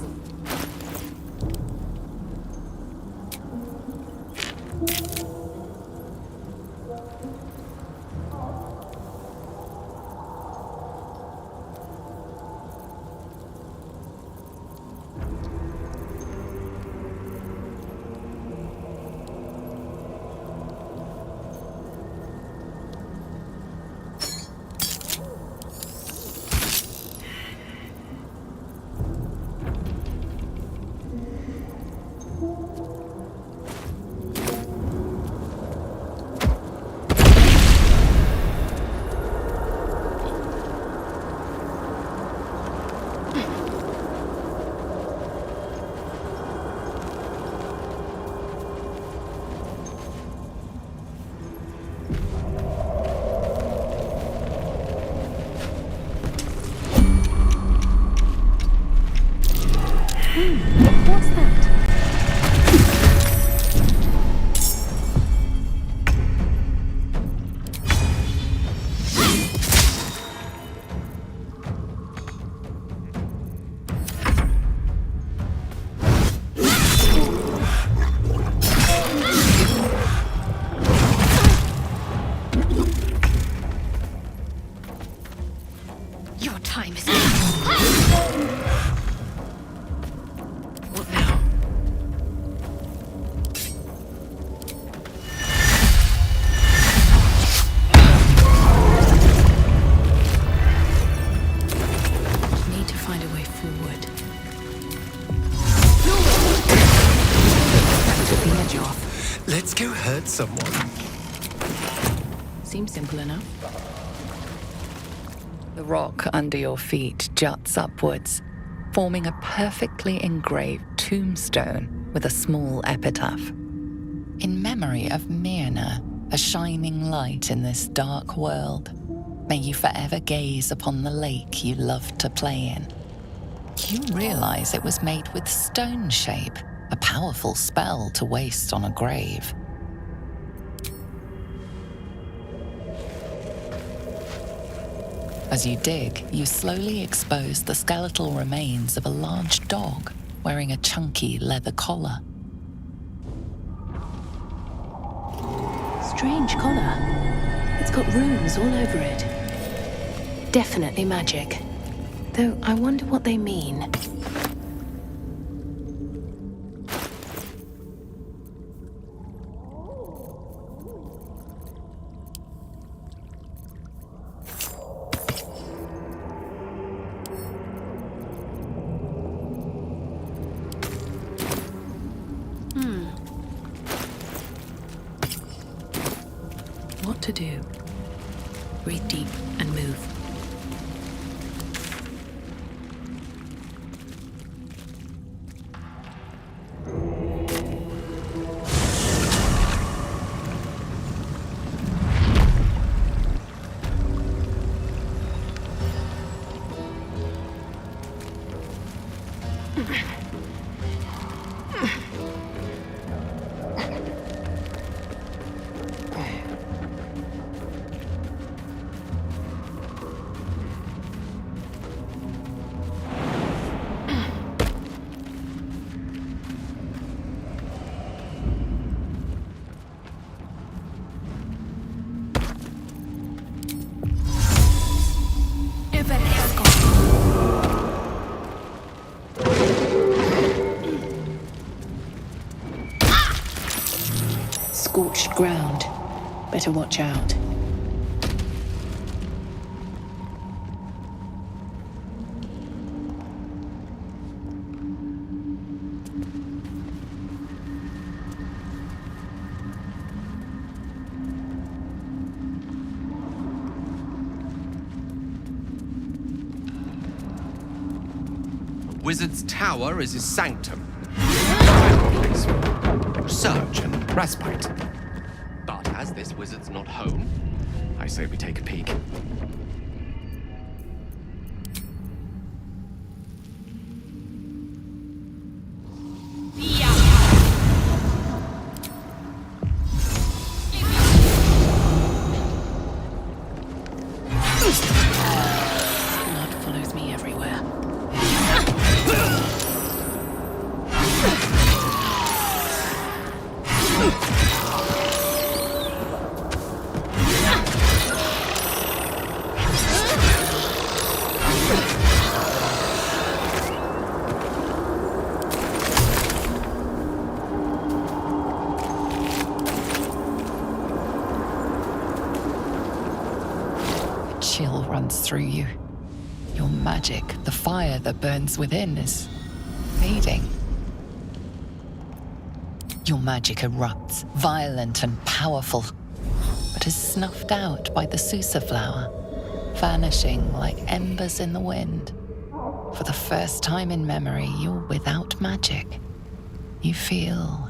What's that? Your time is What now? Need to find a way forward. That took the edge off. Let's go hurt someone. Seems simple enough. The rock under your feet juts upwards, forming a perfectly engraved tombstone with a small epitaph. In memory of Myrna, a shining light in this dark world, may you forever gaze upon the lake you loved to play in. You realize it was made with stone shape, a powerful spell to waste on a grave. As you dig, you slowly expose the skeletal remains of a large dog wearing a chunky leather collar. Strange collar. It's got runes all over it. Definitely magic. Though I wonder what they mean. What to do? Breathe deep and move. Scorched ground. Better watch out. Wizard's Tower is his sanctum. Research and respite. But as this wizard's not home, I say we take a peek. Blood follows runs through you. Your magic, the fire that burns within, is fading. Your magic erupts, violent and powerful, but is snuffed out by the Susa flower, vanishing like embers in the wind. For the first time in memory, you're without magic. You feel...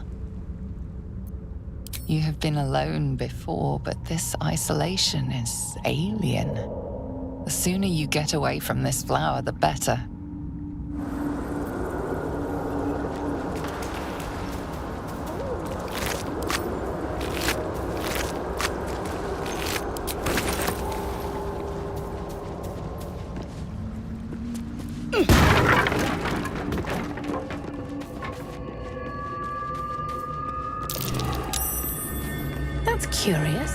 You have been alone before, but this isolation is alien. The sooner you get away from this flower, the better. That's curious.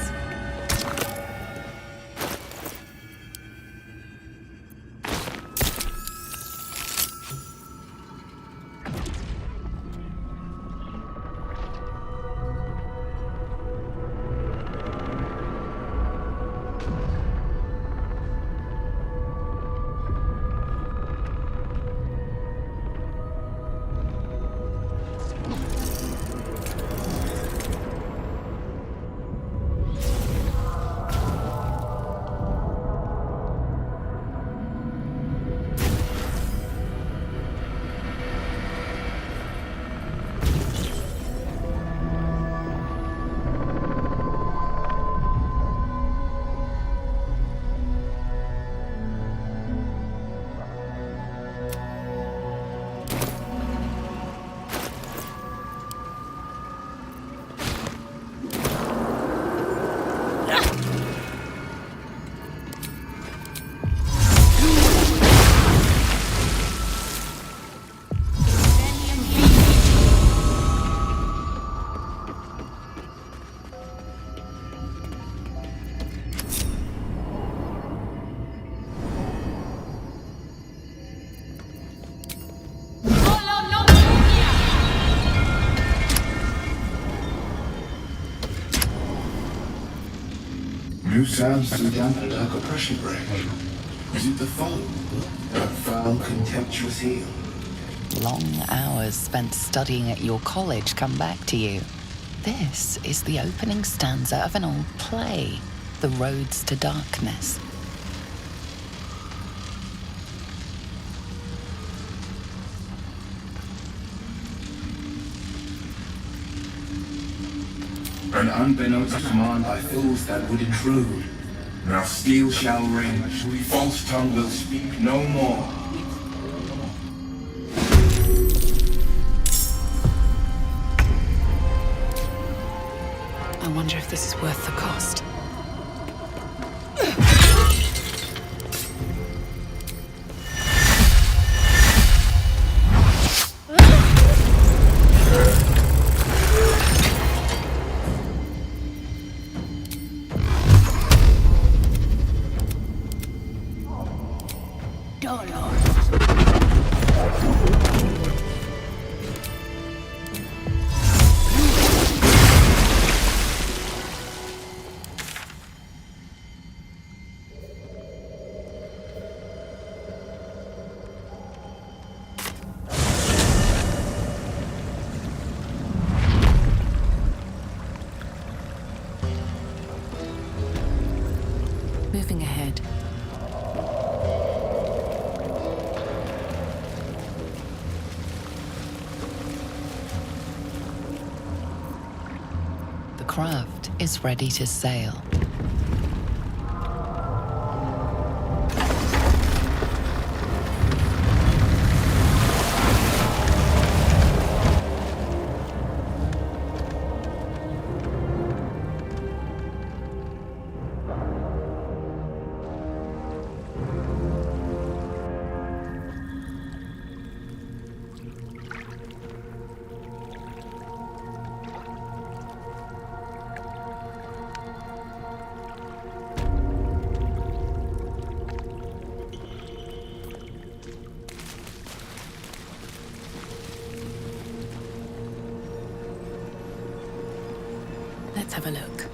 New sounds to the UnderDark oppression break. Is it the foam? That foul, contemptuous heel? Long hours spent studying at your college come back to you. This is the opening stanza of an old play, The Roads to Darkness. An unbeknownst command by fools that would intrude. Now steel shall ring, false tongue will speak no more. I wonder if this is worth the cost. Moving ahead. The craft is ready to sail. Let's have a look.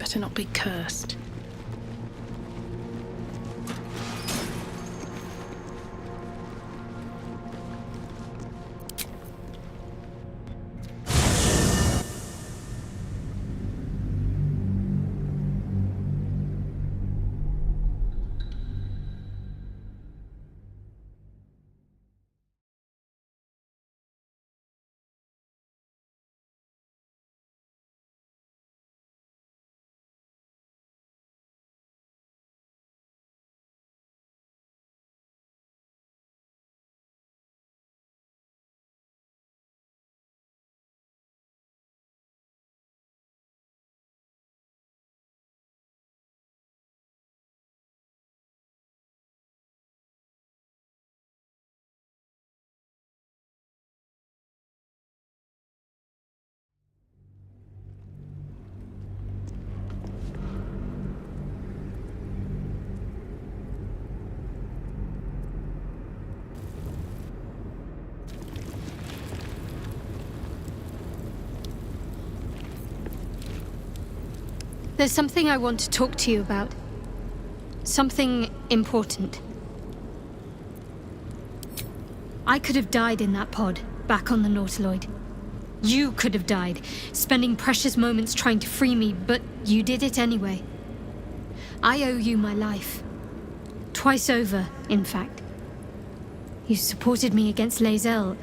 Better not be cursed. There's something I want to talk to you about. Something important. I could have died in that pod, back on the Nautiloid. You could have died, spending precious moments trying to free me, but you did it anyway. I owe you my life. Twice over, in fact. You supported me against Lae'zel.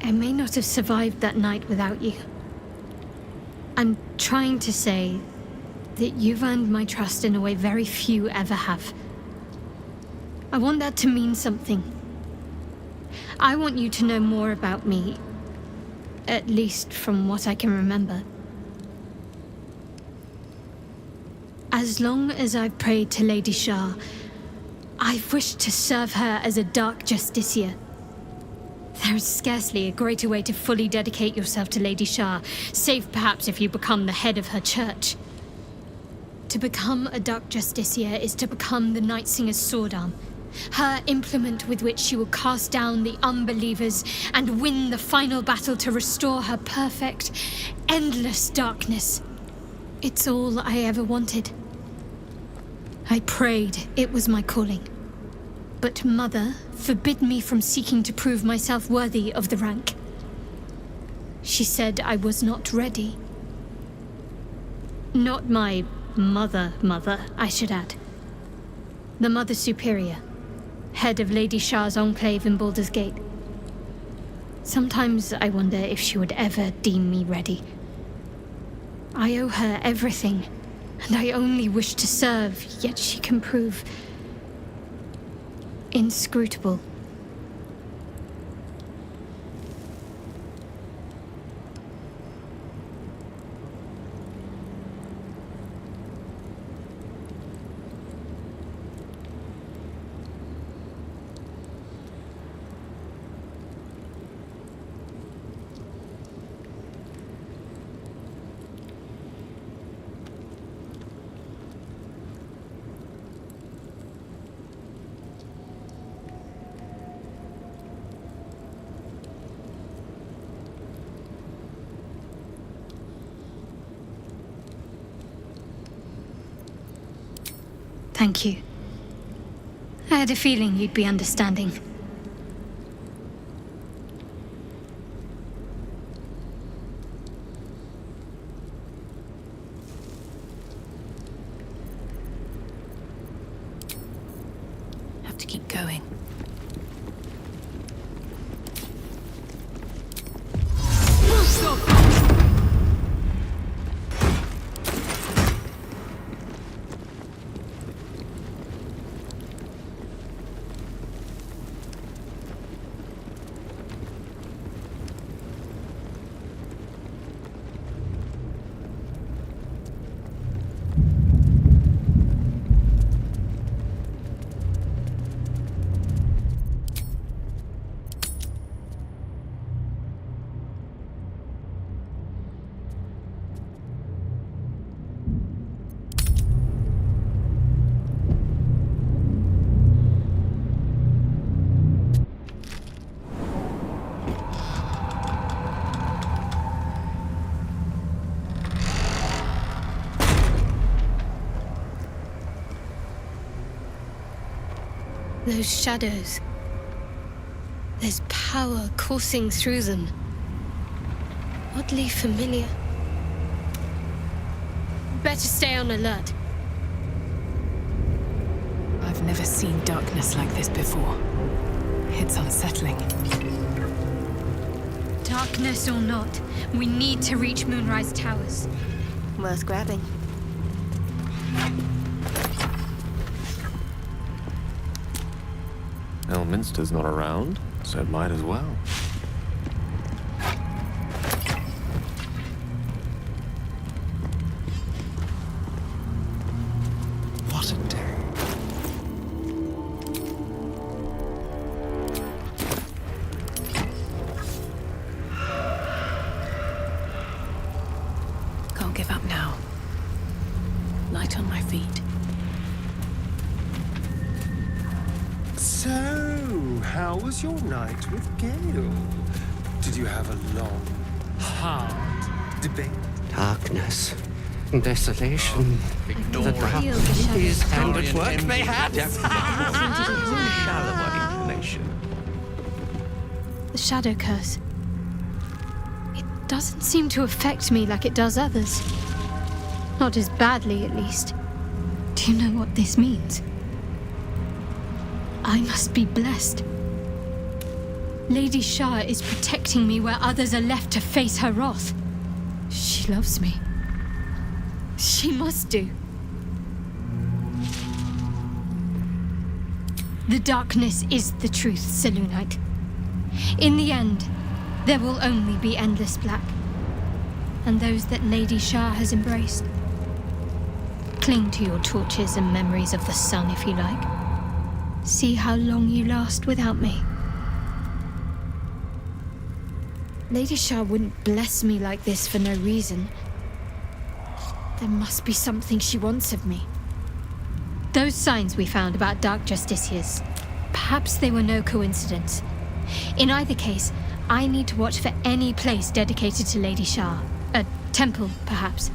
I may not have survived that night without you. I'm trying to say that you've earned my trust in a way very few ever have. I want that to mean something. I want you to know more about me, at least from what I can remember. As long as I've prayed to Lady Shah, I've wished to serve her as a Dark Justiciar. There is scarcely a greater way to fully dedicate yourself to Lady Shah, save perhaps if you become the head of her church. To become a Dark Justiciar is to become the Night Singer's sword arm, her implement with which she will cast down the unbelievers and win the final battle to restore her perfect, endless darkness. It's all I ever wanted. I prayed it was my calling. But Mother forbid me from seeking to prove myself worthy of the rank. She said I was not ready. Not my mother, I should add. The Mother Superior, head of Lady Shah's enclave in Baldur's Gate. Sometimes I wonder if she would ever deem me ready. I owe her everything, and I only wish to serve, yet she can prove inscrutable. Thank you. I had a feeling you'd be understanding. Have to keep going. Those shadows. There's power coursing through them. Oddly familiar. Better stay on alert. I've never seen darkness like this before. It's unsettling. Darkness or not, we need to reach Moonrise Towers. Worth grabbing. Elminster's not around, so it might as well. What a day. Can't give up now. Light on my feet. So, how was your night with Gale? Did you have a long, hard debate? Darkness. Desolation. The dark is hand at work, perhaps. Shallower inclination. The shadow curse. It doesn't seem to affect me like it does others. Not as badly, at least. Do you know what this means? I must be blessed. Lady Shah is protecting me where others are left to face her wrath. She loves me. She must do. The darkness is the truth, Selûnite. In the end, there will only be endless black. And those that Lady Shah has embraced. Cling to your torches and memories of the sun if you like. See how long you last without me. Lady Shah wouldn't bless me like this for no reason. There must be something she wants of me. Those signs we found about Dark Justiciars, perhaps they were no coincidence. In either case, I need to watch for any place dedicated to Lady Shah. A temple, perhaps.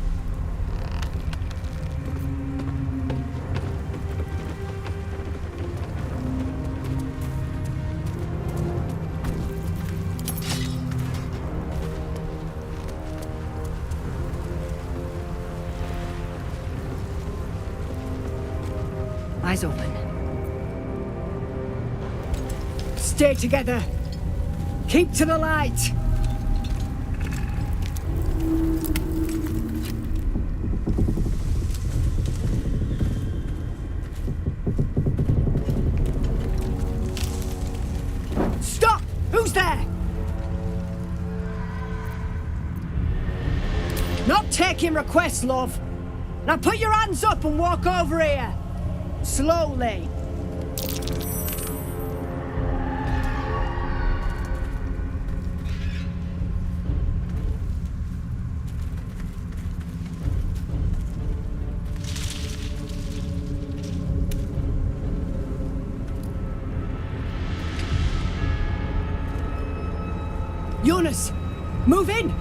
Eyes open. Stay together. Keep to the light. Stop! Who's there? Not taking requests, love. Now put your hands up and walk over here. Slowly. Jonas, move in!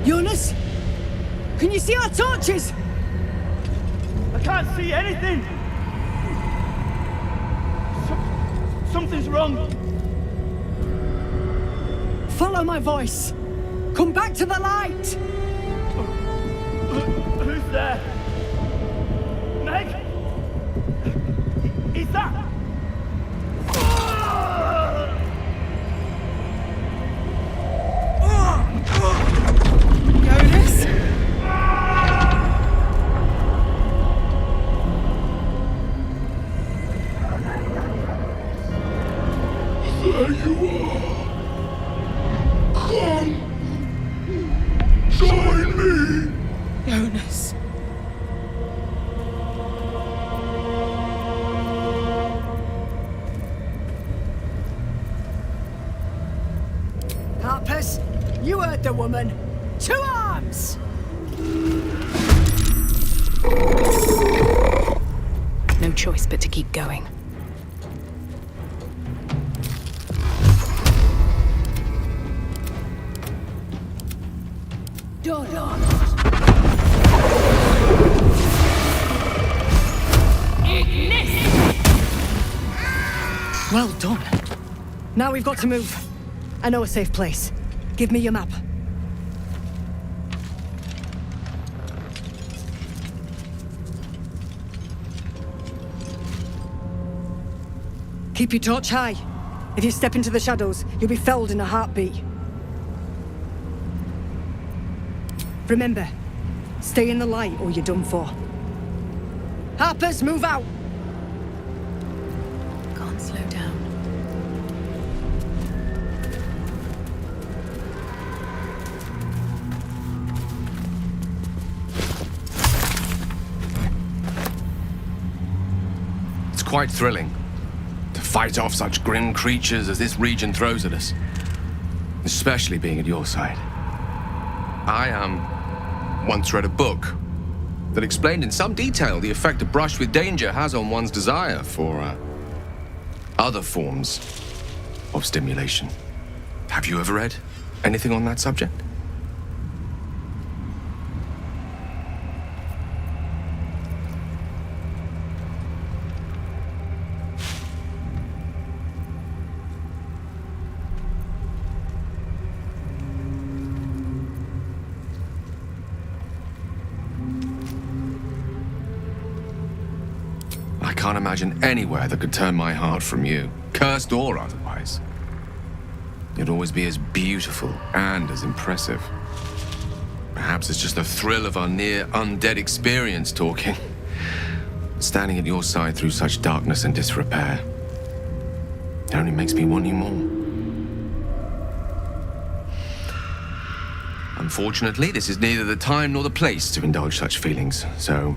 Jonas? Can you see our torches? I can't see anything! Something's wrong! Follow my voice! Come back to the light! Who's there? Meg? Is that... Jonas? There you are. Come. Join me. Jonas. Harpers, you heard the woman. To arms! No choice but to keep going. Well done. Now we've got to move. I know a safe place. Give me your map. Keep your torch high. If you step into the shadows, you'll be felled in a heartbeat. Remember, stay in the light or you're done for. Harpers, move out! Can't slow down. It's quite thrilling to fight off such grim creatures as this region throws at us. Especially being at your side. I once read a book that explained in some detail the effect a brush with danger has on one's desire for other forms of stimulation. Have you ever read anything on that subject? I can't imagine anywhere that could turn my heart from you, cursed or otherwise. You'd always be as beautiful and as impressive. Perhaps it's just the thrill of our near undead experience talking. Standing at your side through such darkness and disrepair. It only makes me want you more. Unfortunately, this is neither the time nor the place to indulge such feelings, so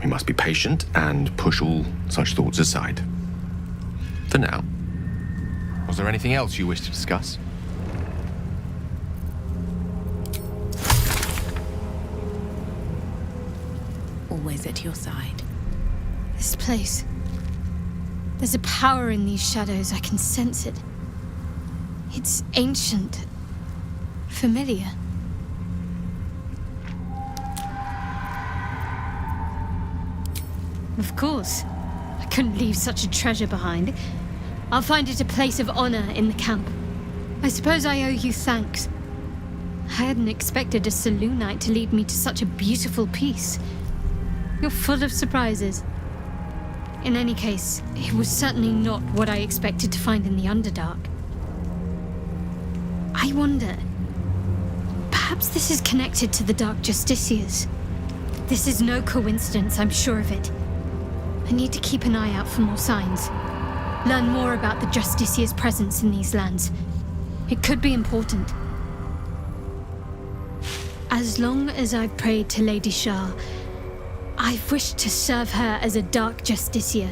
we must be patient and push all such thoughts aside. For now. Was there anything else you wish to discuss? Always at your side. This place. There's a power in these shadows, I can sense it. It's ancient. Familiar. Of course. I couldn't leave such a treasure behind. I'll find it a place of honor in the camp. I suppose I owe you thanks. I hadn't expected a Selûnite to lead me to such a beautiful piece. You're full of surprises. In any case, it was certainly not what I expected to find in the Underdark. I wonder... perhaps this is connected to the Dark Justiciars. This is no coincidence, I'm sure of it. I need to keep an eye out for more signs. Learn more about the Justiciar's presence in these lands. It could be important. As long as I've prayed to Lady Shah, I've wished to serve her as a Dark Justiciar.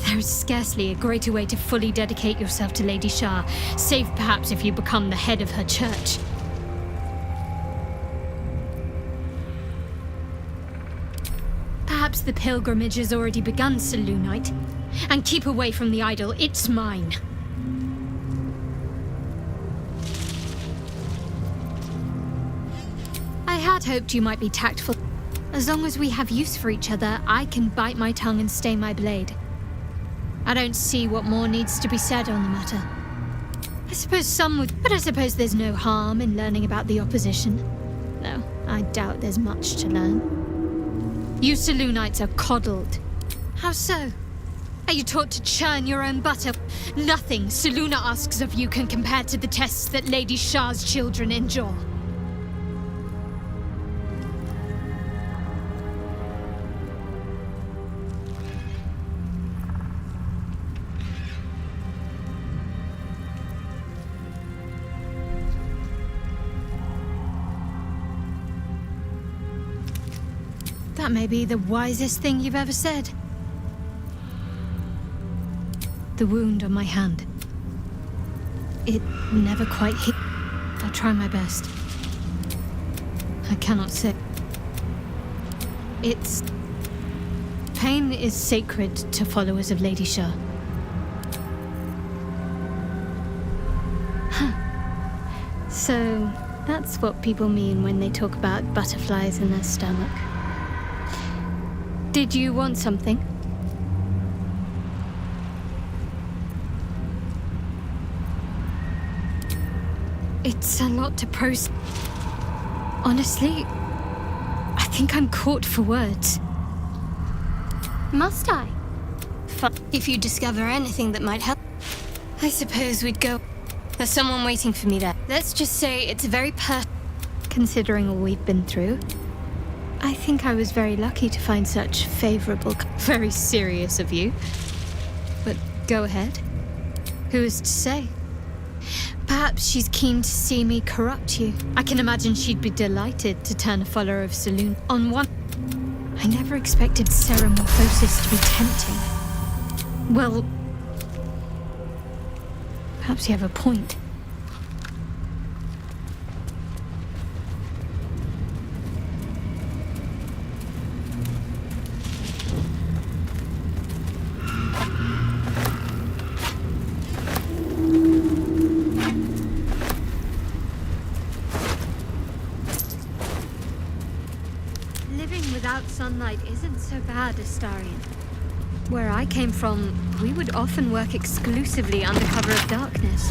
There is scarcely a greater way to fully dedicate yourself to Lady Shah, save perhaps if you become the head of her church. Perhaps the pilgrimage has already begun, Selûnite. And keep away from the idol, it's mine. I had hoped you might be tactful. As long as we have use for each other, I can bite my tongue and stay my blade. I don't see what more needs to be said on the matter. I suppose some would, but I suppose there's no harm in learning about the opposition. Though, I doubt there's much to learn. You Selûnites are coddled. How so? Are you taught to churn your own butter? Nothing Selûne asks of you can compare to the tests that Lady Shah's children endure. That may be the wisest thing you've ever said. The wound on my hand. It never quite hit. I'll try my best. I cannot say. It's... Pain is sacred to followers of Lady Shah. Huh. So, that's what people mean when they talk about butterflies in their stomach. Did you want something? It's a lot to process. Honestly, I think I'm caught for words. Must I? If you discover anything that might help, I suppose we'd go. There's someone waiting for me there. Let's just say it's very considering all we've been through. I think I was very lucky to find such favorable... Very serious of you. But go ahead. Who is to say? Perhaps she's keen to see me corrupt you. I can imagine she'd be delighted to turn a follower of Saloon on one. I never expected Ceramorphosis to be tempting. Well, perhaps you have a point. Sunlight isn't so bad, Astarion. Where I came from, we would often work exclusively under cover of darkness.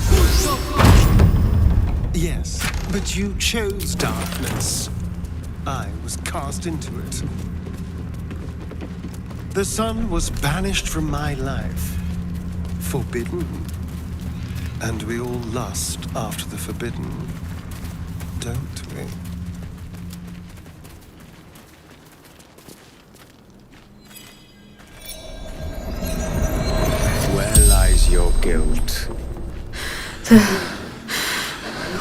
Yes, but you chose darkness. I was cast into it. The sun was banished from my life. Forbidden. And we all lust after the forbidden, don't we? Your guilt. The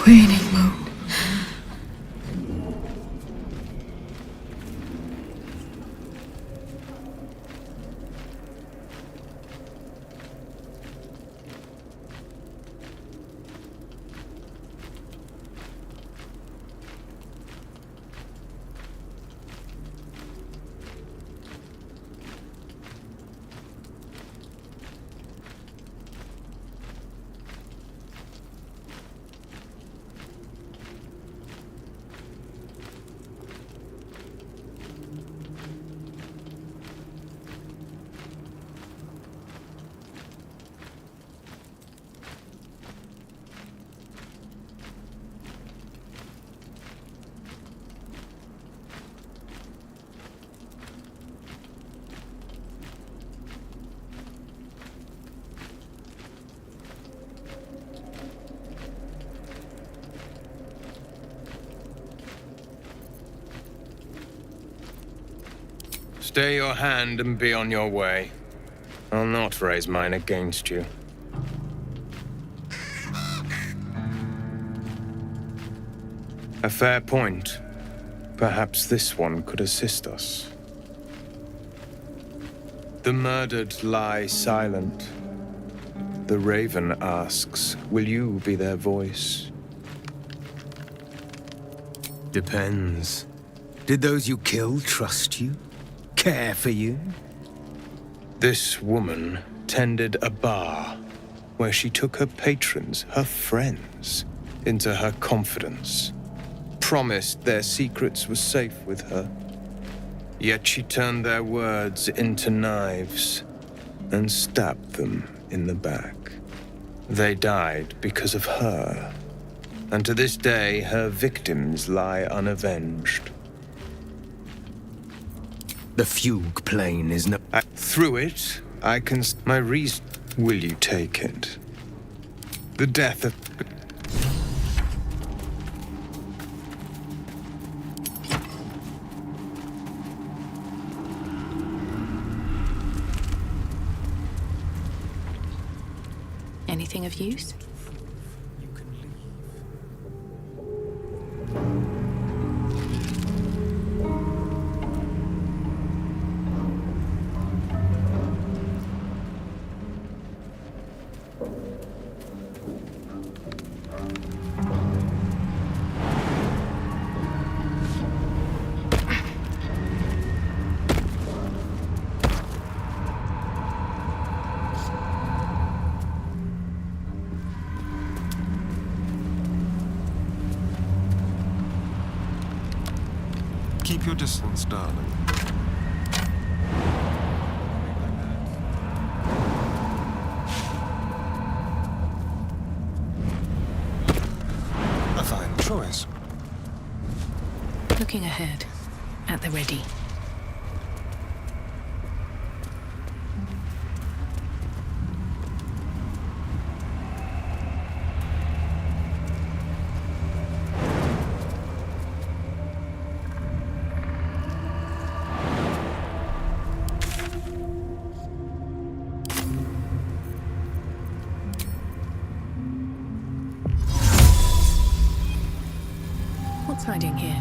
waning moon. Stay your hand and be on your way. I'll not raise mine against you. A fair point. Perhaps this one could assist us. The murdered lie silent. The raven asks, will you be their voice? Depends. Did those you killed trust you? Care for you? This woman tended a bar where she took her patrons, her friends, into her confidence. Promised their secrets were safe with her. Yet she turned their words into knives and stabbed them in the back. They died because of her. And to this day, her victims lie unavenged. The fugue plane is no... Through it, I can... My reason... Will you take it? The death of... Anything of use? Keep your distance, darling. A fine choice. Looking ahead, at the ready. What's hiding here?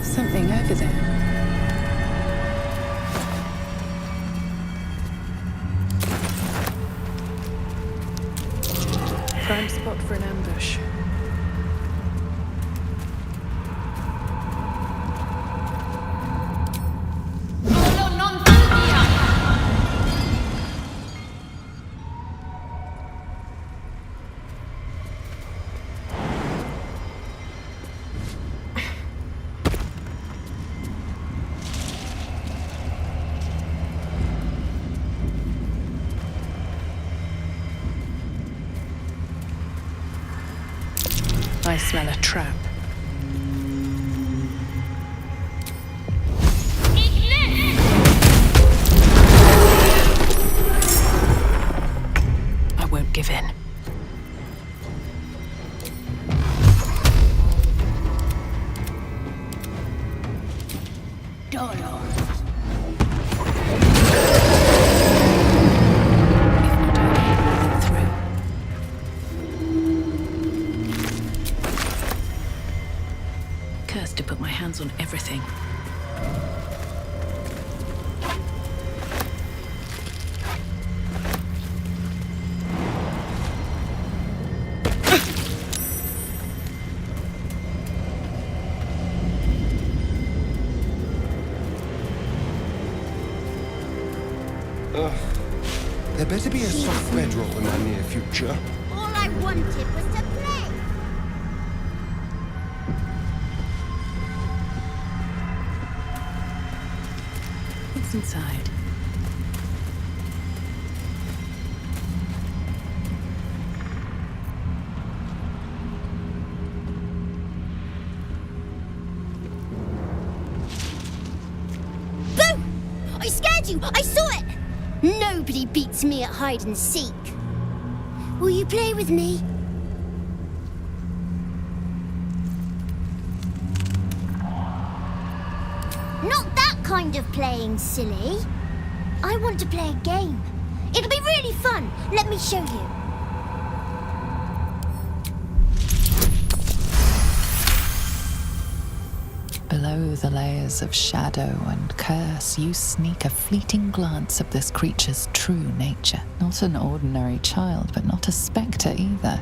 Something over there. Prime spot for an ambush. I smell a trap. I won't give in. Cursed to put my hands on everything. There better be a soft bedroll in my near future. All I wanted was to play. What's inside? Boo! I scared you! I saw it! Nobody beats me at hide and seek. Will you play with me? Not that kind of playing, silly. I want to play a game. It'll be really fun. Let me show you. Below the layers of shadow and curse, you sneak a fleeting glance of this creature's true nature. Not an ordinary child, but not a spectre either.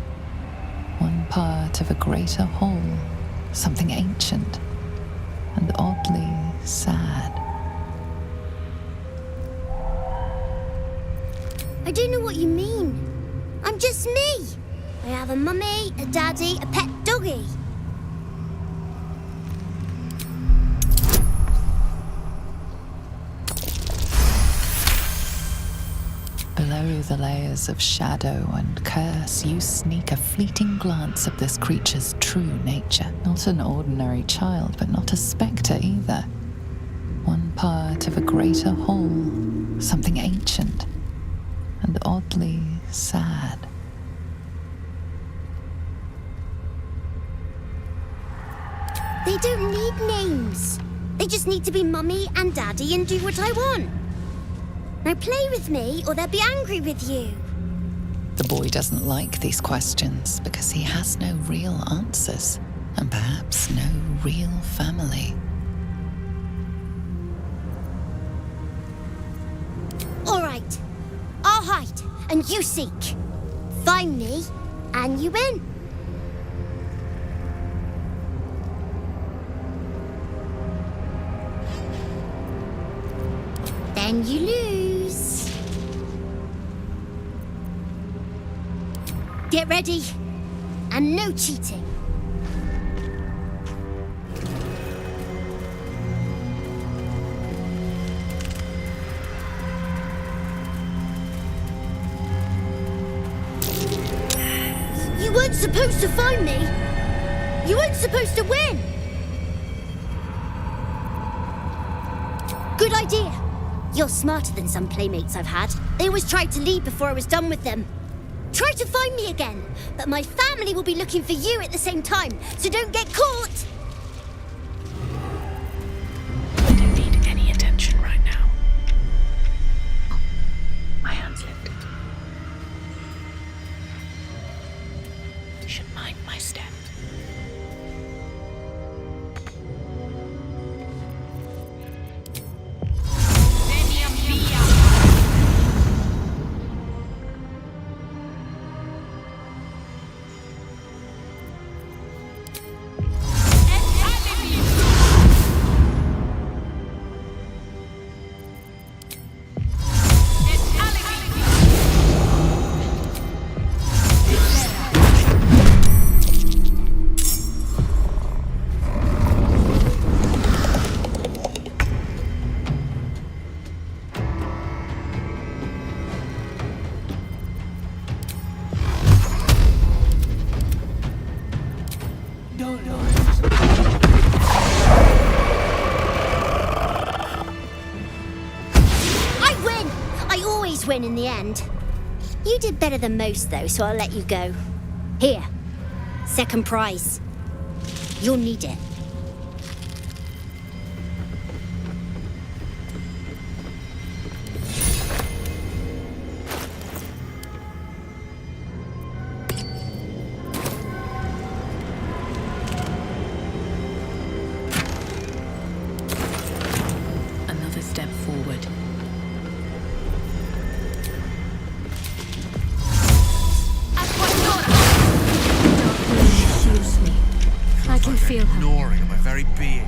One part of a greater whole, something ancient and oddly sad. I don't know what you mean. I'm just me. I have a mummy, a daddy, a pet doggy. Below the layers of shadow and curse, you sneak a fleeting glance of this creature's true nature. Not an ordinary child, but not a spectre either. One part of a greater whole, something ancient and oddly sad. They don't need names. They just need to be mummy and daddy and do what I want. Now play with me, or they'll be angry with you. The boy doesn't like these questions because he has no real answers, and perhaps no real family. All right. I'll hide, and you seek. Find me, and you win. Then you lose. Get ready, and no cheating. You weren't supposed to find me. You weren't supposed to win. Good idea. You're smarter than some playmates I've had. They always tried to leave before I was done with them. Try to find me again, but my family will be looking for you at the same time, so don't get caught! I don't need any attention right now. My hands lifted. Should mind my step. Win in the end. You did better than most, though, so I'll let you go. Here, second prize. You'll need it. Another step forward. I can feel her. Gnawing at my very being.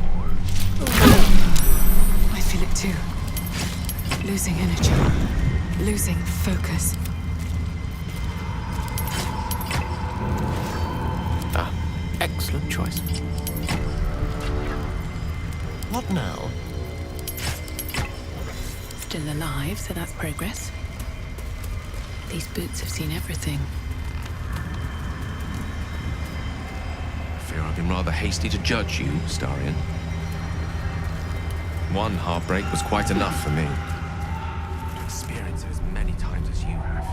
I feel it too. Losing energy. Losing focus. Ah, excellent choice. What now? Still alive, so that's progress. These boots have seen everything. I fear I've been rather hasty to judge you, Starion. One heartbreak was quite enough for me. To experience it as many times as you have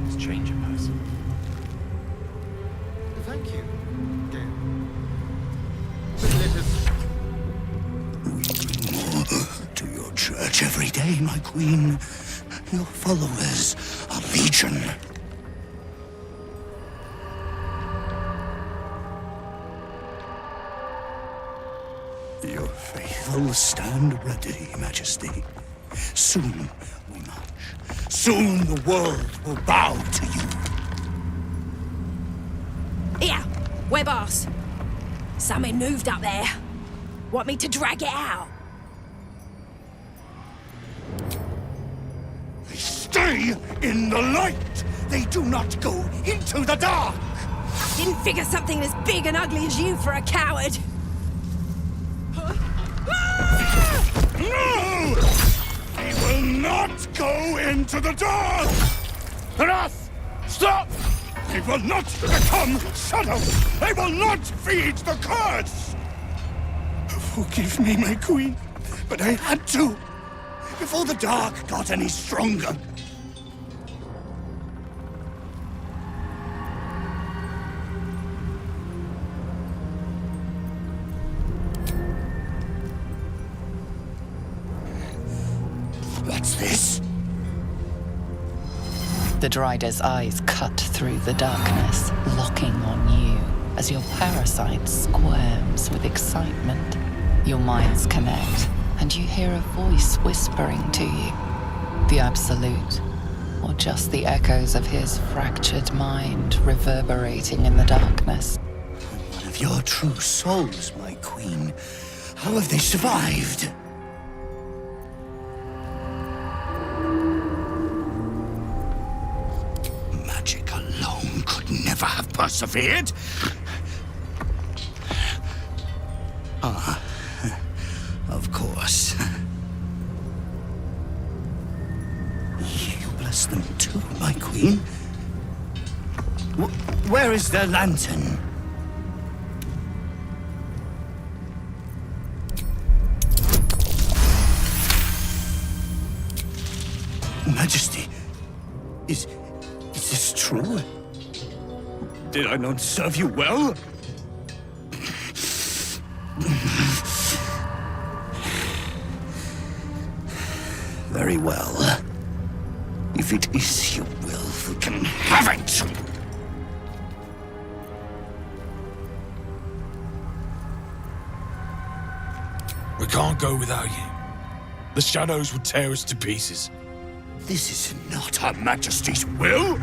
must change a person. Thank you, dear. To your church every day, my queen. Your followers are legion. Your faithful stand ready, Majesty. Soon we march. Soon the world will bow to you. Here, web ass. Something moved up there. Want me to drag it out? They stay in the light. They do not go into the dark. Didn't figure something as big and ugly as you for a coward. No! They will not go into the dark! Enough! Stop! They will not become shadows! They will not feed the curse! Forgive me, my queen, but I had to, before the dark got any stronger. What's this? The Drider's eyes cut through the darkness, locking on you as your parasite squirms with excitement. Your minds connect, and you hear a voice whispering to you. The Absolute, or just the echoes of his fractured mind reverberating in the darkness. One of your true souls, my queen. How have they survived? Magic alone could never have persevered. Ah, of course. You bless them too, my queen. Where is their lantern? Majesty, is this true? Did I not serve you well? Very well. If it is your will, we can have it! We can't go without you. The shadows would tear us to pieces. This is not Her Majesty's will!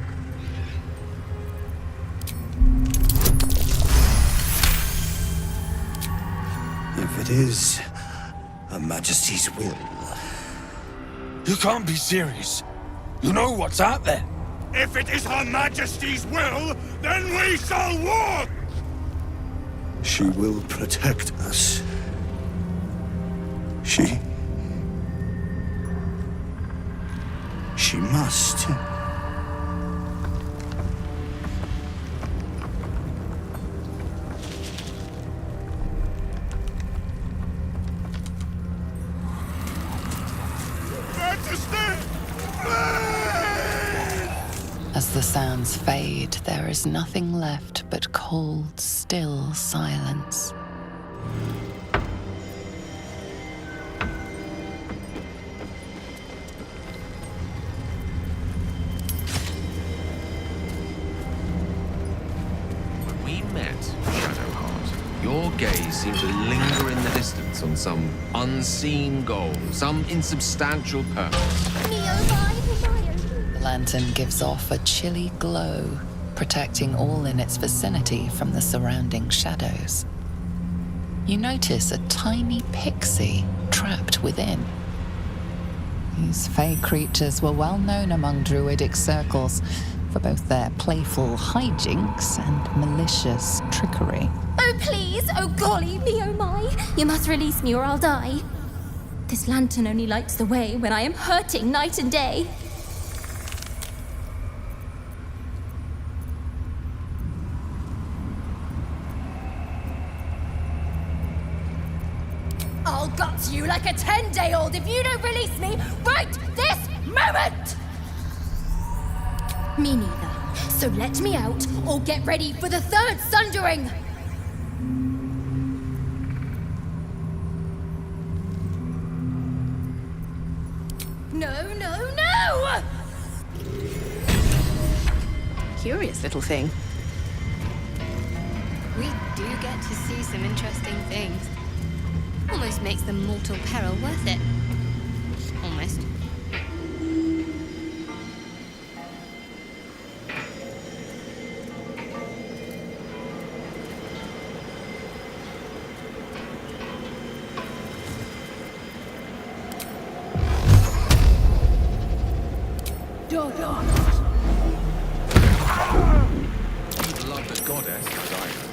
If it is Her Majesty's will... You can't be serious. You know what's out there. If it is Her Majesty's will, then we shall walk! She will protect us. She must. As the sounds fade, there is nothing left but cold, still silence. When we met, Shadowheart, your gaze seemed to linger in the distance on some unseen goal, some insubstantial purpose. The lantern gives off a chilly glow, protecting all in its vicinity from the surrounding shadows. You notice a tiny pixie trapped within. These fey creatures were well known among druidic circles for both their playful hijinks and malicious trickery. Oh please, oh golly, me oh my! You must release me or I'll die. This lantern only lights the way when I am hurting night and day. I'll gut you like a 10-day-old if you don't release me right this moment! Me neither. So let me out, or get ready for the third sundering! No, no, no! Curious little thing. We do get to see some interesting things. Almost makes the mortal peril worth it. Almost. You love the goddess, Diana.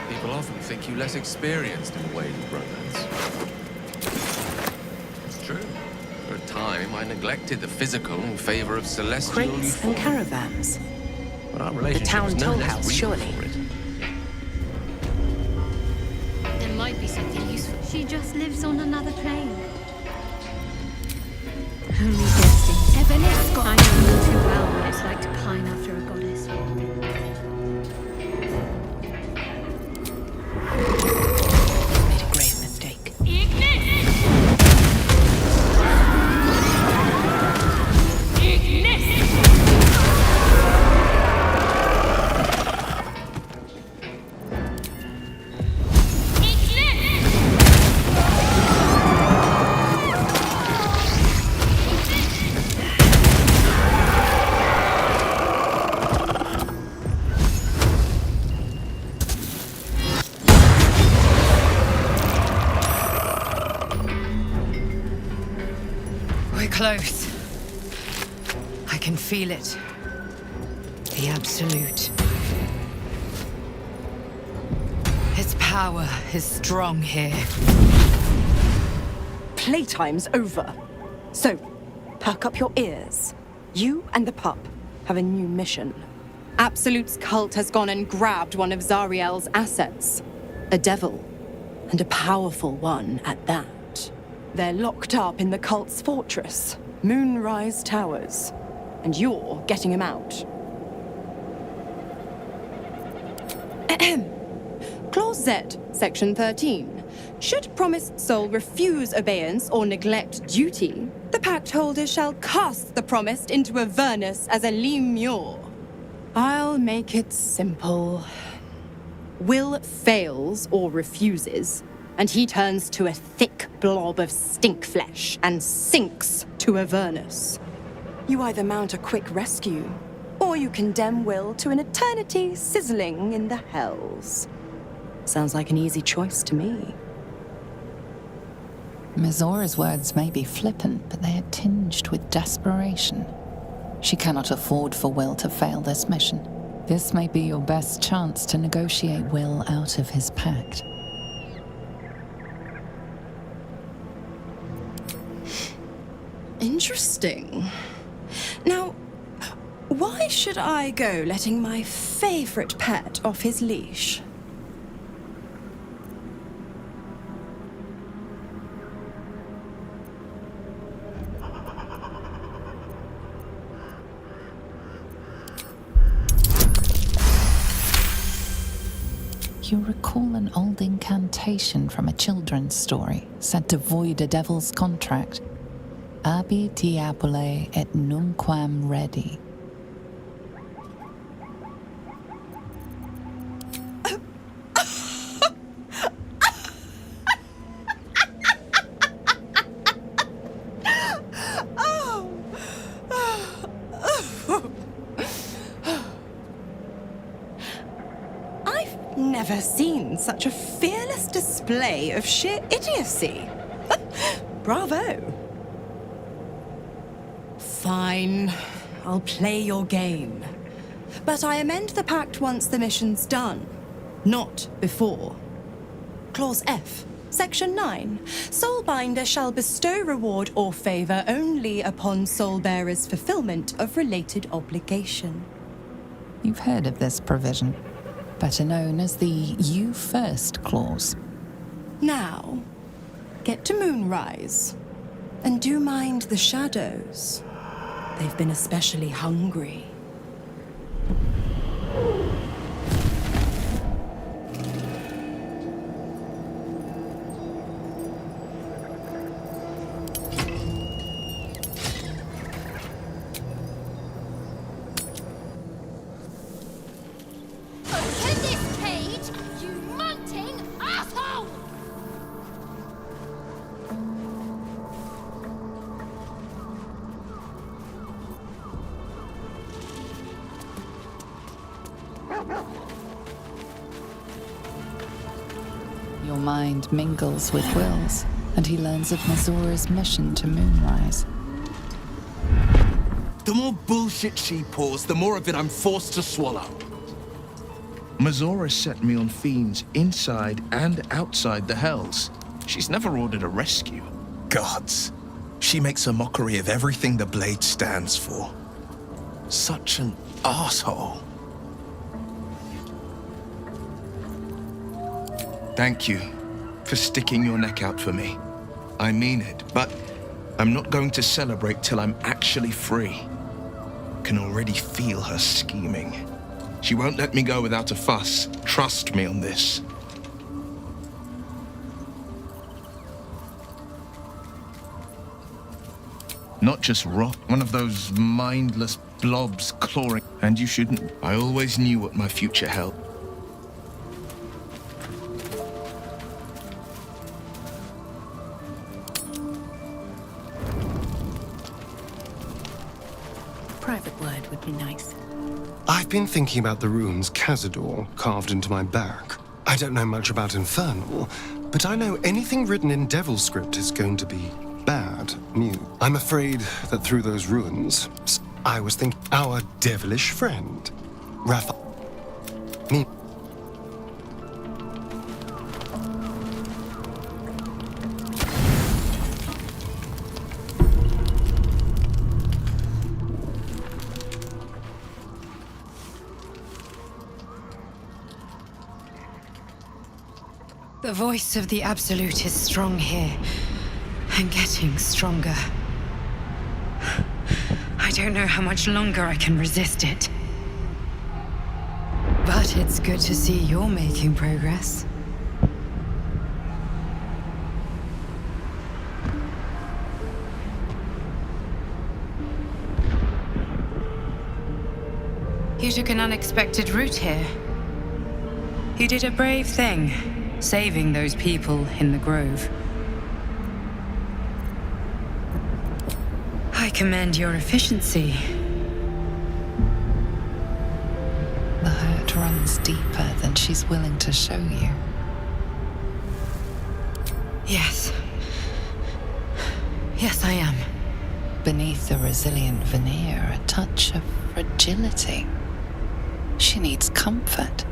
People often think you less experienced in the ways of romance. It's true. For a time, I neglected the physical in favor of celestial Crates and caravans. But our The relationship town was no toll less house, real surely. for it. There might be something useful. She just lives on another plane. Only guessing. Evelyn, I know all too well what it's like to pine after a goddess. Made a grave mistake. close. I can feel it. The Absolute. Its power is strong here. Playtime's over. So, perk up your ears. You and the pup have a new mission. Absolute's cult has gone and grabbed one of Zariel's assets. A devil. And a powerful one at that. They're locked up in the cult's fortress, Moonrise Towers. And you're getting him out. Clause Z, Section 13. Should promised soul refuse obeyance or neglect duty, the pact holder shall cast the promised into Avernus as a lemure. I'll make it simple. Will fails or refuses, and he turns to a thick blob of stink flesh and sinks to Avernus. You either mount a quick rescue, or you condemn Will to an eternity sizzling in the hells. Sounds like an easy choice to me. Mizora's words may be flippant, but they are tinged with desperation. She cannot afford for Will to fail this mission. This may be your best chance to negotiate Will out of his pact. Interesting. Now, why should I go letting my favorite pet off his leash? You recall an old incantation from a children's story said to void a devil's contract. Abi diabole et nunquam redi. Never seen such a fearless display of sheer idiocy. Bravo. Fine, I'll play your game. But I amend the pact once the mission's done, not before. Clause F, Section 9. Soulbinder shall bestow reward or favor only upon soulbearer's fulfillment of related obligation. You've heard of this provision, better known as the You First clause. Now, get to Moonrise, and do mind the shadows. They've been especially hungry. Open this cage, you munting asshole! Your mind mingles with Will's, and he learns of Mizora's mission to Moonrise. The more bullshit she pours, the more of it I'm forced to swallow. Mizora set me on fiends inside and outside the Hells. She's never ordered a rescue. Gods. She makes a mockery of everything the Blade stands for. Such an asshole. Thank you for sticking your neck out for me. I mean it, but I'm not going to celebrate till I'm actually free. Can already feel her scheming. She won't let me go without a fuss. Trust me on this. Not just rot, one of those mindless blobs clawing. And you shouldn't. I always knew what my future held. Private word would be nice. I've been thinking about the runes Cazador carved into my back. I don't know much about Infernal, but I know anything written in Devil script is going to be bad news. I'm afraid that through those ruins, I was thinking our devilish friend, Rafa. The voice of the Absolute is strong here, and getting stronger. I don't know how much longer I can resist it. But it's good to see you're making progress. You took an unexpected route here. You did a brave thing, saving those people in the grove. I commend your efficiency. The hurt runs deeper than she's willing to show you. Yes. Yes, I am. Beneath the resilient veneer, a touch of fragility. She needs comfort.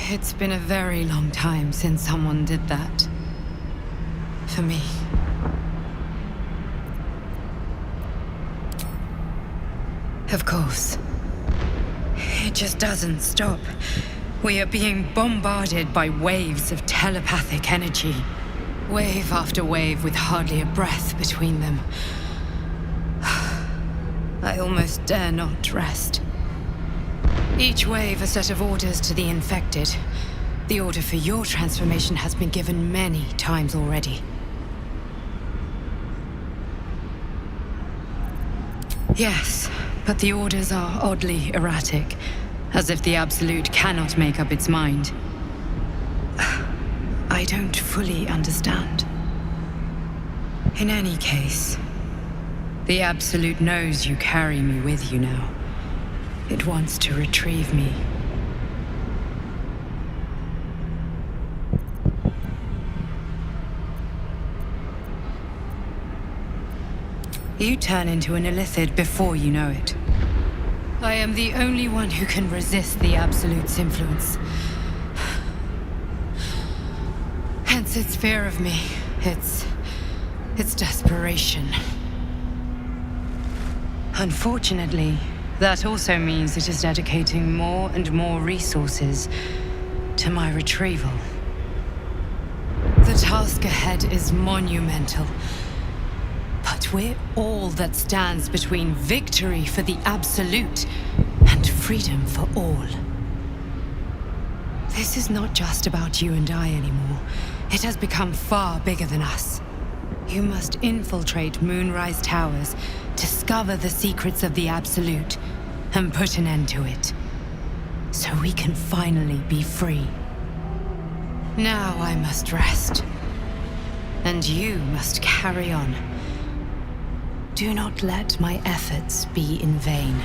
It's been a very long time since someone did that. For me. Of course. It just doesn't stop. We are being bombarded by waves of telepathic energy. Wave after wave with hardly a breath between them. I almost dare not rest. Each wave a set of orders to the infected. The order for your transformation has been given many times already. Yes, but the orders are oddly erratic, as if the Absolute cannot make up its mind. I don't fully understand. In any case, the Absolute knows you carry me with you now. It wants to retrieve me. You turn into an illithid before you know it. I am the only one who can resist the Absolute's influence. Hence its fear of me, its desperation. Unfortunately, that also means it is dedicating more and more resources to my retrieval. The task ahead is monumental. But we're all that stands between victory for the Absolute and freedom for all. This is not just about you and I anymore. It has become far bigger than us. You must infiltrate Moonrise Towers, discover the secrets of the Absolute, and put an end to it. So we can finally be free. Now I must rest. And you must carry on. Do not let my efforts be in vain.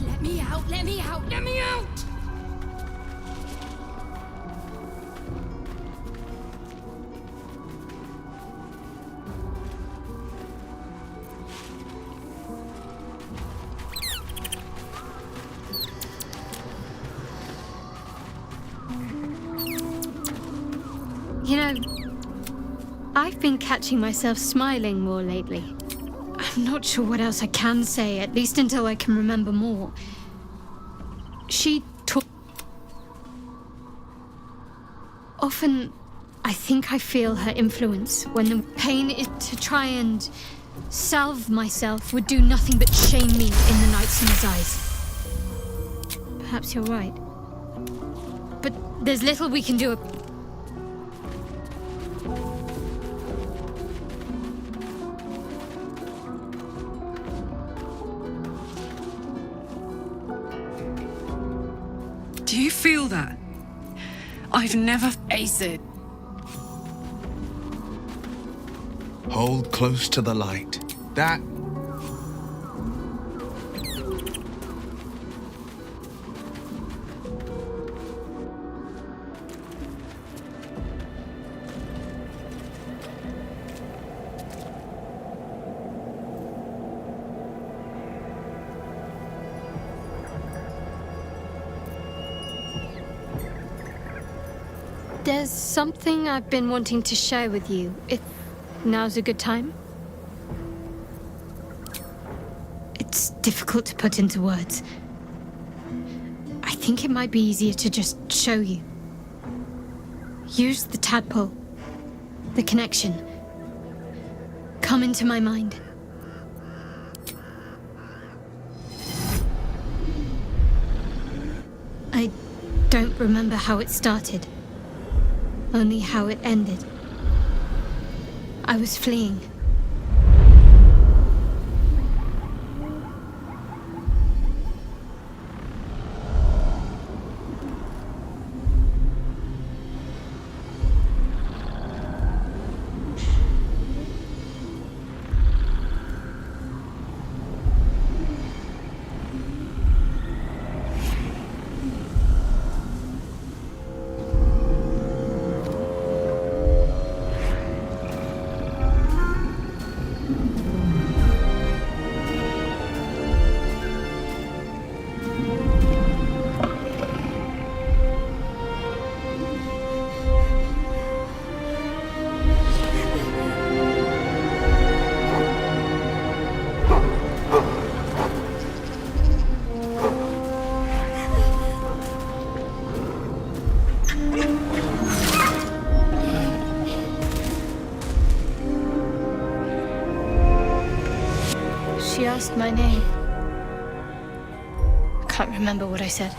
Let me out, let me out, let me out! You know, I've been catching myself smiling more lately. I'm not sure what else I can say, at least until I can remember more. She took... Often, I think I feel her influence when the pain is to try and salve myself would do nothing but shame me in the night summer's eyes. Perhaps you're right. But there's little we can do. feel that? I've never... Ace it. Hold close to the light. That... There's something I've been wanting to share with you, if now's a good time. It's difficult to put into words. I think it might be easier to just show you. Use the tadpole, the connection. Come into my mind. I don't remember how it started. Only how it ended. I was fleeing. She asked my name. I can't remember what I said.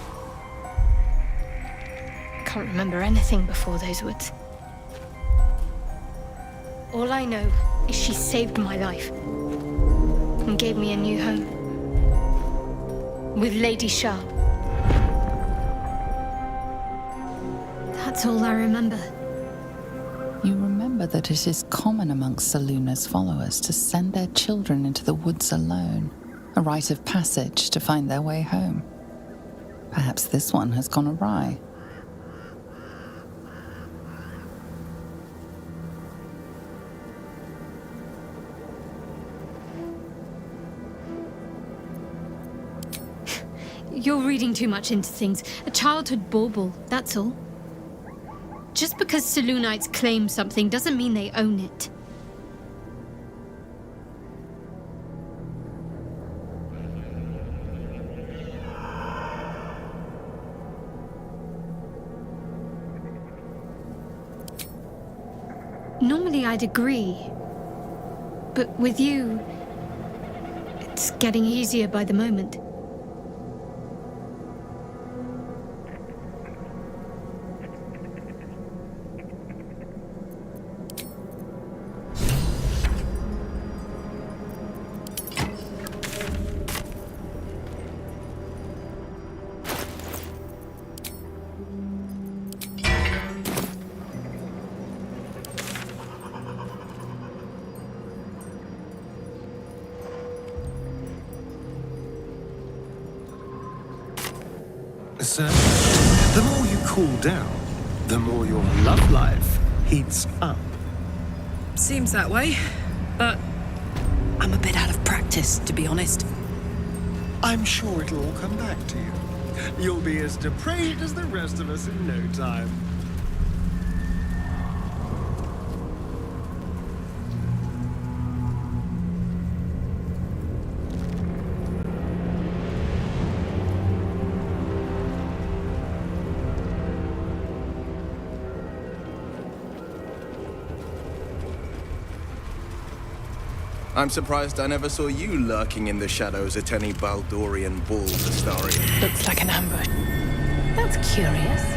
I can't remember anything before those words. All I know is she saved my life and gave me a new home with Lady Sharp. That's all I remember. You remember that it is common amongst Selûne's followers to send their children into the woods alone, a rite of passage to find their way home. Perhaps this one has gone awry. You're reading too much into things. A childhood bauble, that's all. Just because Selûnites claim something doesn't mean they own it. Normally I'd agree. But with you, it's getting easier by the moment. So, the more you cool down, the more your love life heats up. Seems that way, but I'm a bit out of practice, to be honest. I'm sure it'll all come back to you. You'll be as depraved as the rest of us in no time. I'm surprised I never saw you lurking in the shadows at any Baldurian ball, Astarion. Looks like an ambush. That's curious.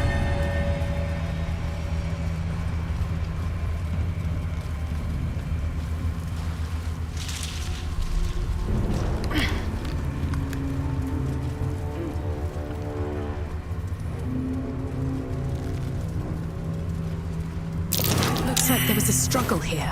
Looks like there was a struggle here.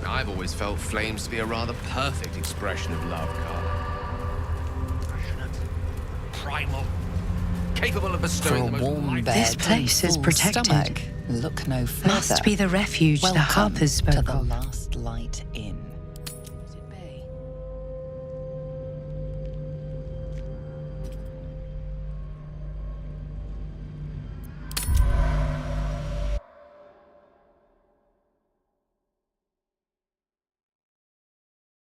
I've always felt flames to be a rather perfect expression of love, Carla. Passionate, primal, capable of For bestowing a the most warm light- bed This place and is full protected. stomach, look no further. Must be the refuge the Welcome Harpers to spoke the of. Last Light